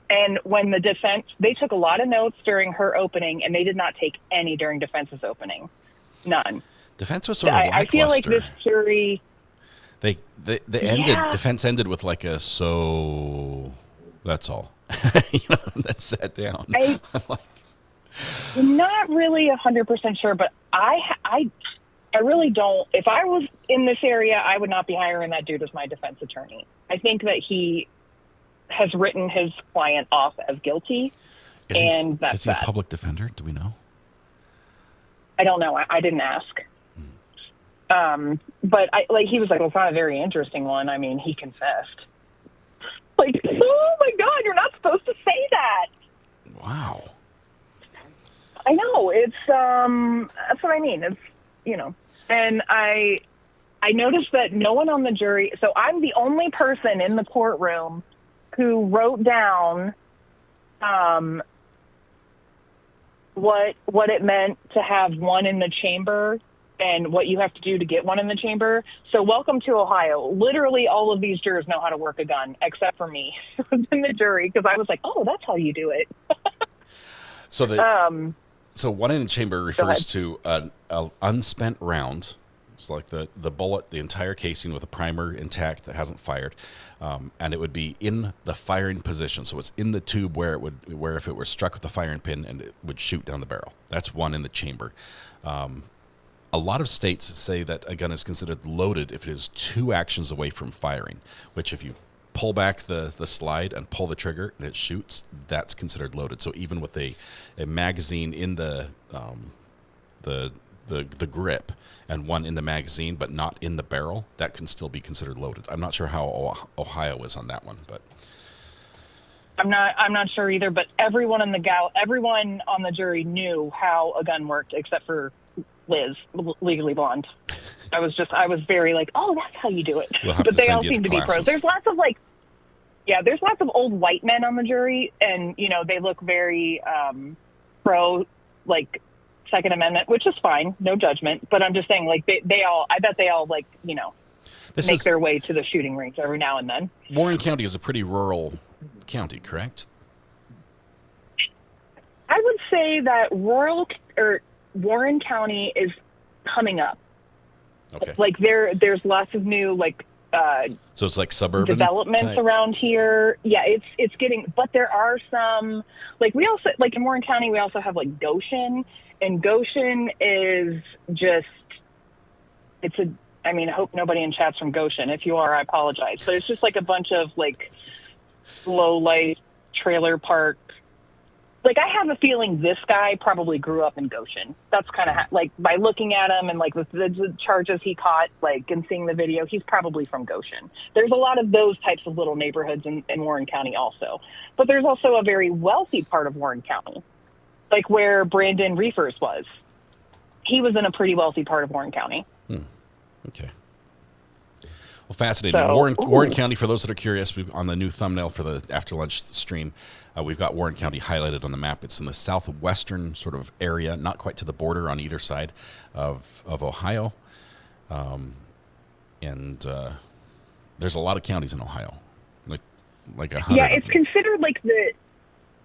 And when the defense, they took a lot of notes during her opening, and they did not take any during defense's opening. None. Defense was sort of lackluster. I feel like this jury... They ended, defense ended with like a, so that's all. And then sat down. I'm not really 100% sure, but I really don't. If I was in this area, I would not be hiring that dude as my defense attorney. I think that he has written his client off as guilty, that's is he a public defender? Do we know? I don't know. I didn't ask. But he was like, well, it's not a very interesting one. I mean, he confessed. Like, oh my God, you're not supposed to say that. Wow. I know. It's, that's what I mean. It's, and I noticed that no one on the jury, so I'm the only person in the courtroom who wrote down, what it meant to have one in the chamber and what you have to do to get one in the chamber. So welcome to Ohio. Literally all of these jurors know how to work a gun, except for me in the jury, because I was like, oh, that's how you do it. So one in the chamber refers to an unspent round. It's like the bullet, the entire casing with a primer intact that hasn't fired. And it would be in the firing position. So it's in the tube where if it were struck with the firing pin and it would shoot down the barrel. That's one in the chamber. A lot of states say that a gun is considered loaded if it is 2 actions away from firing, which if you pull back the slide and pull the trigger and it shoots, that's considered loaded. So even with a magazine in the grip and one in the magazine but not in the barrel, that can still be considered loaded. I'm not sure how Ohio is on that one, but I'm not sure either, but everyone on the jury knew how a gun worked except for Liz, Legally Blonde. I was very like, oh, that's how you do it. But they all seem to be pros. There's lots of there's lots of old white men on the jury, and they look very pro Second Amendment, which is fine, no judgment. But I'm just saying, I bet they all make their way to the shooting range every now and then. Warren County is a pretty rural county, correct? I would say that Warren County is coming up. Okay. There's lots of new so it's like suburban developments type around here. Yeah, it's getting, but there are some we also in Warren County we also have Goshen, and Goshen is just I hope nobody in chat's from Goshen. If you are, I apologize. But it's just a bunch of low light trailer park. I have a feeling this guy probably grew up in Goshen. That's kind of by looking at him and the charges he caught, and seeing the video, he's probably from Goshen. There's a lot of those types of little neighborhoods in Warren County also. But there's also a very wealthy part of Warren County, where Brandon Reefers was. He was in a pretty wealthy part of Warren County. Okay. Well, fascinating. Warren County, for those that are curious, on the new thumbnail for the after lunch stream, we've got Warren County highlighted on the map. It's in the southwestern sort of area, not quite to the border on either side of Ohio. And there's a lot of counties in Ohio, like 100. Yeah, it's considered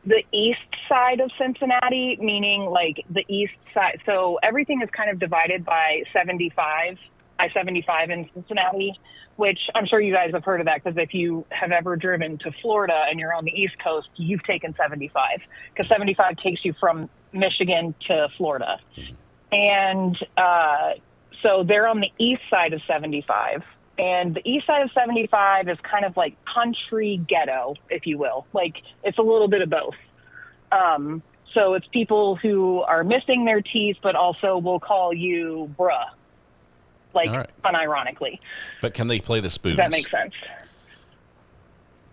the east side of Cincinnati, meaning like the east side. So everything is kind of divided by 75, I-75 in Cincinnati, which I'm sure you guys have heard of that, because if you have ever driven to Florida and you're on the East Coast, you've taken 75, because 75 takes you from Michigan to Florida. And so they're on the east side of 75. And the east side of 75 is kind of like country ghetto, if you will. Like, it's a little bit of both. So it's people who are missing their teeth, but also will call you bruh, like, unironically. But can they play the spoons? Does that make sense?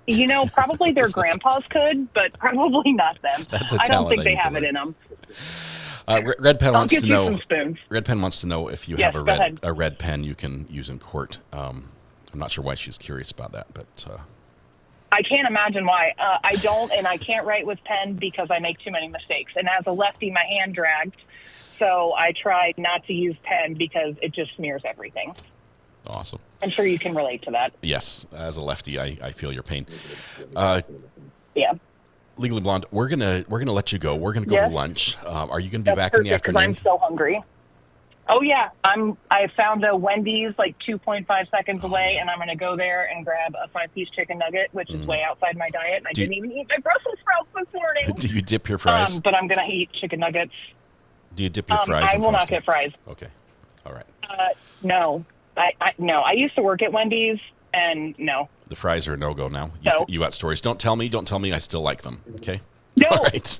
You know, probably their grandpas could, but probably not them. That's a I don't talent think I they need to have it learn. in them. Red Pen I'll wants get to you know. some spoons. Red Pen wants to know if you Yes, have go ahead. a red pen you can use in court. I'm not sure why she's curious about that, but I can't imagine why. I don't, and I can't write with pen because I make too many mistakes. And as a lefty, my hand dragged, so I tried not to use pen because it just smears everything. awesome. I'm sure you can relate to that. Yes, as a lefty, I feel your pain. Yeah. Legally Blonde, we're gonna let you go. We're gonna go Yes. to lunch. Are you gonna be That's back in the perfect, 'cause afternoon? I'm so hungry. Oh yeah, I found a Wendy's like 2.5 seconds away, and I'm gonna go there and grab a 5-piece chicken nugget, which is way outside my diet. And I Do you- didn't even eat my Brussels sprouts this morning. Do you dip your fries? But I'm gonna eat chicken nuggets. Do you dip your fries? I in will not Frosty? get fries. Okay, all right. No, no. I used to work at Wendy's, and no. The fries are a no-go now. No. You got stories. Don't tell me. I still like them. Okay. No, All right.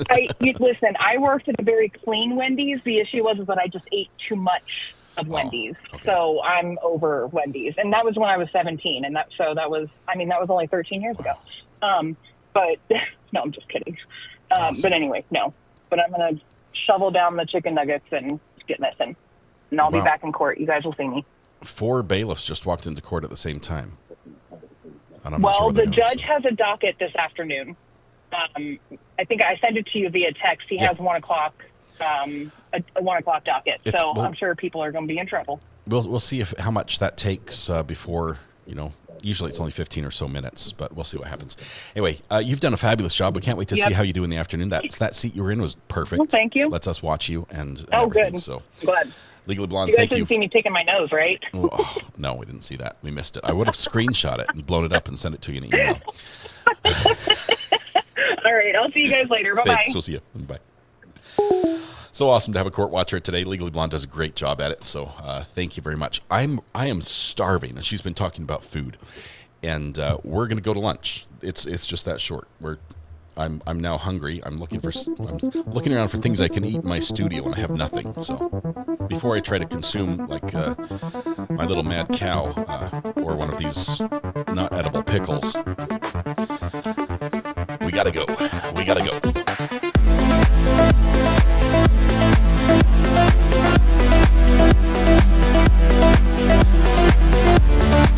listen. I worked at a very clean Wendy's. The issue was that I just ate too much of Wendy's, so I'm over Wendy's, and that was when I was 17, and that was only 13 years ago. But no, I'm just kidding. But anyway, no. But I'm gonna shovel down the chicken nuggets and get missing, and I'll be Wow. back in court. You guys will see me. 4 bailiffs just walked into court at the same time. And I'm not sure Well, what they're the doing, judge has a docket this afternoon. I think I sent it to you via text. He has 1 o'clock, a 1 o'clock docket. So I'm sure people are going to be in trouble. We'll see how much that takes before, usually it's only 15 or so minutes, but we'll see what happens. Anyway, you've done a fabulous job. We can't wait to see how you do in the afternoon. That seat you were in was perfect. Well, thank you. Lets us watch you and Oh, everything. good. So Glad. Legally Blonde, You guys thank you. didn't see me picking my nose, right? Oh, no, we didn't see that. We missed it. I would have screenshot it and blown it up and sent it to you in an email. All right. I'll see you guys later. Bye-bye. Thanks. We'll see you. Bye. So awesome to have a court watcher today. Legally Blonde does a great job at it. So thank you very much. I am starving, and she's been talking about food, and we're going to go to lunch. It's just that short. I'm now hungry. I'm looking around for things I can eat in my studio, and I have nothing. So before I try to consume like my little mad cow or one of these not edible pickles, we gotta go. We gotta go.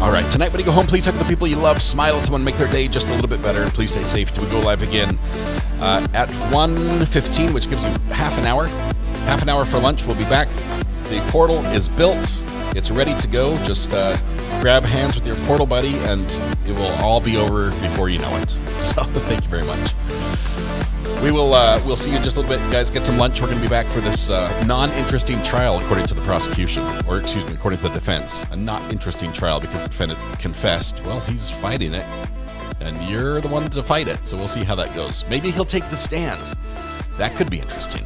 All right, tonight when you go home, please hug the people you love, smile at someone, make their day just a little bit better, and please stay safe till we go live again at 1:15, which gives you half an hour. Half an hour for lunch. We'll be back. The portal is built. It's ready to go. Just grab hands with your portal buddy, and it will all be over before you know it. So thank you very much. We'll see you in just a little bit, guys. Get some lunch. We're going to be back for this non-interesting trial, according to the prosecution, or excuse me, according to the defense. A not interesting trial because the defendant confessed. Well, he's fighting it, and you're the one to fight it. So we'll see how that goes. Maybe he'll take the stand. That could be interesting.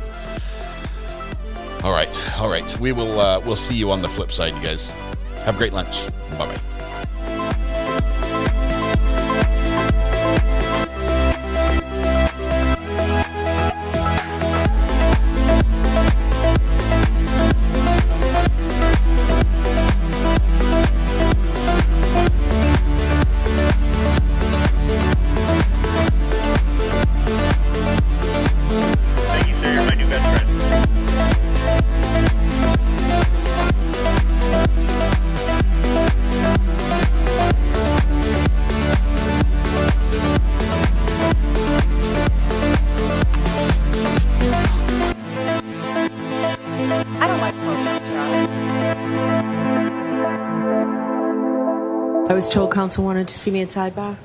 All right. We'll see you on the flip side, you guys. Have a great lunch. Bye-bye. Thank you, sir. You're my new best friend. I don't like programs, Rob. I was told counsel wanted to see me at sidebar.